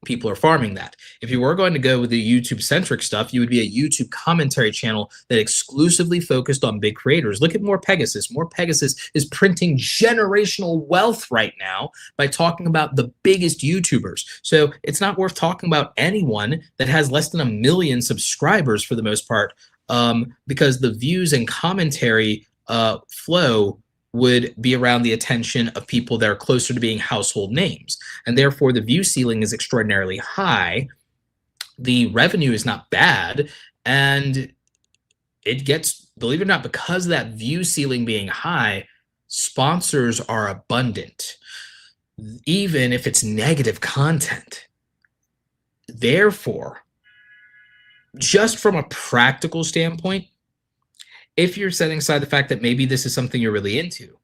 People are farming that. If you were going to go with the YouTube centric stuff, you would be a YouTube commentary channel that exclusively focused on big creators. Look at More Pegasus. More Pegasus is printing generational wealth right now by talking about the biggest YouTubers. So it's not worth talking about anyone that has less than 1 million subscribers for the most part, because the views and commentary flow would be around the attention of people that are closer to being household names. And therefore, the view ceiling is extraordinarily high. The revenue is not bad. And it gets, believe it or not, because of that view ceiling being high, sponsors are abundant, even if it's negative content. Therefore, just from a practical standpoint, if you're setting aside the fact that maybe this is something you're really into,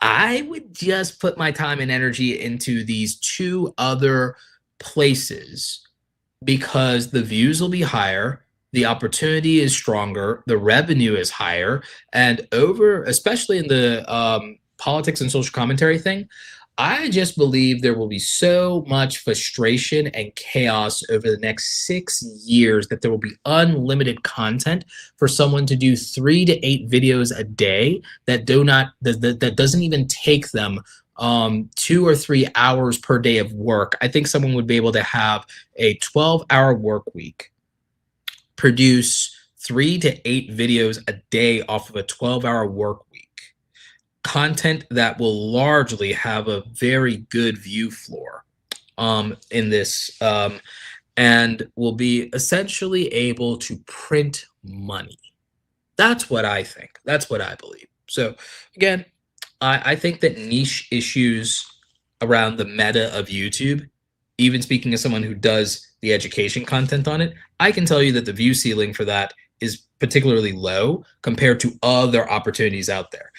I would just put my time and energy into these 2 other places, because the views will be higher, the opportunity is stronger, the revenue is higher, and especially in the politics and social commentary thing, I just believe there will be so much frustration and chaos over the next 6 years that there will be unlimited content for someone to do 3 to 8 videos a day that doesn't even take them 2 or 3 hours per day of work. I think someone would be able to have a 12-hour work week, produce 3 to 8 videos a day off of a 12-hour work week. Content that will largely have a very good view floor in this, and will be essentially able to print money. That's what I think. That's what I believe. So again, I think that niche issues around the meta of YouTube, even speaking as someone who does the education content on it, I can tell you that the view ceiling for that is particularly low compared to other opportunities out there.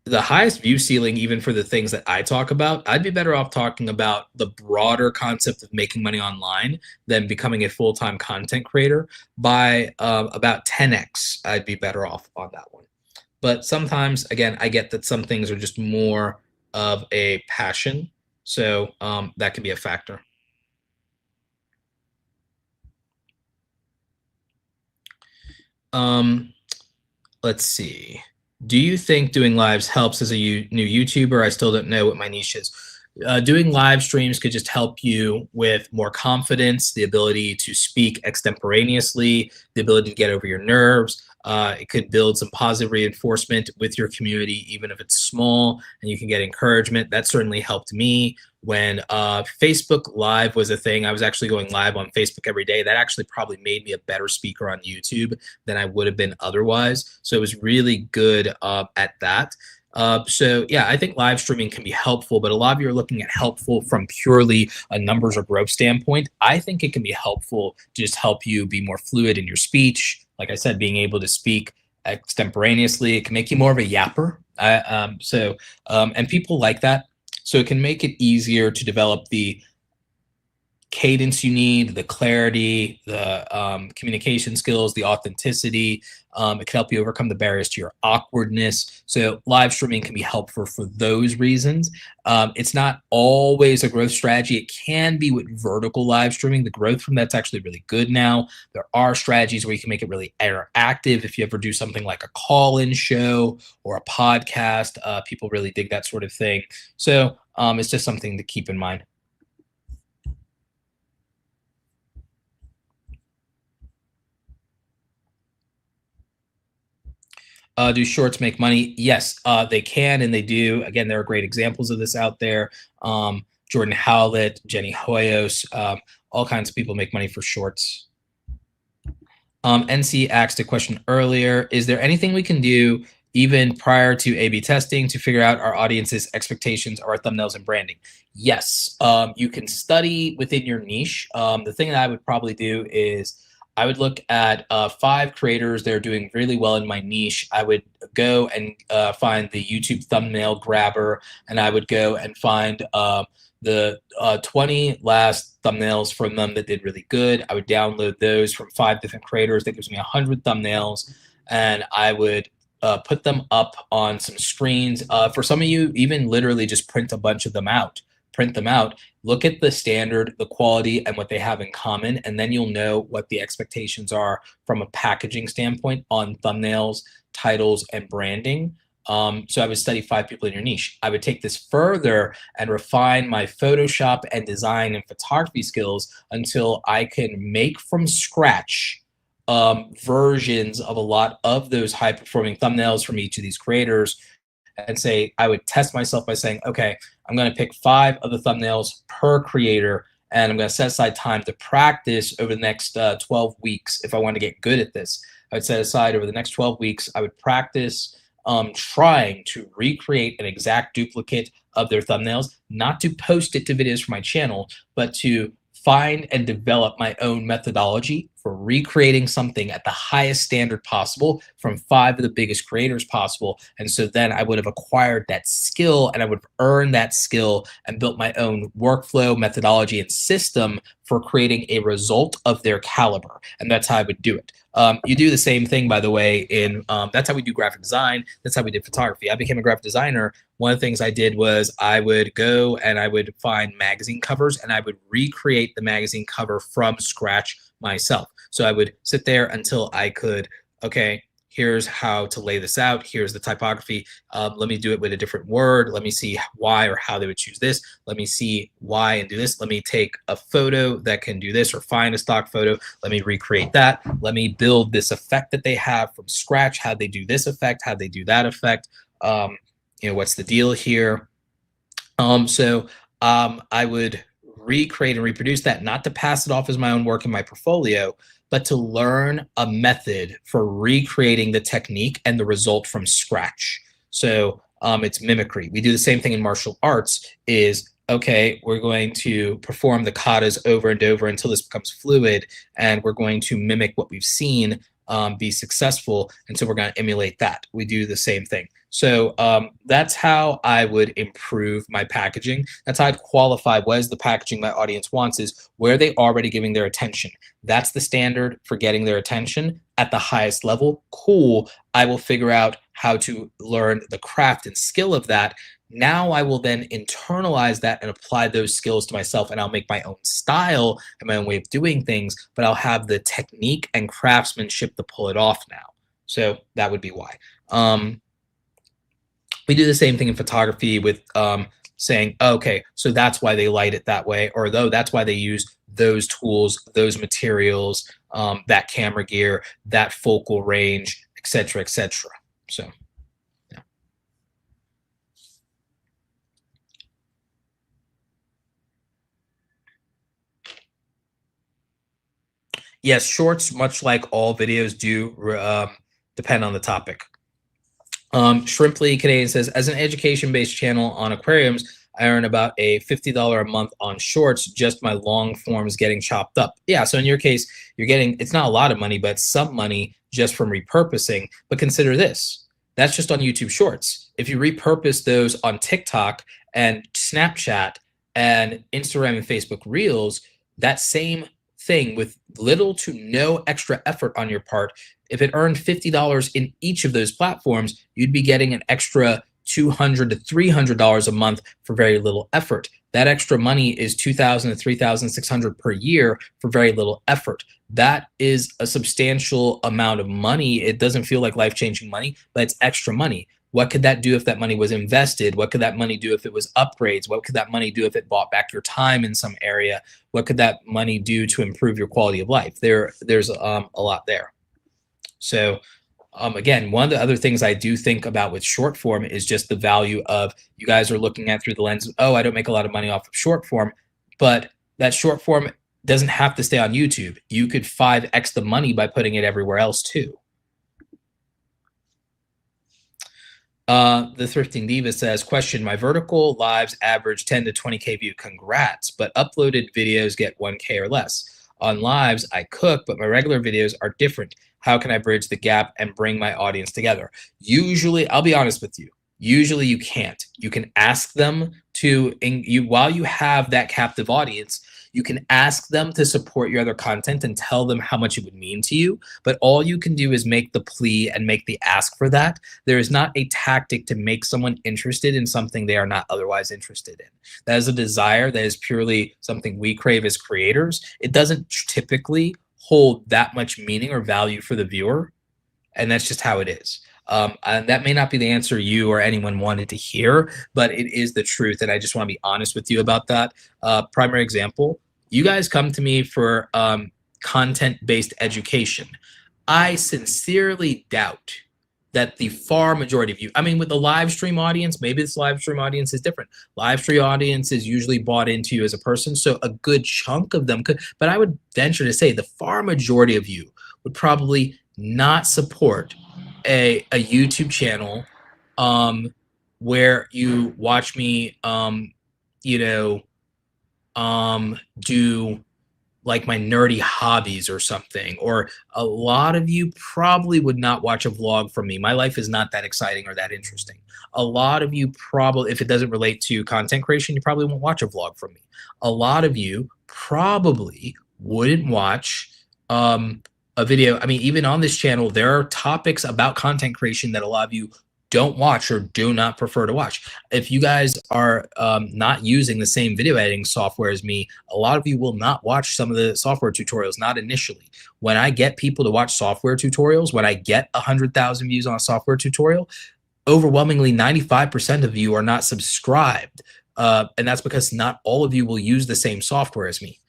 The highest view ceiling, even for the things that I talk about, I'd be better off talking about the broader concept of making money online than becoming a full-time content creator by about 10x. I'd be better off on that one. But sometimes, again, I get that some things are just more of a passion. So that can be a factor. Let's see. Do you think doing lives helps as a new YouTuber? I still don't know what my niche is. Doing live streams could just help you with more confidence, the ability to speak extemporaneously, the ability to get over your nerves. It could build some positive reinforcement with your community, even if it's small, and you can get encouragement. That certainly helped me when Facebook Live was a thing. I was actually going live on Facebook every day. That actually probably made me a better speaker on YouTube than I would have been otherwise. So it was really good at that. So yeah, I think live streaming can be helpful, but a lot of you are looking at helpful from purely a numbers or growth standpoint. I think it can be helpful to just help you be more fluid in your speech. Like I said, being able to speak extemporaneously, it can make you more of a yapper. And people like that. So it can make it easier to develop the cadence you need, the clarity, the communication skills, the authenticity. It can help you overcome the barriers to your awkwardness. So live streaming can be helpful for those reasons. It's not always a growth strategy. It can be with vertical live streaming. The growth from that's actually really good now. There are strategies where you can make it really interactive. If you ever do something like a call-in show or a podcast, people really dig that sort of thing. So it's just something to keep in mind. Do shorts make money? Yes, they can and they do. Again, there are great examples of this out there. Jordan Howlett, Jenny Hoyos, all kinds of people make money for shorts. NC asked a question earlier. Is there anything we can do even prior to A/B testing to figure out our audience's expectations of our thumbnails and branding? Yes, you can study within your niche. The thing that I would probably do is I would look at 5 creators that are doing really well in my niche. I would go and find the YouTube thumbnail grabber, and I would go and find the 20 last thumbnails from them that did really good. I would download those from 5 different creators. That gives me 100 thumbnails, and I would put them up on some screens. For some of you, even literally just print a bunch of them out. print them out, look at the standard, the quality, and what they have in common, and then you'll know what the expectations are from a packaging standpoint on thumbnails, titles, and branding. So I would study 5 people in your niche. I would take this further and refine my Photoshop and design and photography skills until I can make from scratch versions of a lot of those high performing thumbnails from each of these creators, and say, I would test myself by saying, okay, I'm going to pick 5 of the thumbnails per creator, and I'm going to set aside time to practice over the next 12 weeks if I want to get good at this. I would set aside over the next 12 weeks, I would practice trying to recreate an exact duplicate of their thumbnails, not to post it to videos for my channel, but to find and develop my own methodology for recreating something at the highest standard possible from 5 of the biggest creators possible. And so then I would have acquired that skill, and I would have earned that skill and built my own workflow, methodology, and system for creating a result of their caliber. And that's how I would do it. You do the same thing, by the way, in that's how we do graphic design. That's how we did photography. I became a graphic designer. One of the things I did was I would go and I would find magazine covers, and I would recreate the magazine cover from scratch myself. So I would sit there until I could, okay, here's how to lay this out. Here's the typography. Let me do it with a different word. Let me see why or how they would choose this. Let me see why and do this. Let me take a photo that can do this, or find a stock photo. Let me recreate that. Let me build this effect that they have from scratch. How they do this effect, how they do that effect. You know, what's the deal here? I would recreate and reproduce that, not to pass it off as my own work in my portfolio, but to learn a method for recreating the technique and the result from scratch. So it's mimicry. We do the same thing in martial arts. Is, okay, we're going to perform the katas over and over until this becomes fluid, and we're going to mimic what we've seen be successful, and so we're going to emulate that. We do the same thing. So that's how I would improve my packaging. That's how I'd qualify what is the packaging my audience wants, is where they already giving their attention. That's the standard for getting their attention at the highest level. Cool. I will figure out how to learn the craft and skill of that. Now I will then internalize that and apply those skills to myself, and I'll make my own style and my own way of doing things, but I'll have the technique and craftsmanship to pull it off now. So that would be why. We do the same thing in photography with saying, okay, so that's why they light it that way, or though that's why they use those tools, those materials, that camera gear, that focal range, etc., etc. So, yeah. Yes, shorts, much like all videos, do depend on the topic. Shrimply Canadian says, as an education-based channel on aquariums, I earn about a $50 a month on shorts, just my long forms getting chopped up. Yeah, so in your case, you're getting, it's not a lot of money, but some money just from repurposing. But consider this, that's just on YouTube Shorts. If you repurpose those on TikTok and Snapchat and Instagram and Facebook Reels, that same thing with little to no extra effort on your part, if it earned $50 in each of those platforms, you'd be getting an extra $200 to $300 a month for very little effort. That extra money is $2,000 to $3,600 per year for very little effort. That is a substantial amount of money. It doesn't feel like life-changing money, but it's extra money. What could that do if that money was invested? What could that money do if it was upgrades? What could that money do if it bought back your time in some area? What could that money do to improve your quality of life? There's a lot there. So again, one of the other things I do think about with short form is just the value of, you guys are looking at through the lens of, oh, I don't make a lot of money off of short form, but that short form doesn't have to stay on YouTube. You could 5x the money by putting it everywhere else too. The Thrifting Diva says, question, my vertical lives average 10 to 20K view. Congrats, but uploaded videos get 1K or less. On lives, I cook, but my regular videos are different. How can I bridge the gap and bring my audience together? Usually, I'll be honest with you, usually you can't. You can ask them to, while you have that captive audience, You can ask them to support your other content and tell them how much it would mean to you, but all you can do is make the plea and make the ask for that. There is not a tactic to make someone interested in something they are not otherwise interested in. That is a desire that is purely something we crave as creators. It doesn't typically hold that much meaning or value for the viewer, and that's just how it is. And that may not be the answer you or anyone wanted to hear, but it is the truth, and I just want to be honest with you about that. Primary example, you guys come to me for content-based education. I sincerely doubt that the far majority of you, I mean, with the live stream audience, maybe this live stream audience is different. Live stream audience is usually bought into you as a person, so a good chunk of them could, but I would venture to say the far majority of you would probably not support a YouTube channel where you watch me, do like my nerdy hobbies or something. Or a lot of you probably would not watch a vlog from me. My life is not that exciting or that interesting. A lot of you probably, if it doesn't relate to content creation, you probably won't watch a vlog from me. A lot of you probably wouldn't watch a video. I mean, even on this channel, there are topics about content creation that a lot of you don't watch or do not prefer to watch. If you guys are not using the same video editing software as me, a lot of you will not watch some of the software tutorials, not initially. When I get people to watch software tutorials, when I get 100,000 views on a software tutorial, overwhelmingly 95% of you are not subscribed. And that's because not all of you will use the same software as me.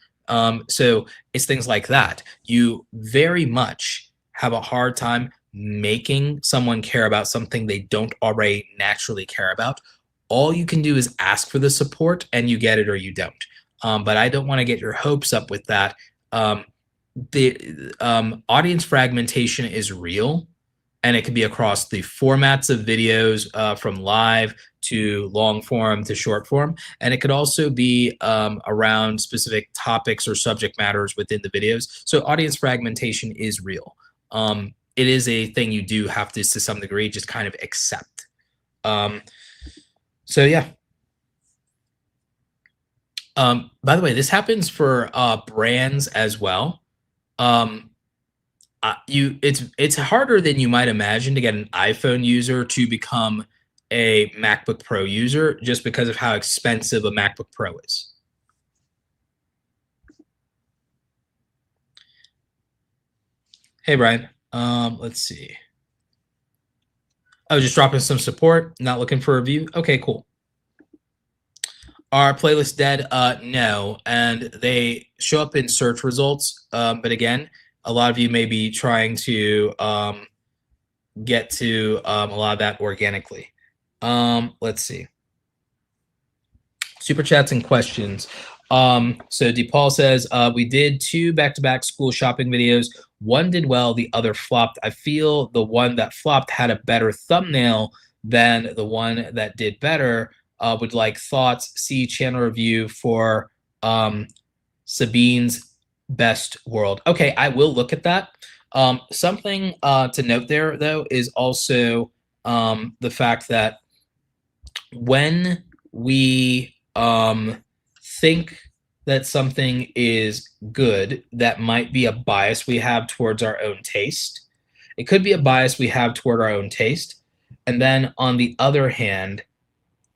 So it's things like that. You very much have a hard time making someone care about something they don't already naturally care about. All you can do is ask for the support and you get it or you don't. But I don't want to get your hopes up with that. The audience fragmentation is real, and it can be across the formats of videos, from live to long form to short form. And it could also be around specific topics or subject matters within the videos. So audience fragmentation is real. It is a thing you do have to some degree, just kind of accept. So yeah. By the way, this happens for brands as well. It's harder than you might imagine to get an iPhone user to become a MacBook Pro user just because of how expensive a MacBook Pro is. Hey, Brian. Let's see. Oh, just dropping some support, not looking for a review. Okay, cool. Are playlists dead? No, and they show up in search results. But again, a lot of you may be trying to get to a lot of that organically. Let's see. Super chats and questions. So DePaul says, we did 2 back-to-back school shopping videos. One did well, the other flopped. I feel the one that flopped had a better thumbnail than the one that did better. Would like thoughts, see channel review for Sabines' Best World. Okay, I will look at that. Something to note there, though, is also the fact that when we think that something is good, that might be a bias we have towards our own taste. It could be a bias we have toward our own taste. And then on the other hand,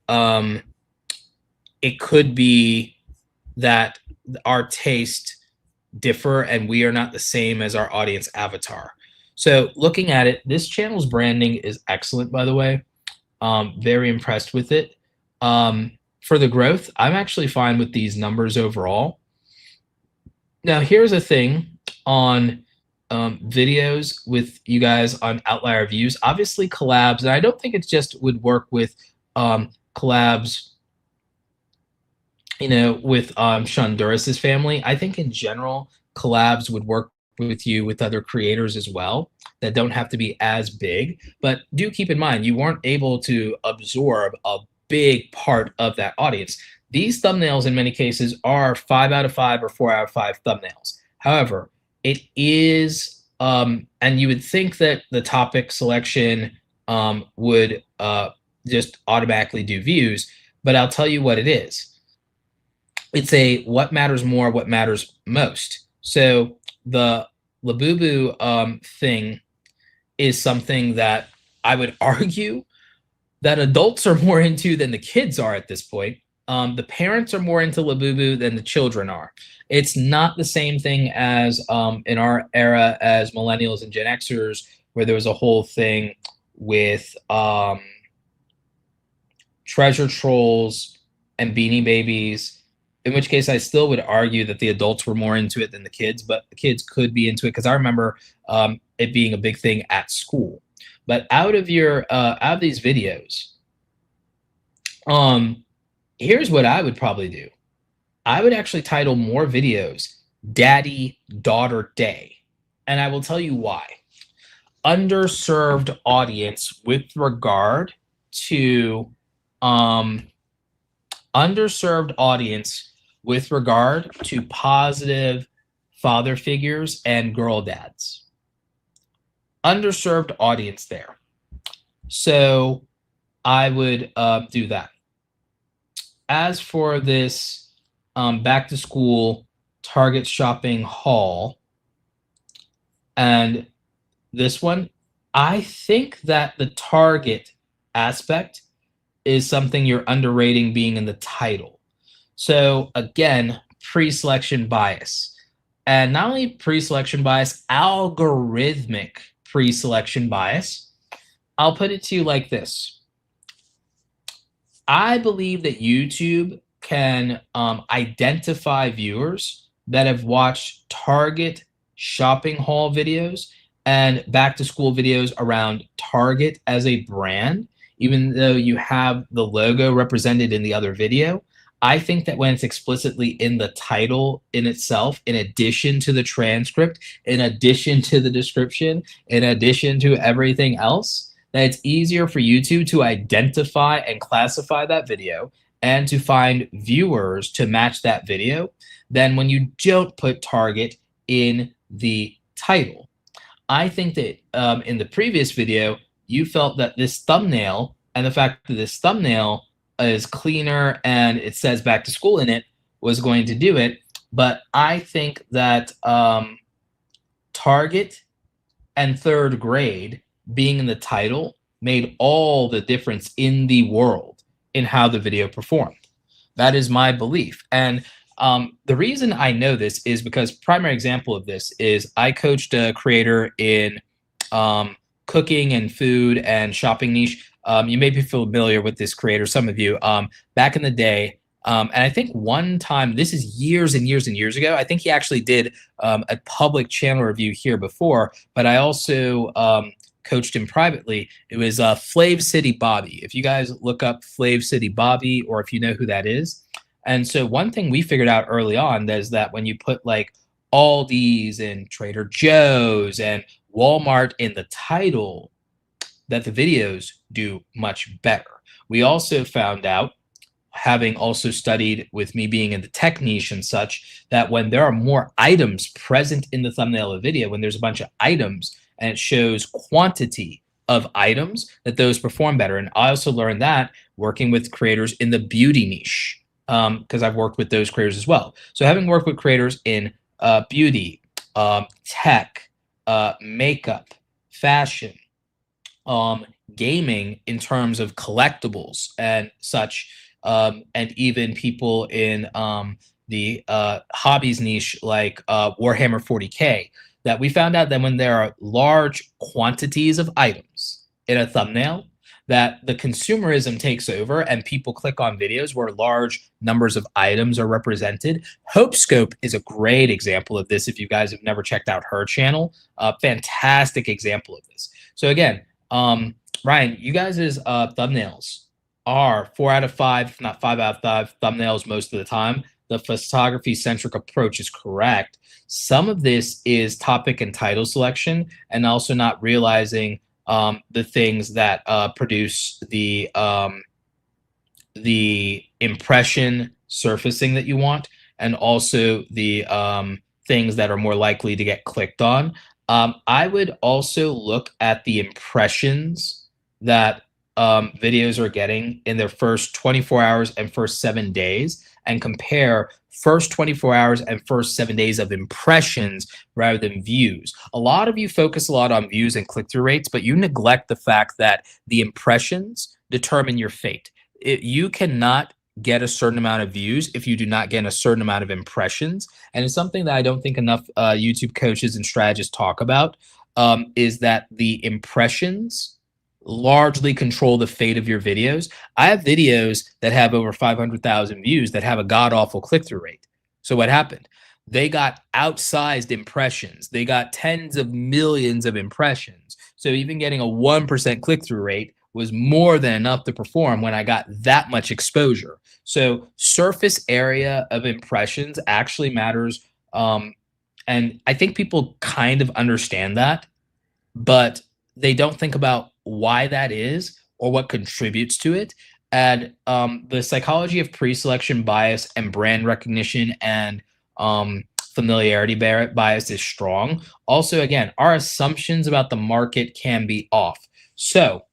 it could be that our taste differ and we are not the same as our audience avatar. So looking at it, this channel's branding is excellent, by the way. Very impressed with it. For the growth, I'm actually fine with these numbers overall. Now, here's a thing on videos with you guys on outlier views. Obviously, collabs, and I don't think it just would work with collabs, with Shonduras' family. I think in general, collabs would work with you with other creators as well that don't have to be as big. But do keep in mind, you weren't able to absorb a big part of that audience. These thumbnails in many cases are 5 out of 5 or 4 out of 5 thumbnails. However, it is, and you would think that the topic selection would just automatically do views, but I'll tell you what it is. it's a what matters more, what matters most. So the Labubu thing is something that I would argue that adults are more into than the kids are at this point. The parents are more into Labubu than the children are. It's not the same thing as in our era as millennials and Gen Xers, where there was a whole thing with treasure trolls and beanie babies. In which case, I still would argue that the adults were more into it than the kids, but the kids could be into it because I remember it being a big thing at school. But out of these videos, here's what I would probably do. I would actually title more videos Daddy Daughter Day. And I will tell you why. Underserved audience with regard to positive father figures and girl dads. Underserved audience there. So I would do that. As for this back to school Target shopping haul, and this one, I think that the Target aspect is something you're underrating being in the title. So again, pre-selection bias. And not only pre-selection bias, algorithmic pre-selection bias. I'll put it to you like this. I believe that YouTube can identify viewers that have watched Target shopping haul videos and back to school videos around Target as a brand, even though you have the logo represented in the other video. I think that when it's explicitly in the title in itself, in addition to the transcript, in addition to the description, in addition to everything else, that it's easier for YouTube to identify and classify that video and to find viewers to match that video than when you don't put Target in the title. I think that in the previous video, you felt that this thumbnail and the fact that this thumbnail is cleaner and it says back to school in it was going to do it. But I think that Target and third grade being in the title made all the difference in the world in how the video performed. That is my belief. And the reason I know this is because primary example of this is I coached a creator in cooking and food and shopping niche. You may be familiar with this creator, some of you. Back in the day, and I think one time, this is years and years and years ago, I think he actually did a public channel review here before, but I also coached him privately. It was Flav City Bobby. If you guys look up Flav City Bobby, or if you know who that is. And so one thing we figured out early on is that when you put like Aldi's and Trader Joe's and Walmart in the title, that the videos do much better. We also found out, having also studied with me being in the tech niche and such, that when there are more items present in the thumbnail of the video, when there's a bunch of items and it shows quantity of items, that those perform better. And I also learned that working with creators in the beauty niche, because I've worked with those creators as well. So having worked with creators in beauty, tech, makeup, fashion, gaming in terms of collectibles and such, and even people in the hobbies niche like Warhammer 40K, that we found out that when there are large quantities of items in a thumbnail, that the consumerism takes over and people click on videos where large numbers of items are represented. Hope Scope is a great example of this. If you guys have never checked out her channel, fantastic example of this. So again, Ryan, you guys' thumbnails are 4 out of 5, if not 5 out of 5 thumbnails most of the time. The photography-centric approach is correct. Some of this is topic and title selection, and also not realizing the things that produce the impression surfacing that you want, and also the things that are more likely to get clicked on. I would also look at the impressions that videos are getting in their first 24 hours and first 7 days. and compare first 24 hours and first 7 days of impressions rather than views. A lot of you focus a lot on views and click-through rates, but you neglect the fact that the impressions determine your fate. You cannot get a certain amount of views if you do not get a certain amount of impressions. And it's something that I don't think enough YouTube coaches and strategists talk about, is that the impressions largely control the fate of your videos. I have videos that have over 500,000 views that have a god awful click-through rate. So what happened? They got outsized impressions. They got tens of millions of impressions. So even getting a 1% click-through rate was more than enough to perform when I got that much exposure. So surface area of impressions actually matters. And I think people kind of understand that, but they don't think about why that is or what contributes to it. And the psychology of pre-selection bias and brand recognition and familiarity bias is strong. Also, again, our assumptions about the market can be off. So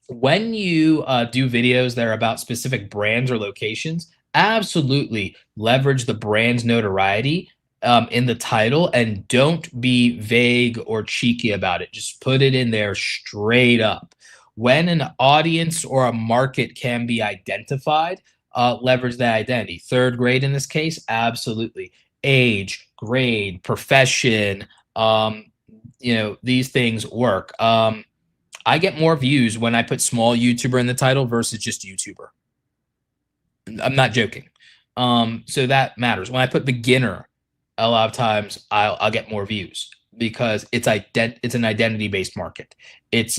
when you do videos that are about specific brands or locations, absolutely leverage the brand's notoriety in the title, and don't be vague or cheeky about it. Just put it in there straight up. When an audience or a market can be identified, leverage that identity. Third grade in this case, absolutely. Age, grade, profession, these things work. I get more views when I put small YouTuber in the title versus just YouTuber. I'm not joking. So that matters. When I put beginner, a lot of times I'll get more views because it's an identity-based market. It's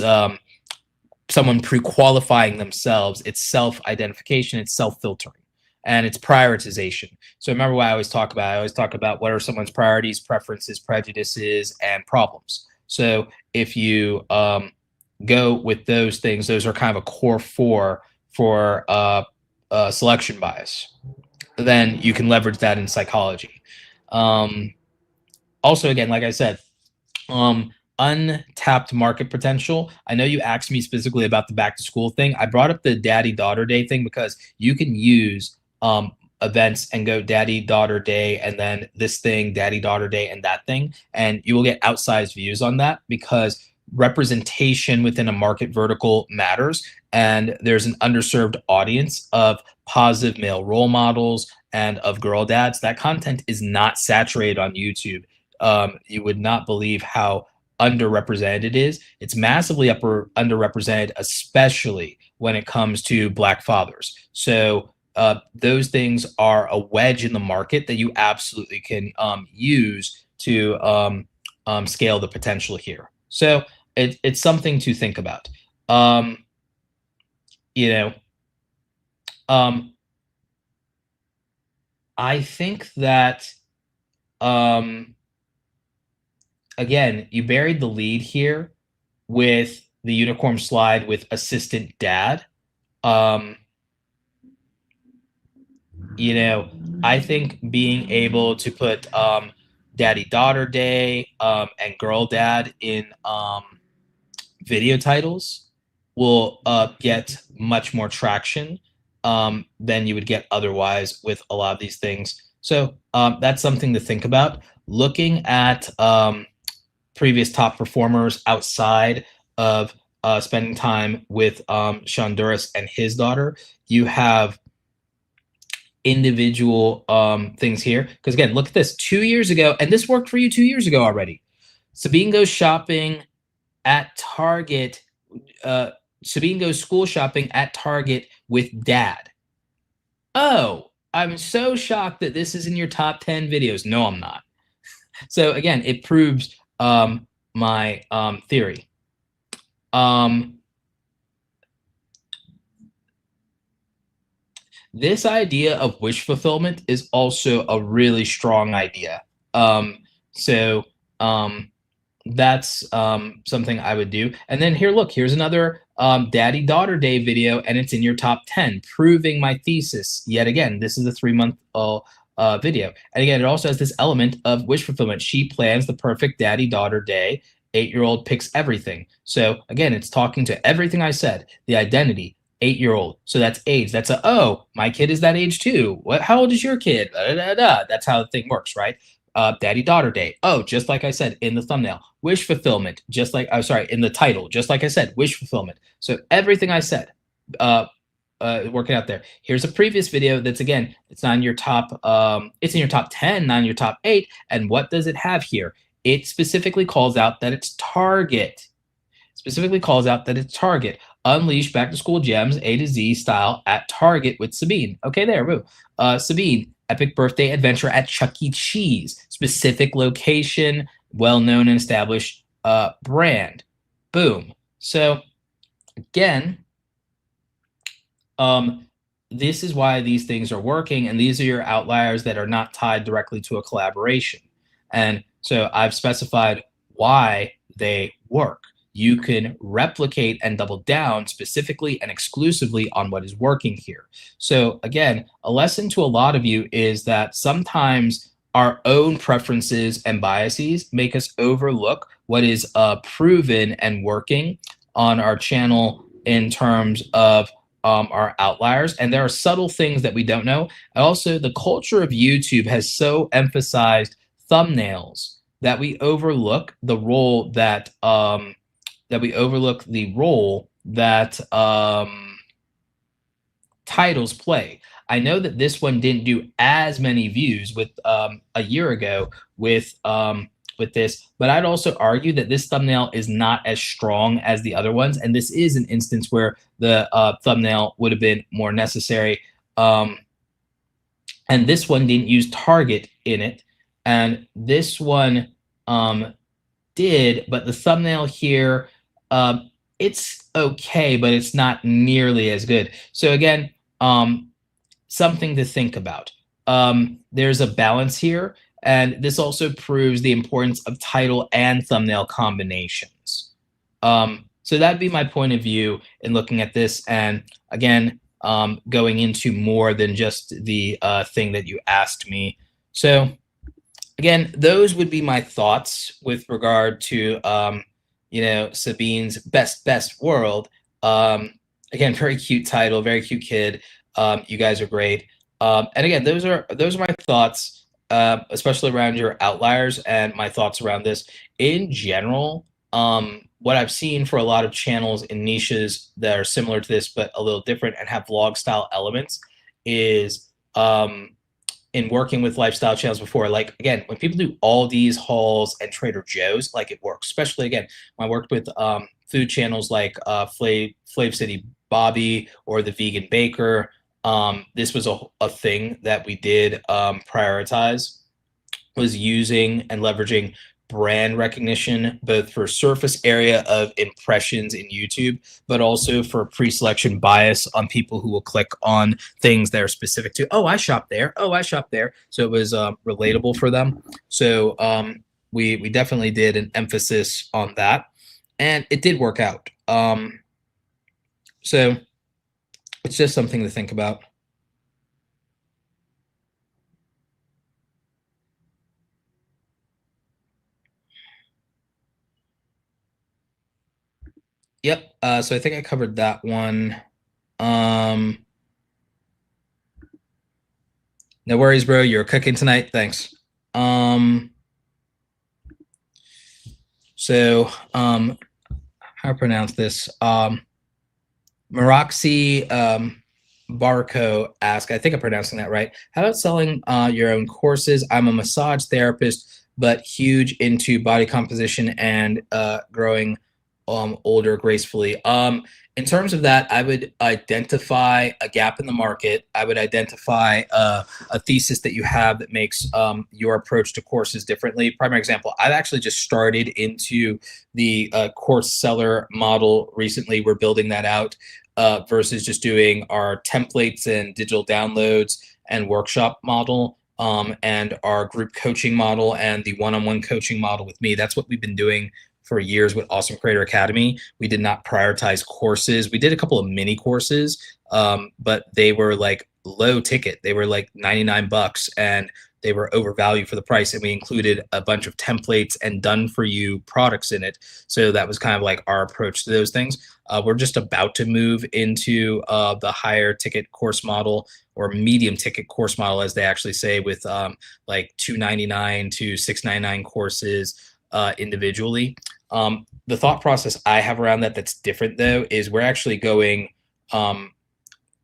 someone pre-qualifying themselves. It's self-identification. It's self-filtering, and it's prioritization. So remember what I always talk about. I always talk about what are someone's priorities, preferences, prejudices, and problems. So if you go with those things, those are kind of a core four for selection bias. Then you can leverage that in psychology. Also, again, like I said, untapped market potential. I know you asked me specifically about the back to school thing. I brought up the daddy daughter day thing because you can use events and go daddy daughter day and then this thing, daddy daughter day, and that thing, and you will get outsized views on that because representation within a market vertical matters, and there's an underserved audience of positive male role models and of girl dads. That content is not saturated on YouTube. You would not believe how underrepresented it is. It's massively underrepresented, especially when it comes to Black fathers. So those things are a wedge in the market that you absolutely can use to scale the potential here. So it's something to think about. I think that, again, you buried the lead here with the unicorn slide with assistant dad. I think being able to put daddy daughter day and girl dad in video titles will get much more traction than you would get otherwise with a lot of these things. So that's something to think about. Looking at previous top performers outside of spending time with Sean Duras and his daughter, you have individual things here. Because again, look at this. 2 years ago, and this worked for you 2 years ago already. Sabine goes shopping at Target. Sabine goes school shopping at Target with dad. Oh, I'm so shocked that this is in your top 10 videos. No, I'm not. So again, it proves my theory. This idea of wish fulfillment is also a really strong idea. That's something I would do. And then here, look, here's another daddy daughter day video, and it's in your top 10, proving my thesis. Yet again, this is a 3-month video. And again, it also has this element of wish fulfillment. She plans the perfect daddy daughter day. 8-year-old picks everything. So again, it's talking to everything I said, the identity, 8-year-old. So that's age. That's oh, my kid is that age too. How old is your kid? Da, da, da. That's how the thing works, right? Daddy daughter day. Oh, just like I said in the thumbnail. Wish fulfillment, just like I'm sorry, in the title, just like I said, wish fulfillment. So everything I said, uh, working out there. Here's a previous video that's again, it's not in your top, it's in your top 10, not in your top 8. And what does it have here? It specifically calls out that it's Target. Specifically calls out that it's Target. Unleash back to school gems A to Z style at Target with Sabine. Okay, there, boo. Sabine, epic birthday adventure at Chuck E. Cheese. Specific location, well-known and established brand. Boom. So again, this is why these things are working, and these are your outliers that are not tied directly to a collaboration. And so I've specified why they work. You can replicate and double down specifically and exclusively on what is working here. So again, a lesson to a lot of you is that sometimes our own preferences and biases make us overlook what is proven and working on our channel in terms of our outliers. And there are subtle things that we don't know. Also, the culture of YouTube has so emphasized thumbnails that we overlook the role that titles play. I know that this one didn't do as many views with a year ago with this, but I'd also argue that this thumbnail is not as strong as the other ones, and this is an instance where the thumbnail would have been more necessary. And this one didn't use Target in it, and this one did, but the thumbnail here, it's okay, but it's not nearly as good. So again, something to think about. There's a balance here, and this also proves the importance of title and thumbnail combinations. So that'd be my point of view in looking at this, and again, going into more than just the thing that you asked me. So again, those would be my thoughts with regard to Sabine's best world. Again, very cute title, very cute kid. You guys are great. And again, those are my thoughts, especially around your outliers, and my thoughts around this in general. What I've seen for a lot of channels in niches that are similar to this but a little different and have vlog style elements is in working with lifestyle channels before, like again, when people do Aldi's, Halls, and Trader Joe's, like it works. Especially again, when I worked with food channels like Flav City Bobby or the Vegan Baker. This was a thing that we did prioritize, was using and leveraging brand recognition, both for surface area of impressions in YouTube, but also for pre-selection bias on people who will click on things that are specific to, oh, I shop there. Oh, I shop there. So it was relatable for them. So we definitely did an emphasis on that, and it did work out. So it's just something to think about. Yep. So I think I covered that one. No worries, bro. You're cooking tonight. Thanks. So how to pronounce this? Maroxy Barco asked, I think I'm pronouncing that right. How about selling your own courses? I'm a massage therapist, but huge into body composition and growing older gracefully. In terms of that, I would identify a gap in the market. I would identify a thesis that you have that makes your approach to courses differently. Primary example, I've actually just started into the course seller model recently. We're building that out versus just doing our templates and digital downloads and workshop model, and our group coaching model and the one-on-one coaching model with me. That's what we've been doing for years with Awesome Creator Academy. We did not prioritize courses. We did a couple of mini courses but they were like low ticket. They were like 99 bucks, and they were overvalued for the price. And we included a bunch of templates and done for you products in it. So that was kind of like our approach to those things. We're just about to move into the higher ticket course model, or medium ticket course model, as they actually say, with like $299 to $699 courses individually. The thought process I have around that that's different, though, is we're actually going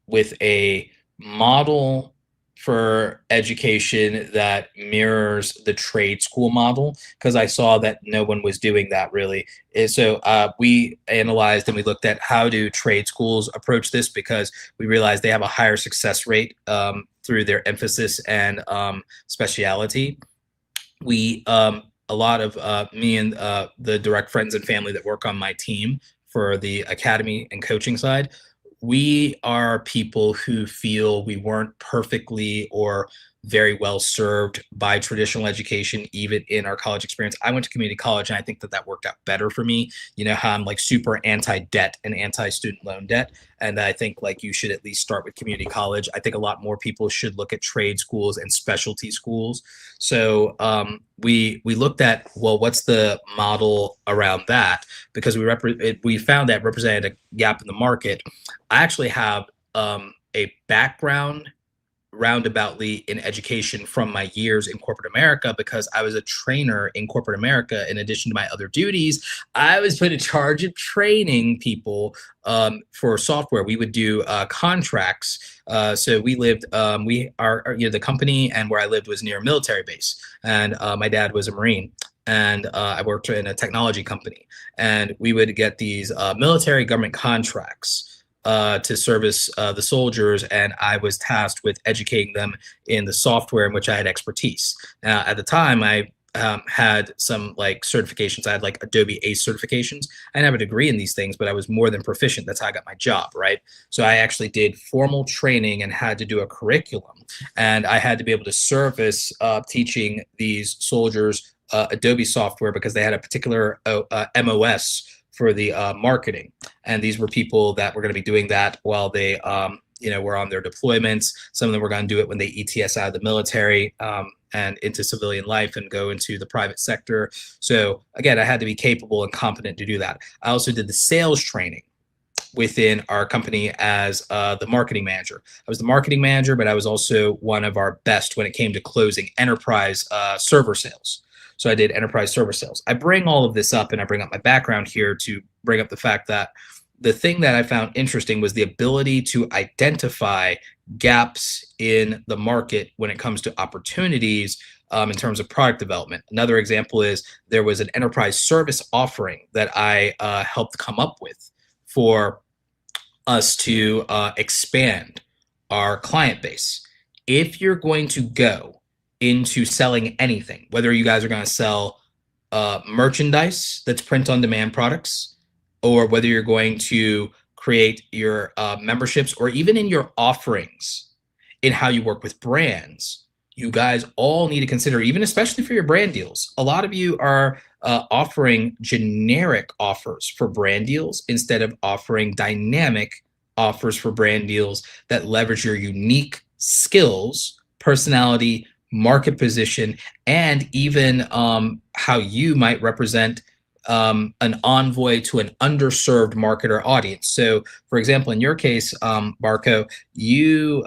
with a model for education that mirrors the trade school model, because I saw that no one was doing that really. So we analyzed and we looked at how do trade schools approach this, because we realized they have a higher success rate through their emphasis and speciality. We a lot of me and the direct friends and family that work on my team for the academy and coaching side, we are people who feel we weren't perfectly or very well served by traditional education, even in our college experience. I went to community college, and I think that that worked out better for me. You know how I'm like super anti-debt and anti-student loan debt, and I think like you should at least start with community college. I think a lot more people should look at trade schools and specialty schools. So we looked at, well, what's the model around that, because we found that represented a gap in the market. I actually have a background roundaboutly in education from my years in corporate America, because I was a trainer in corporate America. In addition to my other duties, I was put in charge of training people for software. We would do contracts. So we lived, the company and where I lived was near a military base. And my dad was a Marine. And I worked in a technology company. And we would get these military government contracts to service the soldiers, and I was tasked with educating them in the software in which I had expertise. Now, at the time, I had some like certifications. I had like Adobe ACE certifications. I didn't have a degree in these things, but I was more than proficient. That's how I got my job, right? So I actually did formal training and had to do a curriculum, and I had to be able to service teaching these soldiers Adobe software, because they had a particular MOS for the marketing. And these were people that were going to be doing that while they, were on their deployments. Some of them were going to do it when they ETS out of the military and into civilian life and go into the private sector. So again, I had to be capable and competent to do that. I also did the sales training within our company as the marketing manager. I was the marketing manager, but I was also one of our best when it came to closing enterprise server sales. So I did enterprise server sales. I bring all of this up, and I bring up my background here to bring up the fact that the thing that I found interesting was the ability to identify gaps in the market when it comes to opportunities in terms of product development. Another example is there was an enterprise service offering that I helped come up with for us to expand our client base. If you're going to go into selling anything, whether you guys are going to sell merchandise that's print on demand products, or whether you're going to create your memberships, or even in your offerings in how you work with brands, you guys all need to consider, even especially for your brand deals. A lot of you are offering generic offers for brand deals instead of offering dynamic offers for brand deals that leverage your unique skills, personality, market position, and even how you might represent an envoy to an underserved market or audience. So, for example, in your case, Barco, you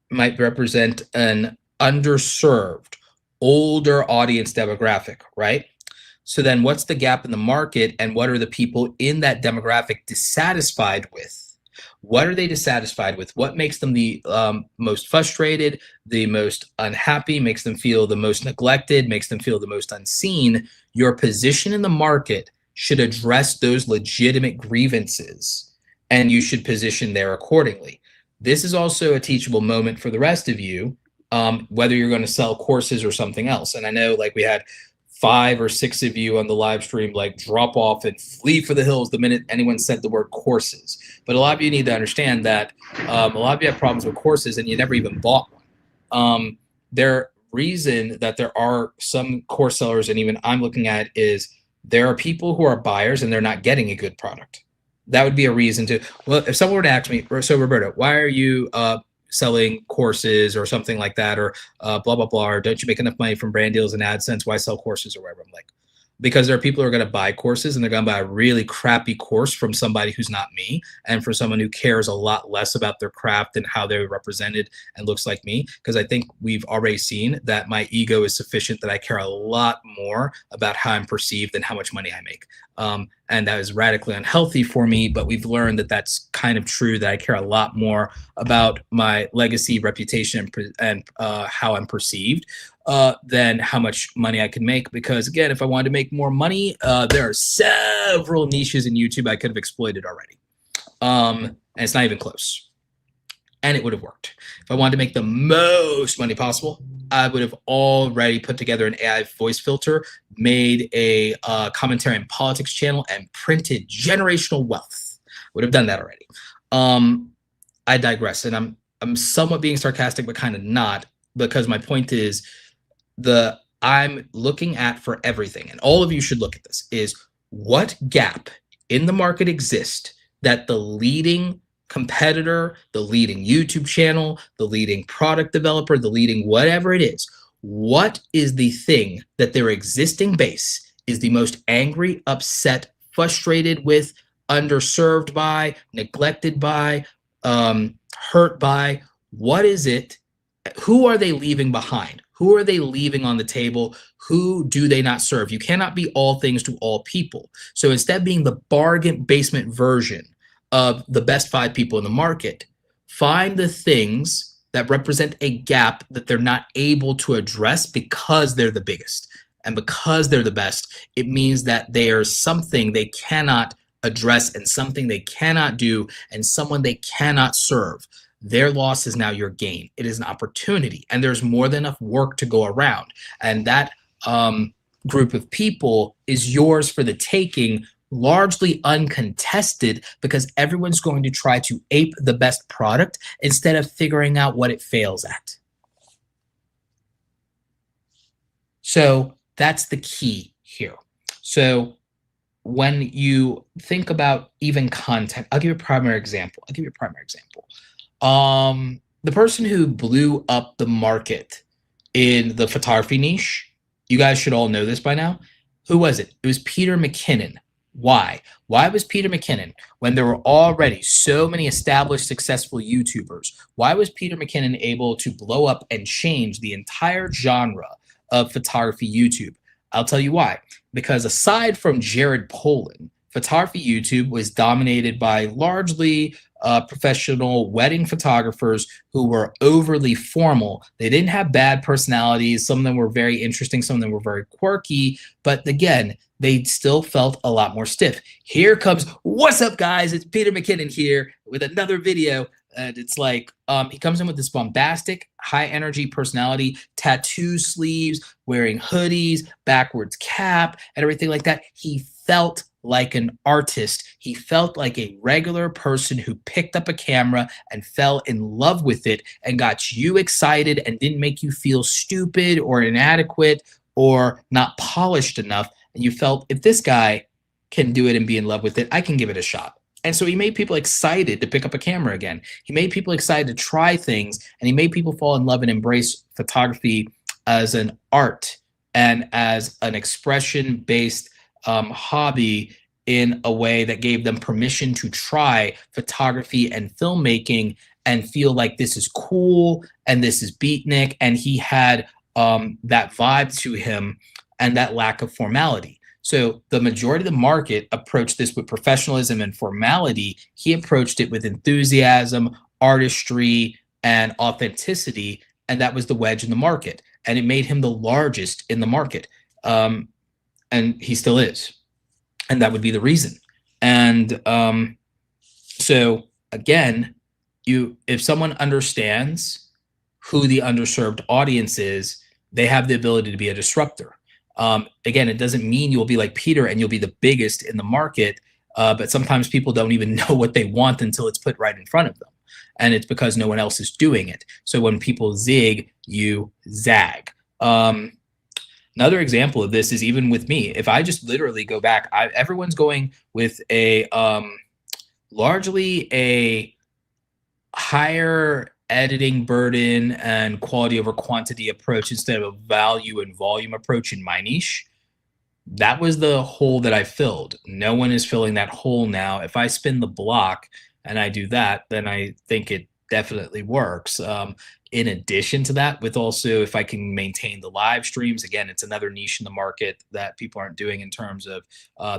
might represent an underserved, older audience demographic, right? So then what's the gap in the market, and what are the people in that demographic dissatisfied with? What are they dissatisfied with? What makes them the most frustrated, the most unhappy, makes them feel the most neglected, makes them feel the most unseen? Your position in the market should address those legitimate grievances, and you should position there accordingly. This is also a teachable moment for the rest of you, whether you're going to sell courses or something else. And I know like we had 5 or 6 of you on the live stream like drop off and flee for the hills the minute anyone said the word courses. But a lot of you need to understand that a lot of you have problems with courses and you never even bought one. Their reason that there are some course sellers, and even I'm looking at, is there are people who are buyers and they're not getting a good product. that would be a reason to, well, if someone were to ask me, so Roberto, why are you selling courses or something like that, or blah, blah, blah, or don't you make enough money from brand deals and AdSense? Why sell courses or whatever? I'm like, because there are people who are going to buy courses and they're going to buy a really crappy course from somebody who's not me, and for someone who cares a lot less about their craft and how they're represented and looks like me. Because I think we've already seen that my ego is sufficient that I care a lot more about how I'm perceived than how much money I make. And that is radically unhealthy for me, but we've learned that that's kind of true, that I care a lot more about my legacy, reputation, and how I'm perceived than how much money I can make. Because again, if I wanted to make more money, there are several niches in YouTube I could have exploited already. And it's not even close. And it would have worked. If I wanted to make the most money possible, I would have already put together an AI voice filter, made a commentary and politics channel, and printed generational wealth. Would have done that already. I digress, and I'm somewhat being sarcastic, but kind of not, because my point is I'm looking at for everything, and all of you should look at this, is what gap in the market exists that the leading competitor, the leading YouTube channel, the leading product developer, the leading whatever it is, what is the thing that their existing base is the most angry, upset, frustrated with, underserved by, neglected by, hurt by? What is it? Who are they leaving behind? Who are they leaving on the table? Who do they not serve? You cannot be all things to all people. So instead of being the bargain basement version of the best 5 people in the market, find the things that represent a gap that they're not able to address because they're the biggest. And because they're the best, it means that there's something they cannot address and something they cannot do and someone they cannot serve. Their loss is now your gain. It is an opportunity, and there's more than enough work to go around. And that group of people is yours for the taking, largely uncontested, because everyone's going to try to ape the best product instead of figuring out what it fails at. So that's the key here. So when you think about even content, I'll give you a primary example. The person who blew up the market in the photography niche, you guys should all know this by now. Who was it? It was Peter McKinnon. Why? Why was Peter McKinnon, when there were already so many established, successful YouTubers, why was Peter McKinnon able to blow up and change the entire genre of photography YouTube? I'll tell you why. Because aside from Jared Polin, photography YouTube was dominated by largely professional wedding photographers who were overly formal. They didn't have bad personalities. Some of them were very interesting. Some of them were very quirky. But again, they still felt a lot more stiff. Here comes, what's up, guys? It's Peter McKinnon here with another video. And it's like, he comes in with this bombastic, high energy personality, tattoo sleeves, wearing hoodies, backwards cap, and everything like that. He felt like an artist. He felt like a regular person who picked up a camera and fell in love with it and got you excited and didn't make you feel stupid or inadequate or not polished enough. And you felt, if this guy can do it and be in love with it, I can give it a shot. And so he made people excited to pick up a camera again. He made people excited to try things, and he made people fall in love and embrace photography as an art and as an expression-based hobby in a way that gave them permission to try photography and filmmaking and feel like this is cool and this is beatnik. And he had that vibe to him and that lack of formality. So the majority of the market approached this with professionalism and formality. He approached it with enthusiasm, artistry, and authenticity, and that was the wedge in the market. And it made him the largest in the market. And he still is. And that would be the reason. And so again, if someone understands who the underserved audience is, they have the ability to be a disruptor. Again, it doesn't mean you'll be like Peter and you'll be the biggest in the market, but sometimes people don't even know what they want until it's put right in front of them. And it's because no one else is doing it. So when people zig, you zag. Another example of this is even with me. If I just literally go back, everyone's going with a largely a higher editing burden and quality over quantity approach instead of a value and volume approach in my niche. That was the hole that I filled. No one is filling that hole now. If I spin the block and I do that, then I think it definitely works. In addition to that, with also if I can maintain the live streams, again, it's another niche in the market that people aren't doing in terms of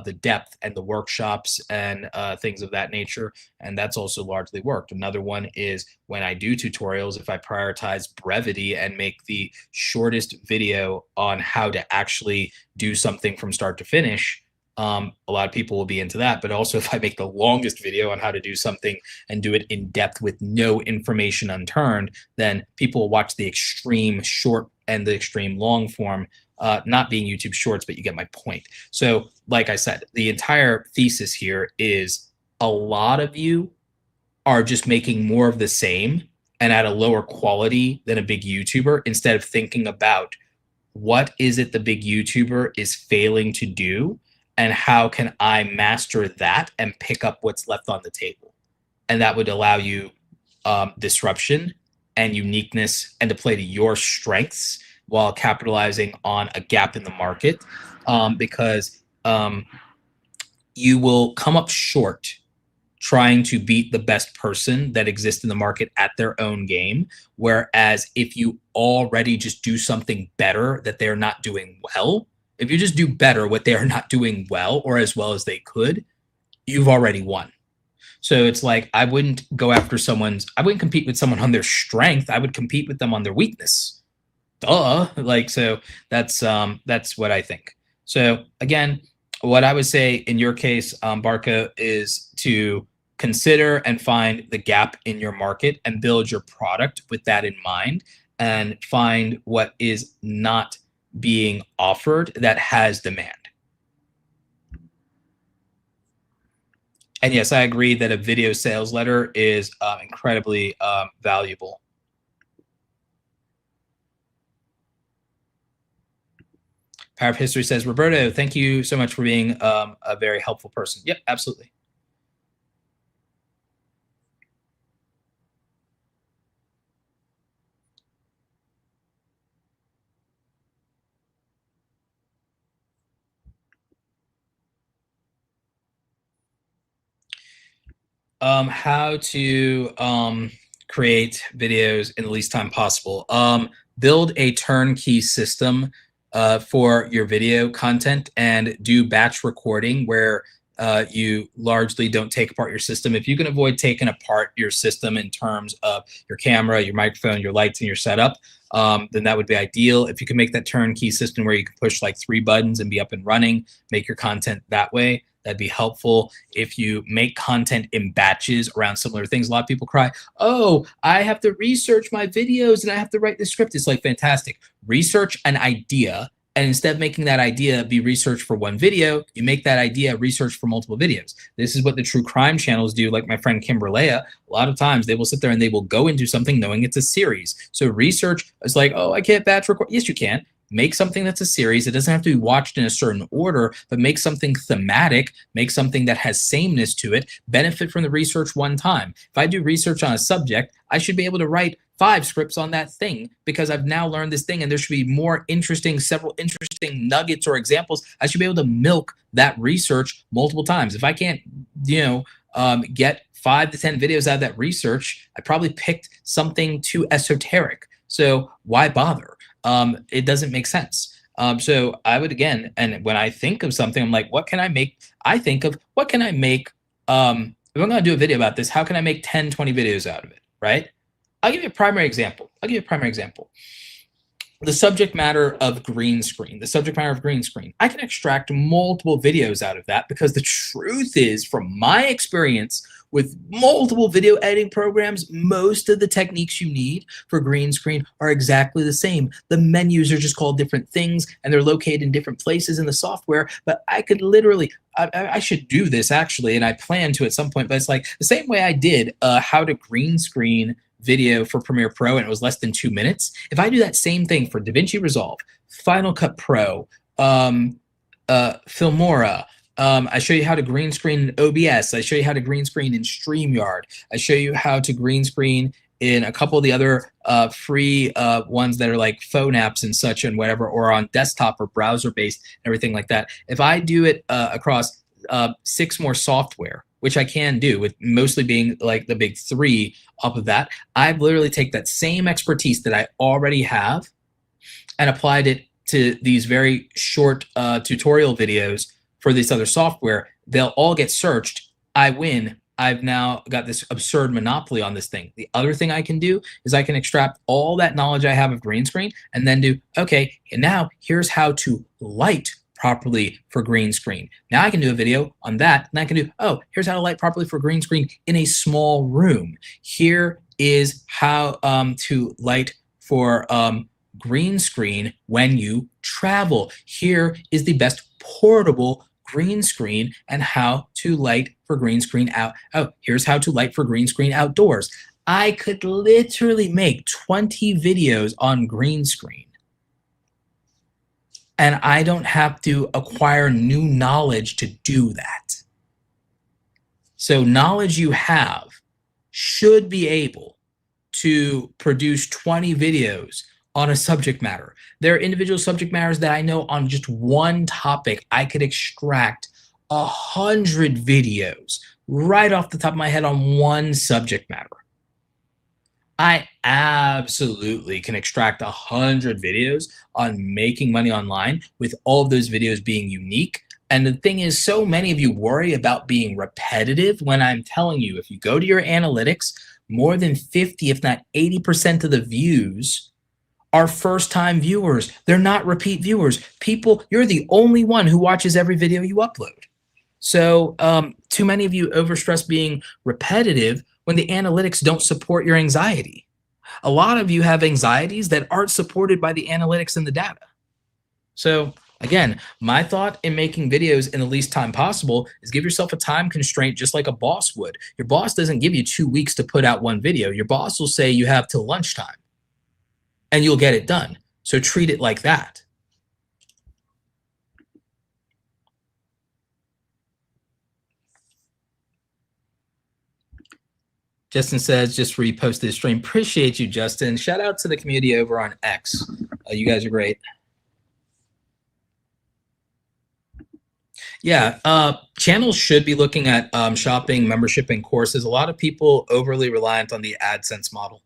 the depth and the workshops and things of that nature. And that's also largely worked. Another one is when I do tutorials, if I prioritize brevity and make the shortest video on how to actually do something from start to finish, a lot of people will be into that. But also, if I make the longest video on how to do something and do it in depth with no information unturned, then people will watch the extreme short and the extreme long form, not being YouTube shorts, but you get my point. So, like I said, the entire thesis here is a lot of you are just making more of the same and at a lower quality than a big YouTuber instead of thinking about what is it the big YouTuber is failing to do and how can I master that and pick up what's left on the table. And that would allow you disruption and uniqueness and to play to your strengths while capitalizing on a gap in the market, because you will come up short trying to beat the best person that exists in the market at their own game. Whereas if you already just do something better that they're not doing well, if you just do better what they are not doing well or as well as they could, you've already won. So it's like, I wouldn't compete with someone on their strength. I would compete with them on their weakness. Duh. Like, so that's what I think. So again, what I would say in your case, Barca, is to consider and find the gap in your market and build your product with that in mind, and find what is not being offered that has demand. And yes, I agree that a video sales letter is incredibly valuable. Power of History says, Roberto, thank you so much for being a very helpful person. Yep, absolutely. How to create videos in the least time possible. Build a turnkey system for your video content and do batch recording where you largely don't take apart your system. If you can avoid taking apart your system in terms of your camera, your microphone, your lights, and your setup, then that would be ideal. If you can make that turnkey system where you can push like 3 buttons and be up and running, make your content that way, that'd be helpful. If you make content in batches around similar things, a lot of people cry, oh, I have to research my videos and I have to write the script. It's like, fantastic. Research an idea, and instead of making that idea be research for one video, you make that idea research for multiple videos. This is what the true crime channels do, like my friend Kimberlea. A lot of times they will sit there and they will go into something knowing it's a series. So research is like, oh, I can't batch record. Yes, you can. Make something that's a series. It doesn't have to be watched in a certain order, but make something thematic, make something that has sameness to it, benefit from the research one time. If I do research on a subject, I should be able to write 5 scripts on that thing because I've now learned this thing, and there should be several interesting nuggets or examples. I should be able to milk that research multiple times. If I can't, get 5 to 10 videos out of that research, I probably picked something too esoteric. So why bother? It doesn't make sense. So I would, again, and when I think of something, I'm like, what can I make? I think of what can I make? If I'm going to do a video about this, how can I make 10, 20 videos out of it, right? I'll give you a primary example. The subject matter of green screen. I can extract multiple videos out of that because the truth is, from my experience with multiple video editing programs, most of the techniques you need for green screen are exactly the same. The menus are just called different things and they're located in different places in the software, but I could literally, I should do this actually, and I plan to at some point, but it's like the same way I did how to green screen video for Premiere Pro and it was less than 2 minutes. If I do that same thing for DaVinci Resolve, Final Cut Pro, Filmora, I show you how to green screen in OBS. I show you how to green screen in StreamYard. I show you how to green screen in a couple of the other free ones that are like phone apps and such and whatever, or on desktop or browser based and everything like that. If I do it across 6 more software, which I can do with mostly being like the big 3 up of that, I've literally take that same expertise that I already have and applied it to these very short tutorial videos for this other software. They'll all get searched. I win. I've now got this absurd monopoly on this thing. The other thing I can do is I can extract all that knowledge I have of green screen and then do, okay, and now here's how to light properly for green screen. Now I can do a video on that, and I can do, oh, here's how to light properly for green screen in a small room. Here is how to light for green screen when you travel. Here is the best portable green screen and how to light for green screen out. Oh, here's how to light for green screen outdoors. I could literally make 20 videos on green screen. And I don't have to acquire new knowledge to do that. So knowledge you have should be able to produce 20 videos on a subject matter. There are individual subject matters that I know on just one topic. I could extract 100 videos right off the top of my head on one subject matter. I absolutely can extract 100 videos on making money online with all of those videos being unique. And the thing is, so many of you worry about being repetitive when I'm telling you, if you go to your analytics, more than 50, if not 80% of the views are first-time viewers. They're not repeat viewers. People, you're the only one who watches every video you upload. So too many of you overstress being repetitive when the analytics don't support your anxiety. A lot of you have anxieties that aren't supported by the analytics and the data. So again, my thought in making videos in the least time possible is give yourself a time constraint just like a boss would. Your boss doesn't give you 2 weeks to put out one video. Your boss will say you have till lunchtime and you'll get it done. So treat it like that. Justin says, just reposted the stream. Appreciate you, Justin. Shout out to the community over on X. You guys are great. Yeah, channels should be looking at shopping, membership, and courses. A lot of people overly reliant on the AdSense model.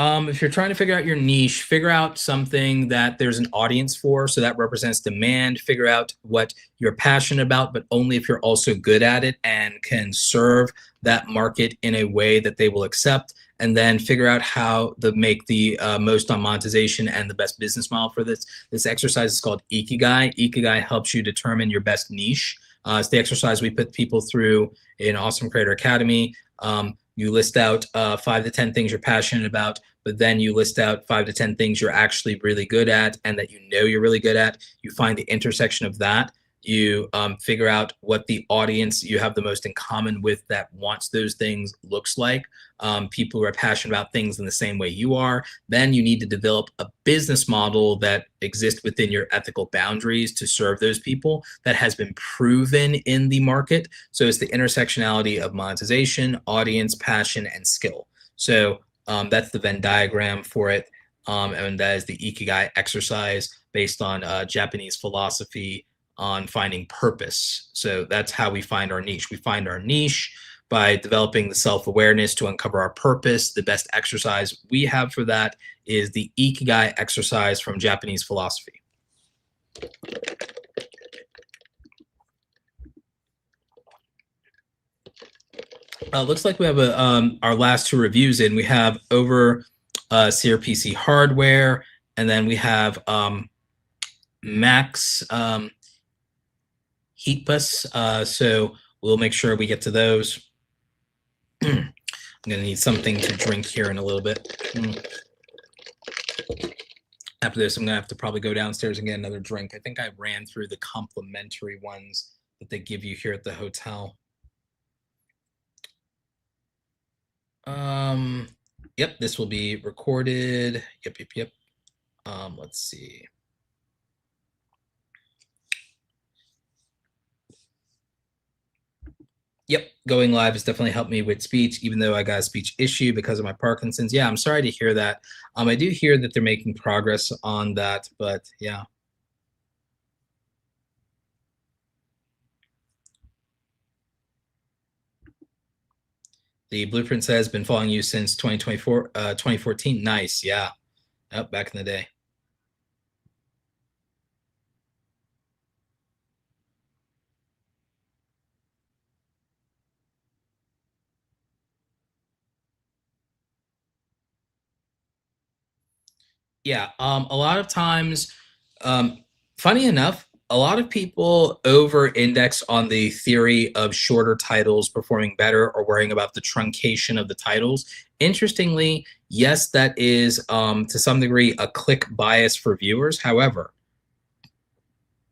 If you're trying to figure out your niche, figure out something that there's an audience for, so that represents demand. Figure out what you're passionate about, but only if you're also good at it and can serve that market in a way that they will accept. And then figure out how to make the most on monetization and the best business model for this. This exercise is called Ikigai. Ikigai helps you determine your best niche. It's the exercise we put people through in Awesome Creator Academy. You list out 5 to 10 things you're passionate about, but then you list out 5 to 10 things you're actually really good at and that you know you're really good at. You find the intersection of that. You figure out what the audience you have the most in common with that wants those things looks like. People who are passionate about things in the same way you are. Then you need to develop a business model that exists within your ethical boundaries to serve those people that has been proven in the market. So it's the intersectionality of monetization, audience, passion, and skill. So that's the Venn diagram for it. And that is the Ikigai exercise based on Japanese philosophy on finding purpose. So that's how we find our niche. We find our niche by developing the self-awareness to uncover our purpose. The best exercise we have for that is the Ikigai exercise from Japanese philosophy. Looks like we have our last 2 reviews in. We have over CRPC hardware, and then we have Max Hietpas. So we'll make sure we get to those. I'm gonna need something to drink here in a little bit. After this, I'm gonna have to probably go downstairs and get another drink. I think I ran through the complimentary ones that they give you here at the hotel. Yep, this will be recorded. Yep. Let's see. Yep, going live has definitely helped me with speech, even though I got a speech issue because of my Parkinson's. Yeah, I'm sorry to hear that. I do hear that they're making progress on that, but yeah. The blueprint says been following you since 2024, 2014. Nice, yeah. Yep, back in the day. Yeah, a lot of times, um, funny enough, a lot of people over-index on the theory of shorter titles performing better or worrying about the truncation of the titles. Interestingly, yes, that is to some degree a click bias for viewers. However,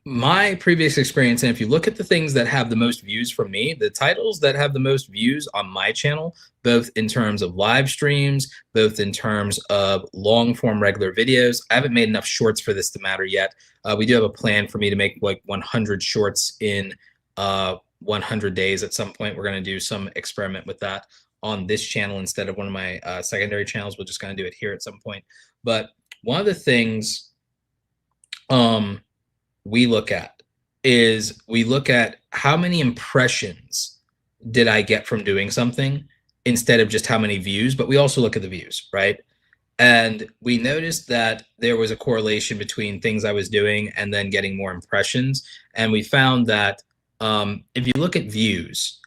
my previous experience, and if you look at the things that have the most views from me, the titles that have the most views on my channel, both in terms of live streams, both in terms of long form regular videos. I haven't made enough shorts for this to matter yet. We do have a plan for me to make like 100 shorts in 100 days at some point. We're going to do some experiment with that on this channel instead of one of my secondary channels. We're just going to do it here at some point. But one of the things we look at is we look at how many impressions did I get from doing something instead of just how many views, but we also look at the views, right? And we noticed that there was a correlation between things I was doing and then getting more impressions. And we found that if you look at views,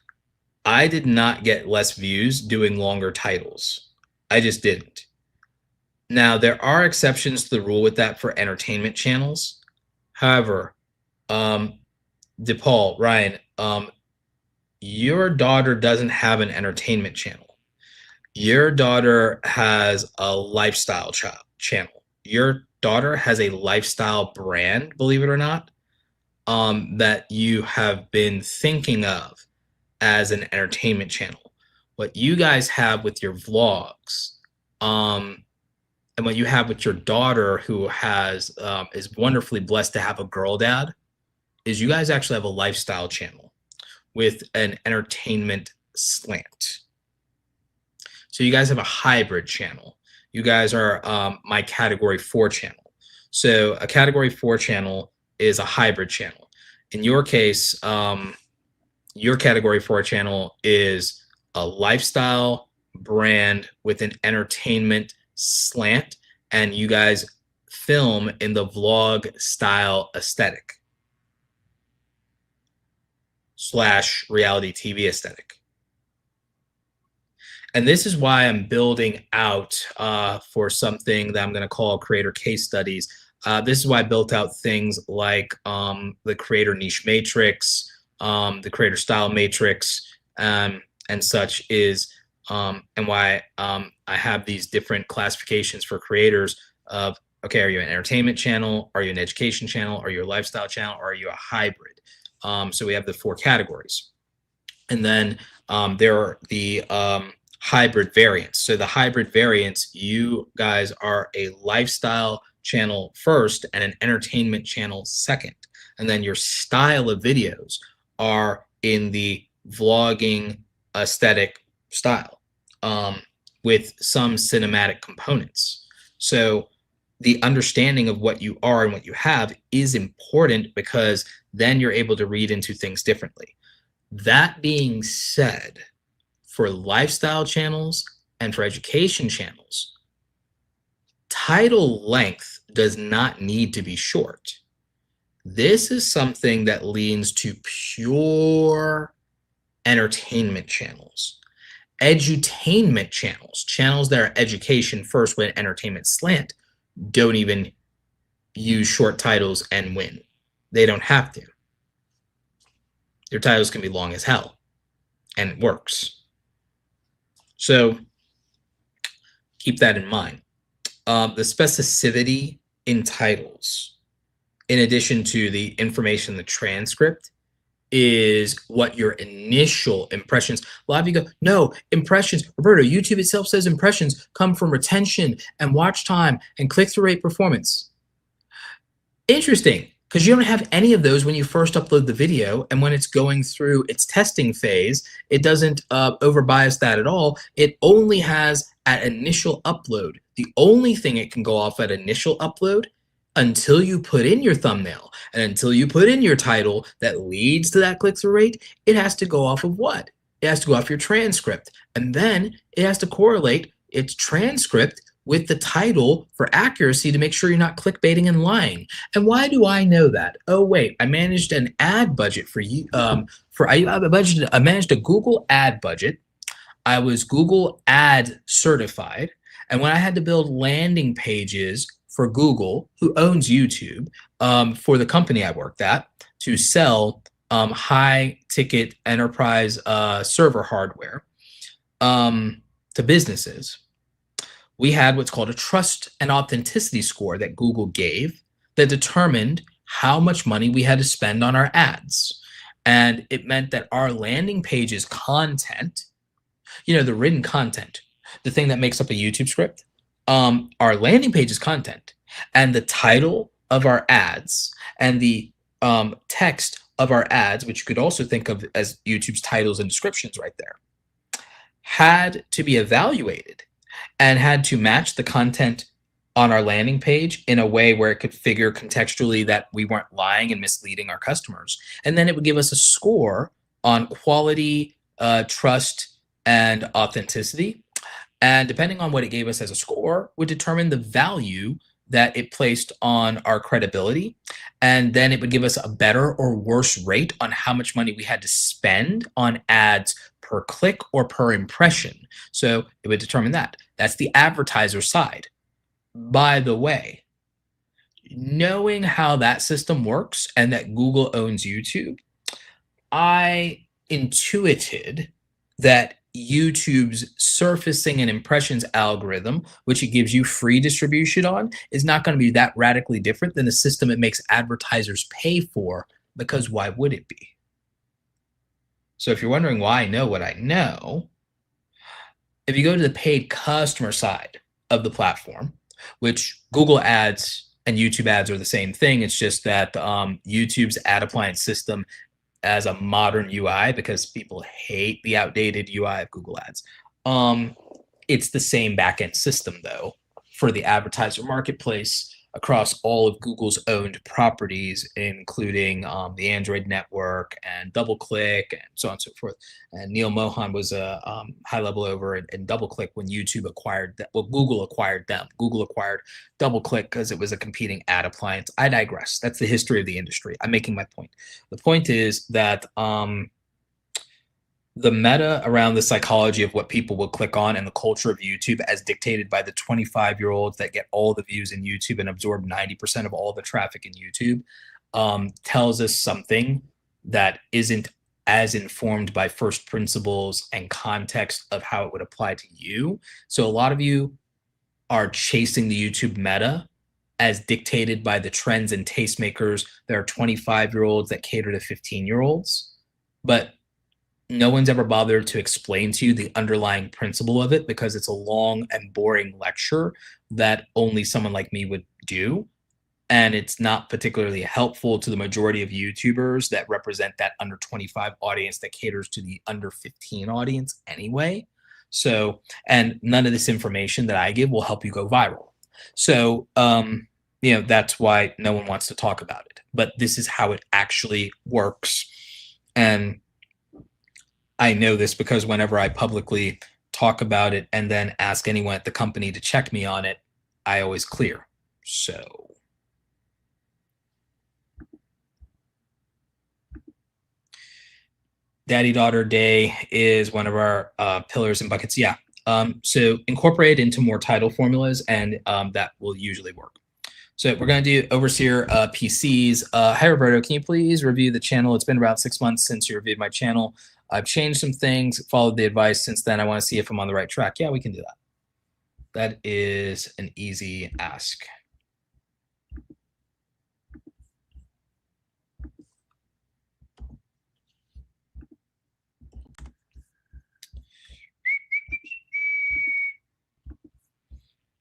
I did not get less views doing longer titles. I just didn't. Now, there are exceptions to the rule with that for entertainment channels. However, um, DePaul, Ryan, your daughter doesn't have an entertainment channel. Your daughter has a lifestyle channel. Your daughter has a lifestyle brand, believe it or not, that you have been thinking of as an entertainment channel. What you guys have with your vlogs, and what you have with your daughter, who has is wonderfully blessed to have a girl dad, is you guys actually have a lifestyle channel with an entertainment slant. So you guys have a hybrid channel. You guys are my category 4 channel. So a category 4 channel is a hybrid channel. In your case, your category 4 channel is a lifestyle brand with an entertainment slant, and you guys film in the vlog style aesthetic / reality TV aesthetic. And this is why I'm building out for something that I'm going to call creator case studies. This is why I built out things like the creator niche matrix, the creator style matrix, and such is, and why I have these different classifications for creators of, okay, are you an entertainment channel? Are you an education channel? Are you a lifestyle channel? Or are you a hybrid? So we have the 4 categories. And then there are the hybrid variants. So the hybrid variants, you guys are a lifestyle channel first and an entertainment channel second. And then your style of videos are in the vlogging aesthetic style with some cinematic components. So the understanding of what you are and what you have is important, because then you're able to read into things differently. That being said, for lifestyle channels and for education channels, title length does not need to be short. This is something that leans to pure entertainment channels. Edutainment channels, channels that are education first with entertainment slant, don't even use short titles and win. They don't have to. Their titles can be long as hell, and it works. So keep that in mind. The specificity in titles, in addition to the information, the transcript, is what your initial impressions. A lot of you go, no, impressions, Roberto, YouTube itself says impressions come from retention and watch time and click-through rate performance. Interesting, because you don't have any of those when you first upload the video, and when it's going through its testing phase, it doesn't over-bias that at all. It only has at initial upload. The only thing it can go off at initial upload until you put in your thumbnail and until you put in your title that leads to that click-through rate, it has to go off of what? It has to go off your transcript, and then it has to correlate its transcript with the title for accuracy to make sure you're not clickbaiting and lying. And why do I know that? Oh wait, I managed an ad budget for you. I managed a Google ad budget. I was Google ad certified, and when I had to build landing pages for Google, who owns YouTube, for the company I worked at to sell high ticket enterprise server hardware to businesses, we had what's called a trust and authenticity score that Google gave that determined how much money we had to spend on our ads. And it meant that our landing page's content, the written content, the thing that makes up a YouTube script, our landing page's content and the title of our ads and the text of our ads, which you could also think of as YouTube's titles and descriptions right there, had to be evaluated and had to match the content on our landing page in a way where it could figure contextually that we weren't lying and misleading our customers. And then it would give us a score on quality, trust, and authenticity. And depending on what it gave us as a score would determine the value that it placed on our credibility. And then it would give us a better or worse rate on how much money we had to spend on ads per click or per impression. So it would determine that. That's the advertiser side. By the way, knowing how that system works and that Google owns YouTube, I intuited that YouTube's surfacing and impressions algorithm, which it gives you free distribution on, is not going to be that radically different than the system it makes advertisers pay for, because why would it be? So if you're wondering why I know what I know, if you go to the paid customer side of the platform, which Google ads and YouTube ads are the same thing, it's just that YouTube's ad appliance system as a modern UI, because people hate the outdated UI of Google ads. It's the same backend system though for the advertiser marketplace across all of Google's owned properties, including the Android network and DoubleClick and so on and so forth. And Neil Mohan was a high level over in DoubleClick when YouTube acquired that. Well, Google acquired them. Google acquired DoubleClick because it was a competing ad appliance. I digress. That's the history of the industry. I'm making my point. The point is that the meta around the psychology of what people will click on and the culture of YouTube as dictated by the 25-year-olds that get all the views in YouTube and absorb 90% of all the traffic in YouTube tells us something that isn't as informed by first principles and context of how it would apply to you. So a lot of you are chasing the YouTube meta as dictated by the trends and tastemakers that are 25-year-olds that cater to 15-year-olds. But no one's ever bothered to explain to you the underlying principle of it, because it's a long and boring lecture that only someone like me would do. And it's not particularly helpful to the majority of YouTubers that represent that under 25 audience that caters to the under 15 audience anyway. So, and none of this information that I give will help you go viral. So, that's why no one wants to talk about it. But this is how it actually works. And I know this because whenever I publicly talk about it and then ask anyone at the company to check me on it, I always clear. So Daddy-daughter day is one of our pillars and buckets. Yeah. So incorporate into more title formulas, and that will usually work. So we're going to do Overseer PCs. Hi, Roberto. Can you please review the channel? It's been about 6 months since you reviewed my channel. I've changed some things, followed the advice since then. I want to see if I'm on the right track. Yeah, we can do that. That is an easy ask.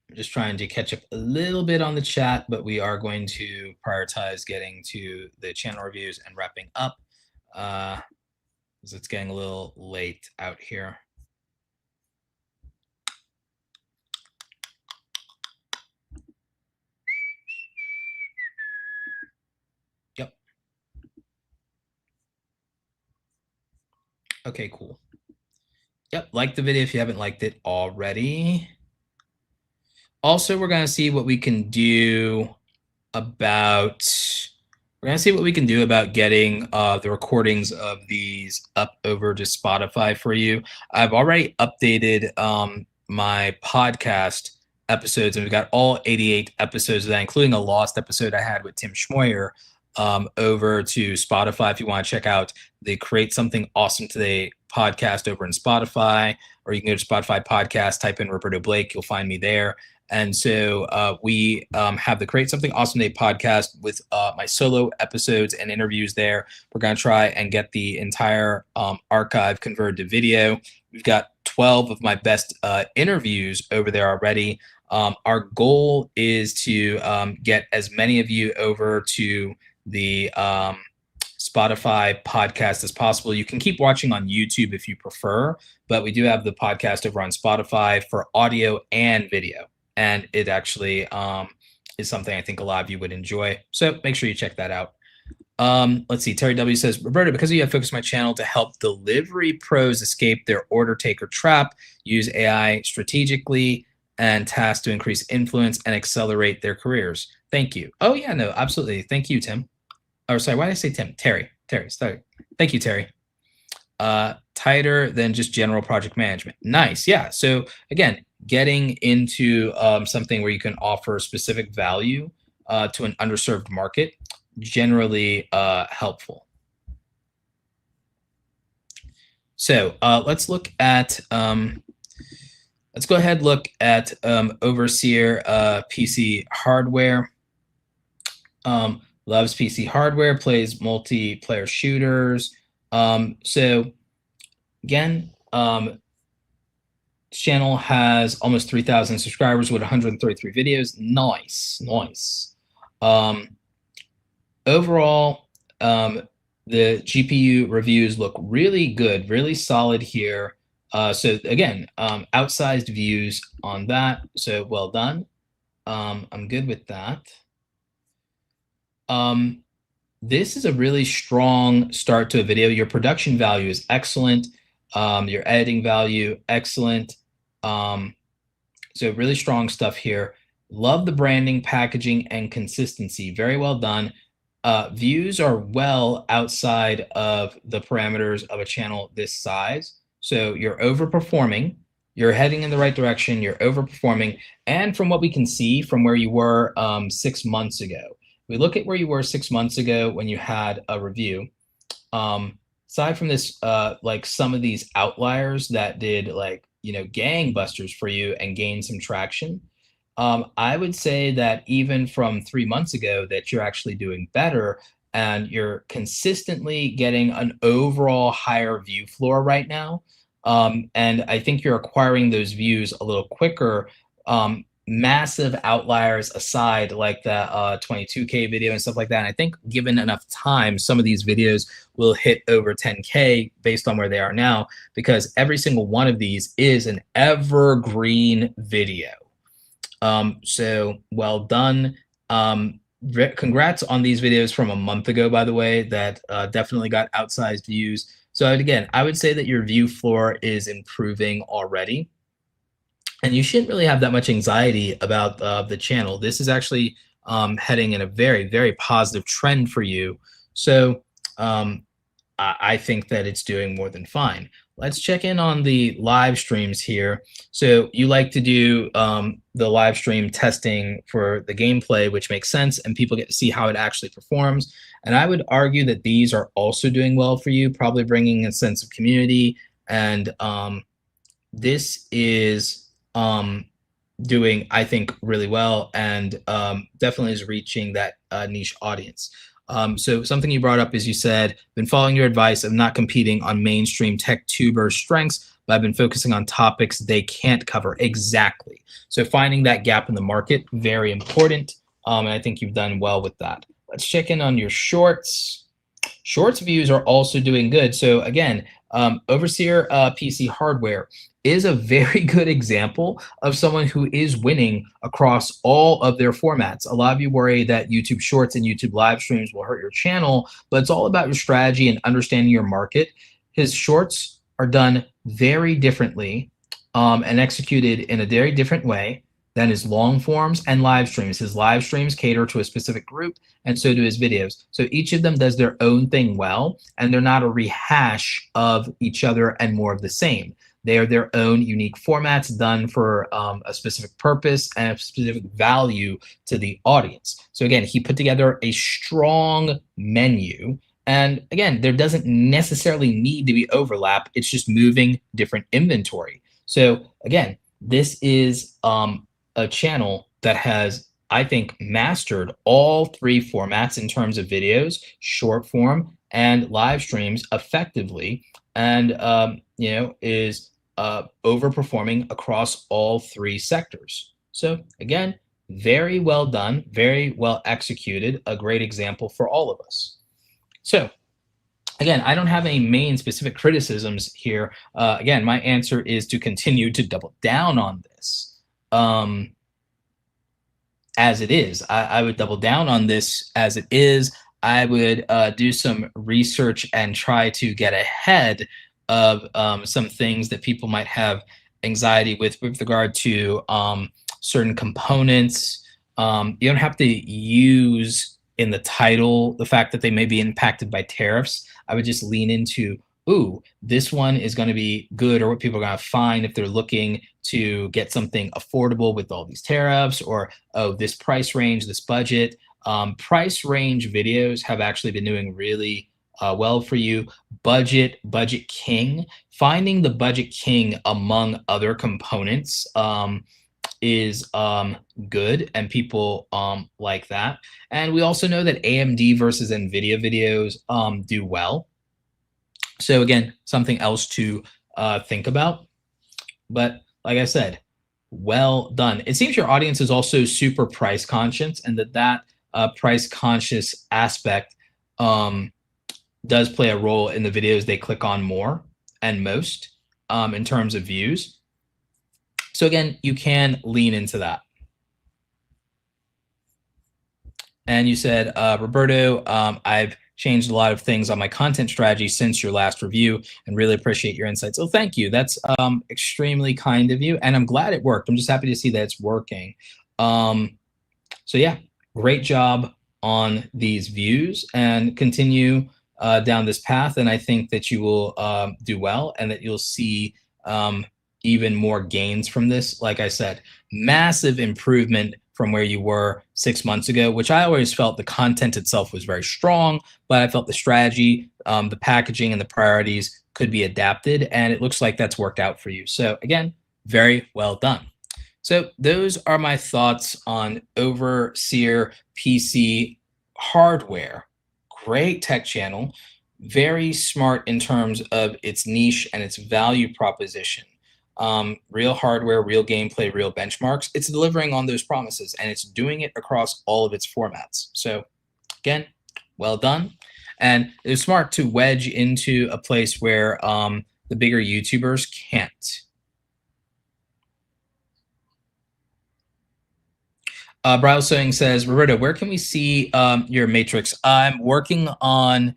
I'm just trying to catch up a little bit on the chat, but we are going to prioritize getting to the channel reviews and wrapping up, because it's getting a little late out here. Yep. Okay, cool. Yep, like the video if you haven't liked it already. Also, we're going to see what we can do about getting the recordings of these up over to Spotify for you. I've already updated my podcast episodes, and we've got all 88 episodes of that, including a lost episode I had with Tim Schmoyer, over to Spotify if you want to check out the Create Something Awesome Today podcast over in Spotify, or you can go to Spotify podcast, type in Roberto Blake, you'll find me there. And so we have the Create Something Awesome Day podcast with my solo episodes and interviews there. We're going to try and get the entire archive converted to video. We've got 12 of my best interviews over there already. Our goal is to get as many of you over to the Spotify podcast as possible. You can keep watching on YouTube if you prefer, but we do have the podcast over on Spotify for audio and video. And it actually is something I think a lot of you would enjoy. So make sure you check that out. Let's see. Terry W says, Roberto, because you have focused my channel to help delivery pros escape their order taker trap, use AI strategically and tasks to increase influence and accelerate their careers. Thank you. Oh, yeah, no, absolutely. Thank you, Tim. Oh, sorry. Why did I say Tim? Terry. Sorry. Thank you, Terry. Tighter than just general project management. Nice. Yeah. So again, getting into something where you can offer specific value to an underserved market, generally helpful. So let's look at, let's go ahead, look at Overseer PC hardware. Loves PC hardware, plays multiplayer shooters. So again, channel has almost 3,000 subscribers with 133 videos. Nice. Overall, the GPU reviews look really good, really solid here. So again, outsized views on that. So well done. I'm good with that. This is a really strong start to a video. Your production value is excellent. Your editing value, excellent. So really strong stuff here. Love the branding, packaging, and consistency. Very well done. Views are well outside of the parameters of a channel this size. So you're overperforming. You're heading in the right direction. You're overperforming. And from what we can see from where you were 6 months ago, we look at where you were 6 months ago when you had a review. Aside from this, like some of these outliers that did like, gangbusters for you and gained some traction, I would say that even from 3 months ago that you're actually doing better and you're consistently getting an overall higher view floor right now. And I think you're acquiring those views a little quicker. Massive outliers aside, like that 22K video and stuff like that. And I think given enough time, some of these videos will hit over 10K based on where they are now, because every single one of these is an evergreen video. So well done. Congrats on these videos from a month ago, by the way, that definitely got outsized views. So again, I would say that your view floor is improving already. And you shouldn't really have that much anxiety about the channel. This is actually heading in a very, very positive trend for you. So I think that it's doing more than fine. Let's check in on the live streams here. So you like to do the live stream testing for the gameplay, which makes sense, and people get to see how it actually performs. And I would argue that these are also doing well for you, probably bringing a sense of community. And this is doing, I think, really well, and definitely is reaching that niche audience. So something you brought up is you said, been following your advice of not competing on mainstream tech tuber strengths, but I've been focusing on topics they can't cover exactly. So finding that gap in the market, very important. And I think you've done well with that. Let's check in on your shorts. Shorts views are also doing good. So again, Overseer PC Hardware is a very good example of someone who is winning across all of their formats. A lot of you worry that YouTube Shorts and YouTube live streams will hurt your channel, but it's all about your strategy and understanding your market. His shorts are done very differently and executed in a very different way than his long forms and live streams. His live streams cater to a specific group, and so do his videos. So each of them does their own thing well, and they're not a rehash of each other and more of the same. They are their own unique formats done for a specific purpose and a specific value to the audience. So again, he put together a strong menu. And again, there doesn't necessarily need to be overlap. It's just moving different inventory. So again, this is a channel that has, I think, mastered all three formats in terms of videos, short form, and live streams effectively, and is overperforming across all three sectors. So again, very well done, very well executed, a great example for all of us. So again, I don't have any main specific criticisms here. Again, my answer is to continue to double down on this. As it is. I would double down on this as it is. I would do some research and try to get ahead of some things that people might have anxiety with regard to certain components. You don't have to use in the title the fact that they may be impacted by tariffs. I would just lean into, ooh, this one is going to be good, or what people are going to find if they're looking to get something affordable with all these tariffs, or, oh, this price range, this budget. Price range videos have actually been doing really well for you. Budget king. Finding the budget king among other components is good, and people like that. And we also know that AMD versus NVIDIA videos do well. So again, something else to think about. But like I said, well done. It seems your audience is also super price conscious, and that price conscious aspect does play a role in the videos they click on more and most in terms of views. So again, you can lean into that. And you said, Roberto, I've changed a lot of things on my content strategy since your last review, and really appreciate your insights. Oh, thank you. That's extremely kind of you, and I'm glad it worked. I'm just happy to see that it's working. So yeah, great job on these views, and continue down this path. And I think that you will do well, and that you'll see even more gains from this. Like I said, massive improvement from where you were 6 months ago, which I always felt the content itself was very strong, but I felt the strategy, the packaging, and the priorities could be adapted, and it looks like that's worked out for you. So again, very well done. So those are my thoughts on Overseer PC Hardware. Great tech channel, very smart in terms of its niche and its value proposition. Real hardware, real gameplay, real benchmarks. It's delivering on those promises, and it's doing it across all of its formats. So again, well done. And it was smart to wedge into a place where the bigger YouTubers can't. Browse Sewing says, Roberto, where can we see your matrix? I'm working on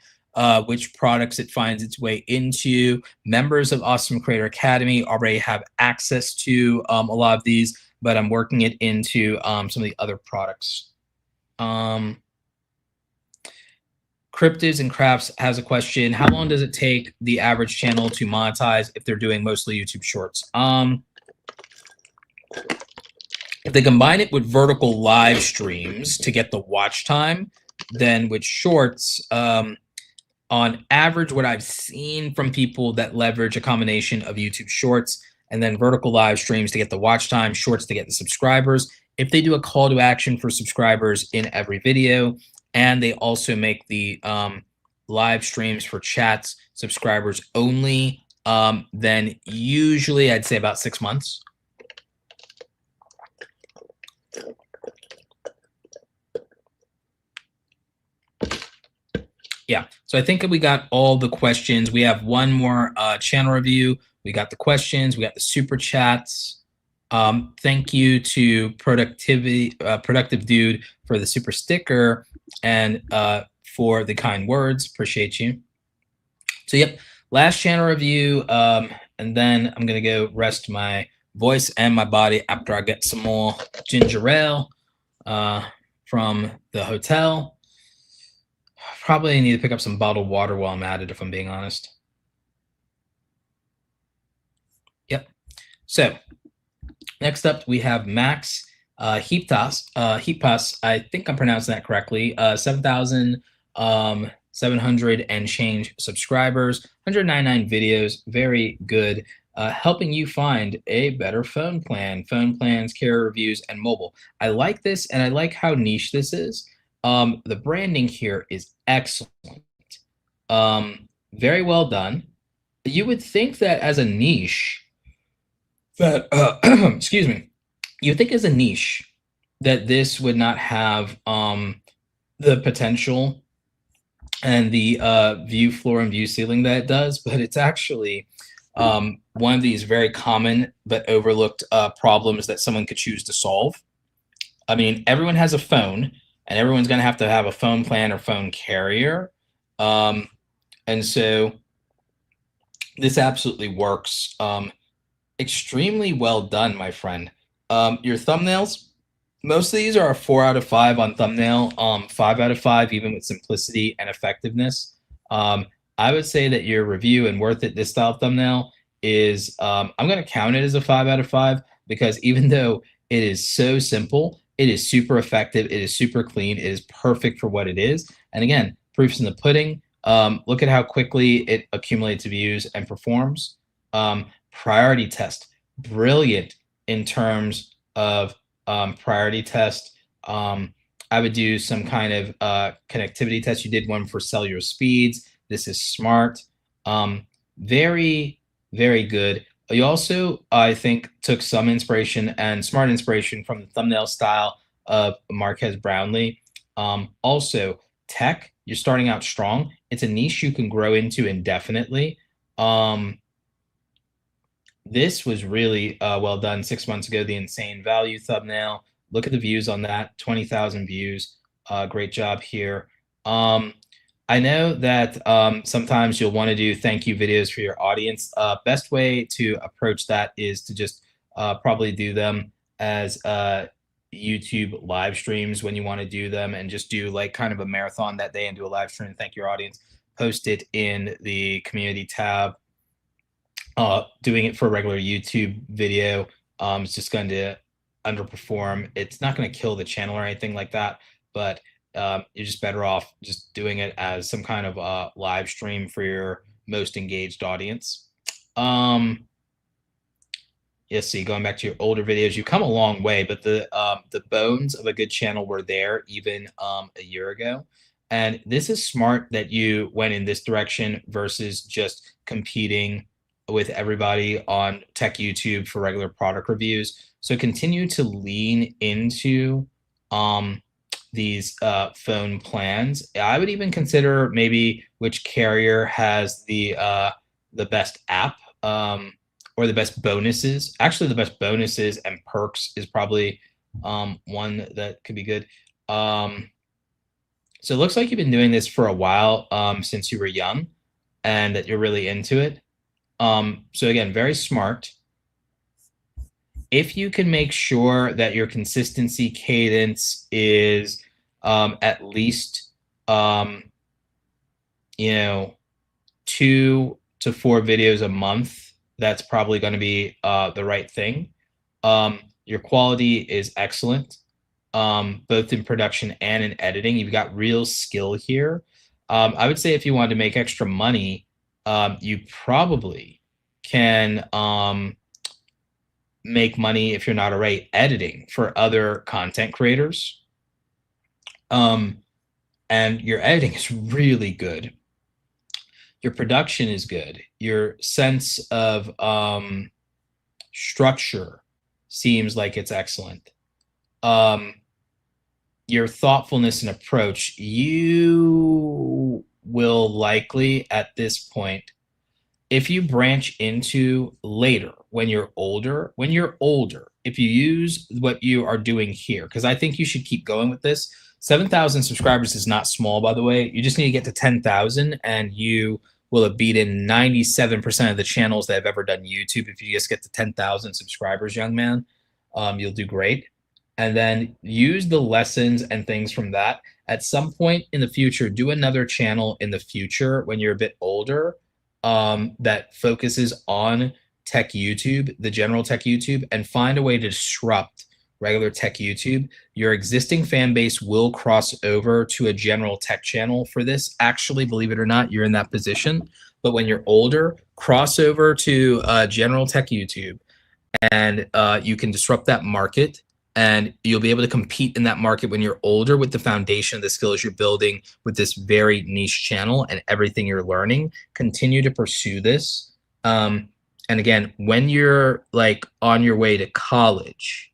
which products it finds its way into. Members of Awesome Creator Academy already have access to a lot of these, but I'm working it into some of the other products. Cryptids and Crafts has a question. How long does it take the average channel to monetize if they're doing mostly YouTube Shorts? If they combine it with vertical live streams to get the watch time, then with Shorts, on average, what I've seen from people that leverage a combination of YouTube Shorts and then vertical live streams to get the watch time, Shorts to get the subscribers, if they do a call to action for subscribers in every video, and they also make the live streams for chats subscribers only, then usually I'd say about 6 months. Yeah, so I think we got all the questions. We have one more channel review. We got the questions. We got the super chats. Thank you to Productive Dude for the super sticker and for the kind words. Appreciate you. So yep, last channel review, and then I'm gonna go rest my voice and my body after I get some more ginger ale from the hotel. Probably need to pick up some bottled water while I'm at it, if I'm being honest. Yep. So next up, we have Max Hietpas. Hietpas, I think I'm pronouncing that correctly. 7,700 and change subscribers, 199 videos. Very good. Helping you find a better phone plan, phone plans, carrier reviews, and mobile. I like this, and I like how niche this is. The branding here is excellent. Very well done. You would think that as a niche, that excuse me, you think as a niche that this would not have the potential and the view floor and view ceiling that it does, but it's actually one of these very common but overlooked problems that someone could choose to solve. I mean, everyone has a phone, and everyone's going to have a phone plan or phone carrier. And so this absolutely works. Extremely well done, my friend. Your thumbnails, most of these are a 4 out of 5 on thumbnail, 5 out of 5 even with simplicity and effectiveness. I would say that your review and worth it this style thumbnail is, I'm going to count it as a 5 out of 5 because even though it is so simple, it is super effective, it is super clean, it is perfect for what it is. And again, proof's in the pudding. Look at how quickly it accumulates views and performs. Priority test, brilliant in terms of priority test. I would do some kind of connectivity test. You did one for cellular speeds. This is smart. Very, very good. You also, I think, took some inspiration and smart inspiration from the thumbnail style of Marquez Brownlee. Also, tech, you're starting out strong. It's a niche you can grow into indefinitely. This was really well done 6 months ago, the insane value thumbnail. Look at the views on that, 20,000 views. Great job here. I know that sometimes you'll want to do thank you videos for your audience. Best way to approach that is to just probably do them as YouTube live streams when you want to do them, and just do like kind of a marathon that day and do a live stream and thank your audience. Post it in the community tab. Doing it for a regular YouTube video, it's just going to underperform. It's not going to kill the channel or anything like that, but you're just better off just doing it as some kind of live stream for your most engaged audience. Yes, see, going back to your older videos, you've come a long way, but the bones of a good channel were there even a year ago. And this is smart that you went in this direction versus just competing with everybody on tech YouTube for regular product reviews. So continue to lean into these phone plans. I would even consider maybe which carrier has the best app or the best bonuses. Actually, the best bonuses and perks is probably one that could be good. So it looks like you've been doing this for a while, since you were young, and that you're really into it. So again, very smart. If you can make sure that your consistency cadence is at least 2 to 4 videos a month, that's probably going to be the right thing. Your quality is excellent, both in production and in editing. You've got real skill here. I would say if you wanted to make extra money, you probably can make money if you're not already editing for other content creators. And your editing is really good. Your production is good. Your sense of structure seems like it's excellent. Um, your thoughtfulness and approach, you will likely at this point, if you branch into later when you're older, if you use what you are doing here, because I think you should keep going with this. 7,000 subscribers is not small, by the way. You just need to get to 10,000 and you will have beaten 97% of the channels that have ever done YouTube. If you just get to 10,000 subscribers, young man, you'll do great. And then use the lessons and things from that. At some point in the future, do another channel in the future when you're a bit older, that focuses on tech YouTube, the general tech YouTube, and find a way to disrupt regular tech YouTube. Your existing fan base will cross over to a general tech channel for this. Actually, believe it or not, you're in that position. But when you're older, cross over to general tech YouTube, and you can disrupt that market, and you'll be able to compete in that market when you're older with the foundation of the skills you're building with this very niche channel and everything you're learning. Continue to pursue this. And again, when you're like on your way to college,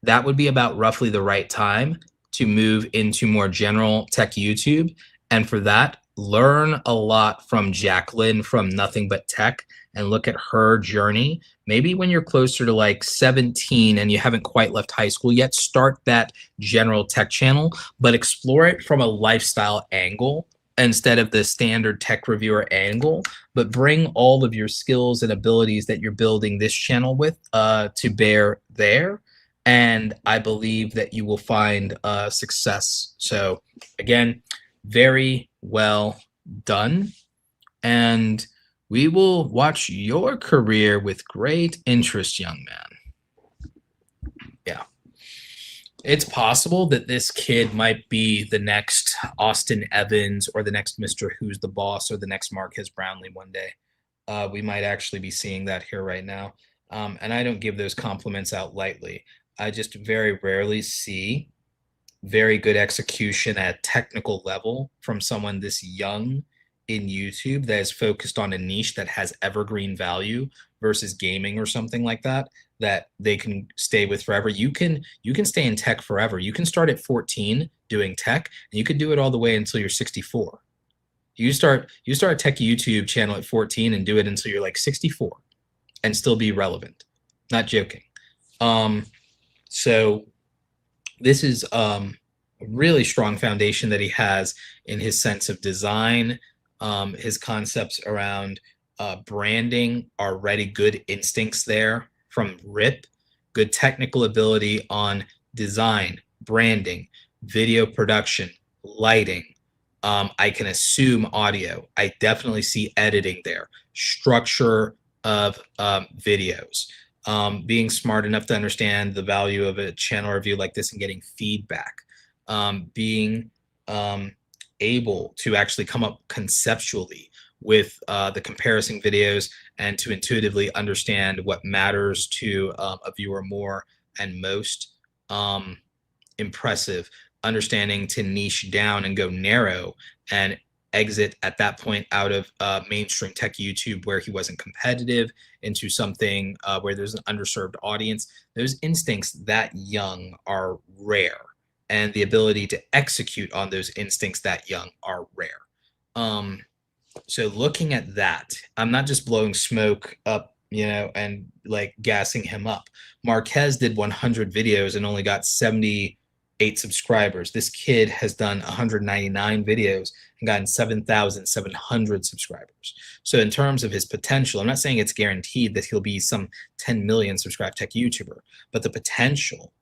that would be about roughly the right time to move into more general tech YouTube. And for that, learn a lot from Jacqueline from Nothing But Tech and look at her journey. Maybe when you're closer to like 17 and you haven't quite left high school yet, start that general tech channel, but explore it from a lifestyle angle instead of the standard tech reviewer angle, but bring all of your skills and abilities that you're building this channel with to bear there. And I believe that you will find success. So again, very well done. And we will watch your career with great interest, young man. Yeah. It's possible that this kid might be the next Austin Evans or the next Mr. Who's the Boss or the next Marquez Brownlee one day. We might actually be seeing that here right now. And I don't give those compliments out lightly. I just very rarely see very good execution at a technical level from someone this young in YouTube that is focused on a niche that has evergreen value versus gaming or something like that, that they can stay with forever. You can stay in tech forever. You can start at 14 doing tech, and you could do it all the way until you're 64. You start a tech YouTube channel at 14 and do it until you're like 64 and still be relevant. Not joking. So this is a really strong foundation that he has in his sense of design. His concepts around branding are already good instincts there from RIP, good technical ability on design, branding, video production, lighting. I can assume audio. I definitely see editing there, structure of videos. Being smart enough to understand the value of a channel review like this and getting feedback, being able to actually come up conceptually with the comparison videos and to intuitively understand what matters to a viewer more and most. Impressive. Understanding to niche down and go narrow and exit at that point out of mainstream tech YouTube where he wasn't competitive into something where there's an underserved audience. Those instincts that young are rare, and the ability to execute on those instincts that young are rare. So looking at that, I'm not just blowing smoke up, and like gassing him up. Marquez did 100 videos and only got 78 subscribers. This kid has done 199 videos and gotten 7,700 subscribers. So in terms of his potential, I'm not saying it's guaranteed that he'll be some 10 million subscribed tech YouTuber, but the potential,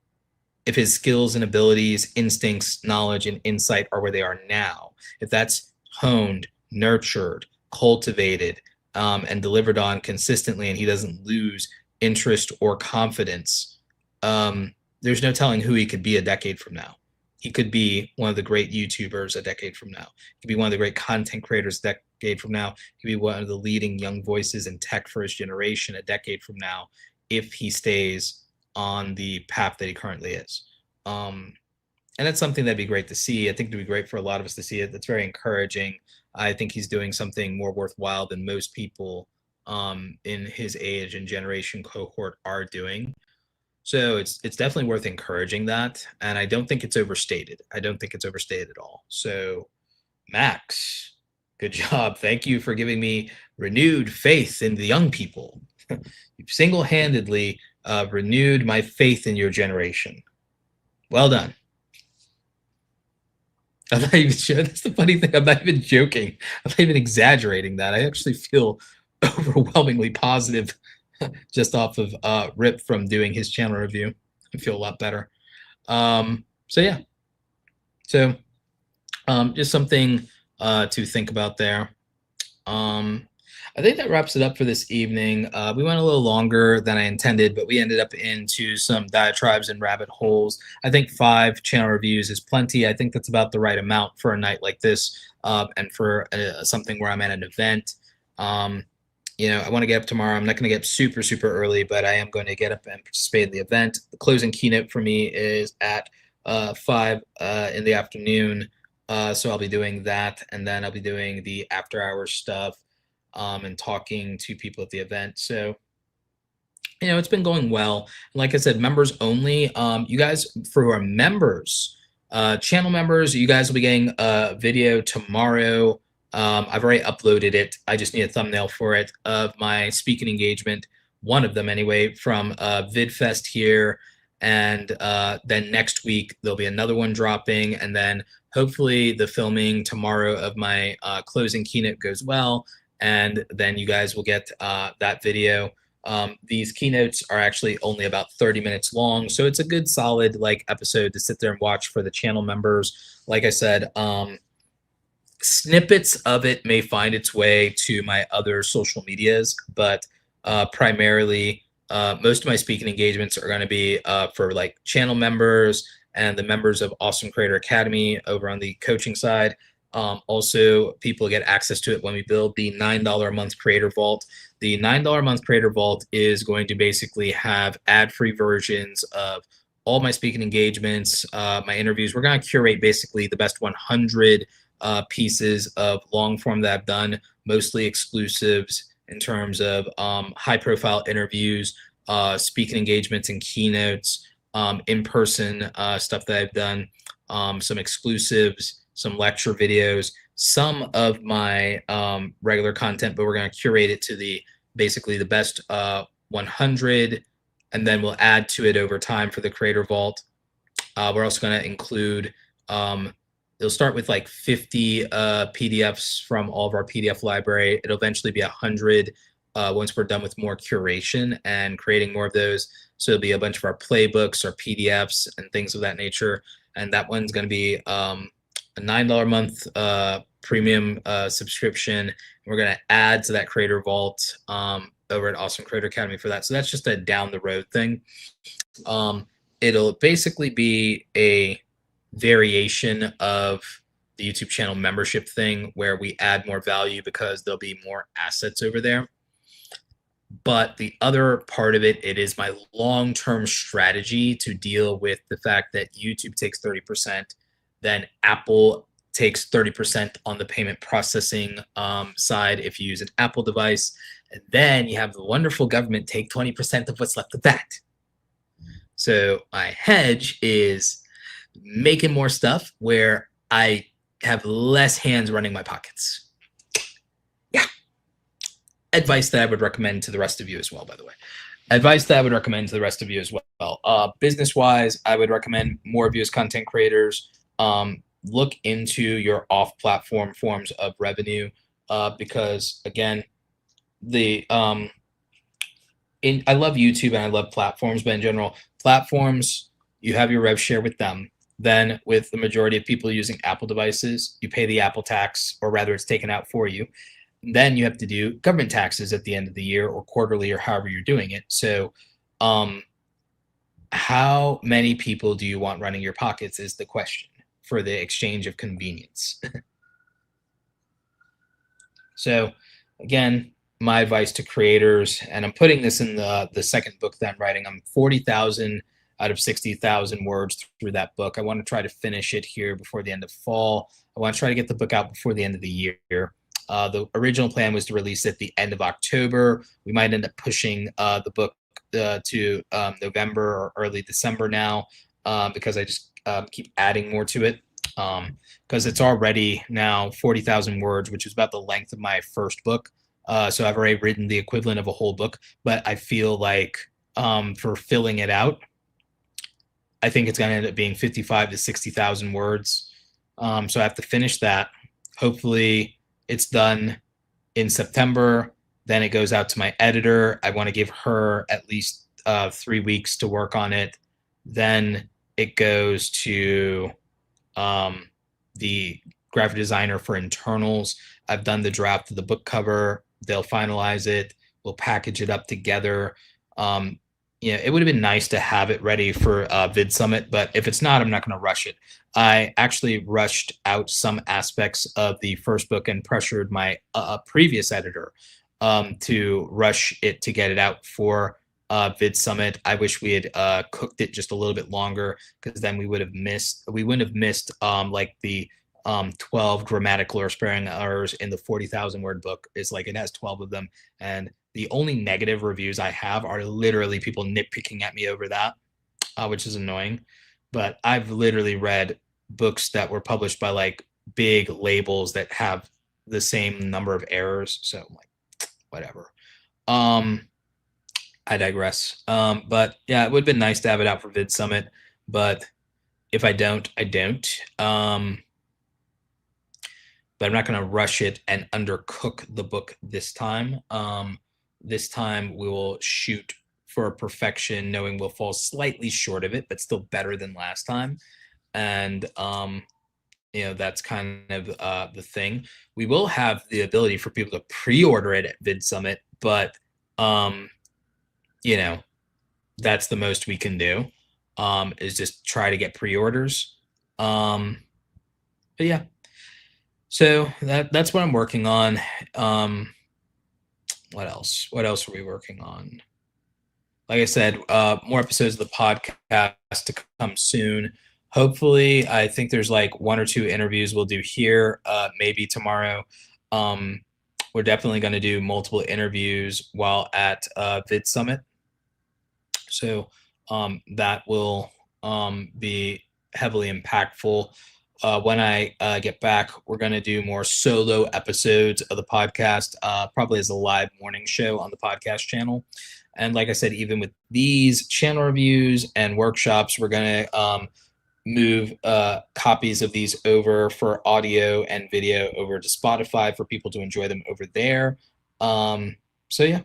if his skills and abilities, instincts, knowledge, and insight are where they are now, if that's honed, nurtured, cultivated, and delivered on consistently, and he doesn't lose interest or confidence, there's no telling who he could be a decade from now. He could be one of the great YouTubers a decade from now. He could be one of the great content creators a decade from now. He could be one of the leading young voices in tech for his generation a decade from now, if he stays on the path that he currently is. And that's something that'd be great to see. I think it'd be great for a lot of us to see it. That's very encouraging. I think he's doing something more worthwhile than most people in his age and generation cohort are doing. So it's definitely worth encouraging that, and I don't think it's overstated. I don't think it's overstated at all. So Max, good job. Thank you for giving me renewed faith in the young people. You've single-handedly renewed my faith in your generation. Well done. I'm not even sure. That's the funny thing. I'm not even joking. I'm not even exaggerating that. I actually feel overwhelmingly positive just off of Rip from doing his channel review. I feel a lot better. So yeah. So just something to think about there. I think that wraps it up for this evening. We went a little longer than I intended, but we ended up into some diatribes and rabbit holes. I think 5 channel reviews is plenty. I think that's about the right amount for a night like this, and for something where I'm at an event. I want to get up tomorrow. I'm not going to get up super, super early, but I am going to get up and participate in the event. The closing keynote for me is at 5 in the afternoon. So I'll be doing that, and then I'll be doing the after-hours stuff and talking to people at the event. So, it's been going well. Like I said, members only. You guys, for our members, channel members, you guys will be getting a video tomorrow. I've already uploaded it. I just need a thumbnail for it of my speaking engagement, one of them anyway, from VidFest here. And then next week, there'll be another one dropping. And then hopefully the filming tomorrow of my closing keynote goes well. And then you guys will get that video. These keynotes are actually only about 30 minutes long. So it's a good solid episode to sit there and watch for the channel members. Like I said, snippets of it may find its way to my other social medias, but primarily most of my speaking engagements are going to be for channel members and the members of Awesome Creator Academy over on the coaching side. Also, people get access to it when we build the $9 a month Creator Vault. The $9 a month Creator Vault is going to basically have ad-free versions of all my speaking engagements, my interviews. We're going to curate basically the best 100 pieces of long form that I've done, mostly exclusives in terms of high-profile interviews, speaking engagements and keynotes, in-person stuff that I've done, some exclusives, some lecture videos, some of my regular content, but we're going to curate it to basically the best 100, and then we'll add to it over time for the Creator Vault. We're also going to include, it'll start with 50 PDFs from all of our PDF library. It'll eventually be 100 once we're done with more curation and creating more of those. So it'll be a bunch of our playbooks, our PDFs, and things of that nature. And that one's going to be a $9 a month premium subscription. We're going to add to that Creator Vault over at Awesome Creator Academy for that. So that's just a down the road thing. It'll basically be a variation of the YouTube channel membership thing where we add more value because there'll be more assets over there. But the other part of it, it is my long-term strategy to deal with the fact that YouTube takes 30%, then Apple takes 30% on the payment processing side if you use an Apple device, and then you have the wonderful government take 20% of what's left of that. So my hedge is making more stuff where I have less hands running my pockets. Yeah. Advice that I would recommend to the rest of you as well, by the way. Advice that I would recommend to the rest of you as well. Business-wise, I would recommend more of you as content creators. Look into your off-platform forms of revenue because, again, I love YouTube and I love platforms, but in general, platforms, you have your rev share with them. Then with the majority of people using Apple devices, you pay the Apple tax, or rather it's taken out for you. Then you have to do government taxes at the end of the year or quarterly or however you're doing it. So how many people do you want running your pockets is the question for the exchange of convenience. So again, my advice to creators, and I'm putting this in the second book that I'm writing, I'm 40,000 out of 60,000 words through that book. I want to try to finish it here before the end of fall. I want to try to get the book out before the end of the year. The original plan was to release it at the end of October. We might end up pushing the book to November or early December now, because I just keep adding more to it, because it's already now 40,000 words, which is about the length of my first book. So I've already written the equivalent of a whole book, but I feel like for filling it out, I think it's going to end up being 55 to 60,000 words. So I have to finish that. Hopefully it's done in September. Then it goes out to my editor. I want to give her at least 3 weeks to work on it. Then it goes to the graphic designer for internals. I've done the draft of the book cover. They'll finalize it. We'll package it up together. It would have been nice to have it ready for Vid Summit, but if it's not, I'm not going to rush it. I actually rushed out some aspects of the first book and pressured my previous editor to rush it to get it out for Vid Summit. I wish we had cooked it just a little bit longer, because then we wouldn't have missed like the 12 grammatical or spelling errors in the 40,000 word book. Is like, it has 12 of them, and the only negative reviews I have are literally people nitpicking at me over that, which is annoying. But I've literally read books that were published by like big labels that have the same number of errors. So I'm like, whatever. I digress. But yeah, it would have been nice to have it out for Vid Summit, but if I don't, I don't. But I'm not going to rush it and undercook the book this time. This time we will shoot for perfection, knowing we'll fall slightly short of it, but still better than last time. And that's kind of the thing. We will have the ability for people to pre-order it at Vid Summit, but that's the most we can do, is just try to get pre-orders. But yeah, so that's what I'm working on. What else are we working on? Like I said, more episodes of the podcast to come soon. Hopefully, I think there's like 1 or 2 interviews we'll do here, maybe tomorrow. We're definitely going to do multiple interviews while at Vid Summit. So that will be heavily impactful. When I get back, we're going to do more solo episodes of the podcast, probably as a live morning show on the podcast channel. And like I said, even with these channel reviews and workshops, we're going to move copies of these over for audio and video over to Spotify for people to enjoy them over there. So yeah,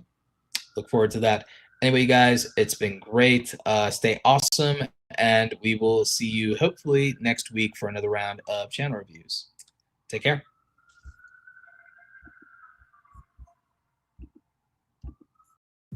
look forward to that. Anyway, you guys, it's been great. Stay awesome, and we will see you hopefully next week for another round of channel reviews. Take care.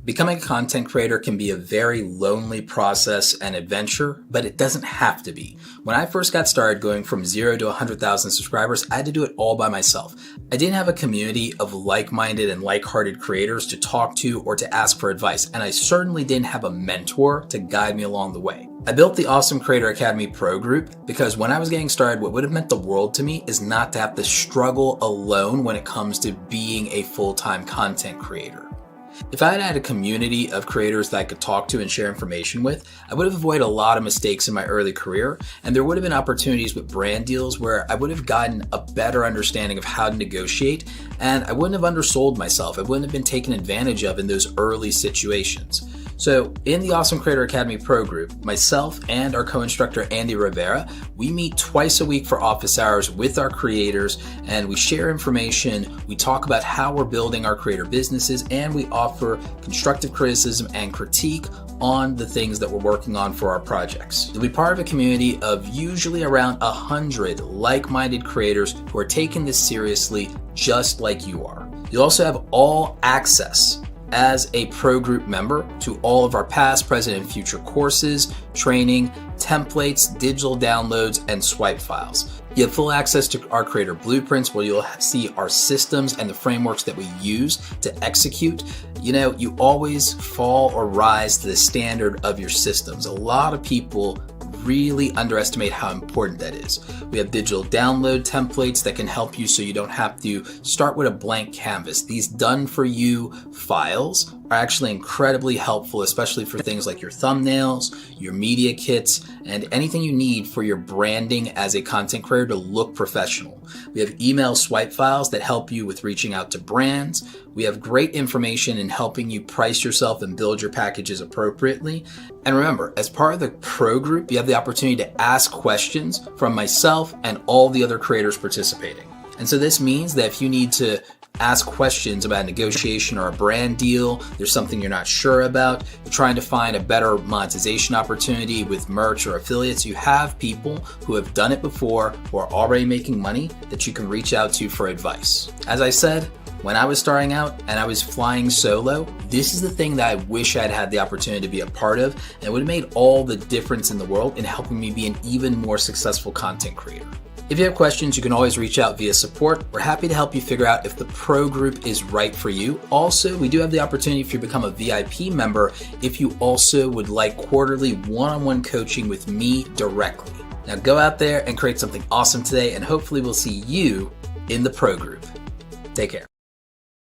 Becoming a content creator can be a very lonely process and adventure, but it doesn't have to be. When I first got started going from 0 to 100,000 subscribers, I had to do it all by myself. I didn't have a community of like-minded and like-hearted creators to talk to or to ask for advice, and I certainly didn't have a mentor to guide me along the way. I built the Awesome Creator Academy Pro Group because when I was getting started, what would have meant the world to me is not to have to struggle alone when it comes to being a full-time content creator. If I had had a community of creators that I could talk to and share information with, I would have avoided a lot of mistakes in my early career, and there would have been opportunities with brand deals where I would have gotten a better understanding of how to negotiate, and I wouldn't have undersold myself. I wouldn't have been taken advantage of in those early situations. So in the Awesome Creator Academy Pro Group, myself and our co-instructor Andy Rivera, we meet twice a week for office hours with our creators, and we share information, we talk about how we're building our creator businesses, and we offer constructive criticism and critique on the things that we're working on for our projects. You'll be part of a community of usually around 100 like-minded creators who are taking this seriously just like you are. You'll also have all access as a pro group member to all of our past, present, and future courses, training, templates, digital downloads, and swipe files. You have full access to our creator blueprints where you'll see our systems and the frameworks that we use to execute. You know, you always fall or rise to the standard of your systems. A lot of people really underestimate how important that is. We have digital download templates that can help you so you don't have to start with a blank canvas. These done for you files are actually incredibly helpful, especially for things like your thumbnails, your media kits, and anything you need for your branding as a content creator to look professional. We have email swipe files that help you with reaching out to brands. We have great information in helping you price yourself and build your packages appropriately. And remember, as part of the pro group, you have the opportunity to ask questions from myself and all the other creators participating. And so this means that if you need to ask questions about a negotiation or a brand deal, there's something you're not sure about, you're trying to find a better monetization opportunity with merch or affiliates, you have people who have done it before, who are already making money that you can reach out to for advice. As I said, when I was starting out and I was flying solo, this is the thing that I wish I'd had the opportunity to be a part of, and it would have made all the difference in the world in helping me be an even more successful content creator. If you have questions, you can always reach out via support. We're happy to help you figure out if the pro group is right for you. Also, we do have the opportunity for you to become a VIP member if you also would like quarterly one-on-one coaching with me directly. Now go out there and create something awesome today, and hopefully we'll see you in the pro group. Take care.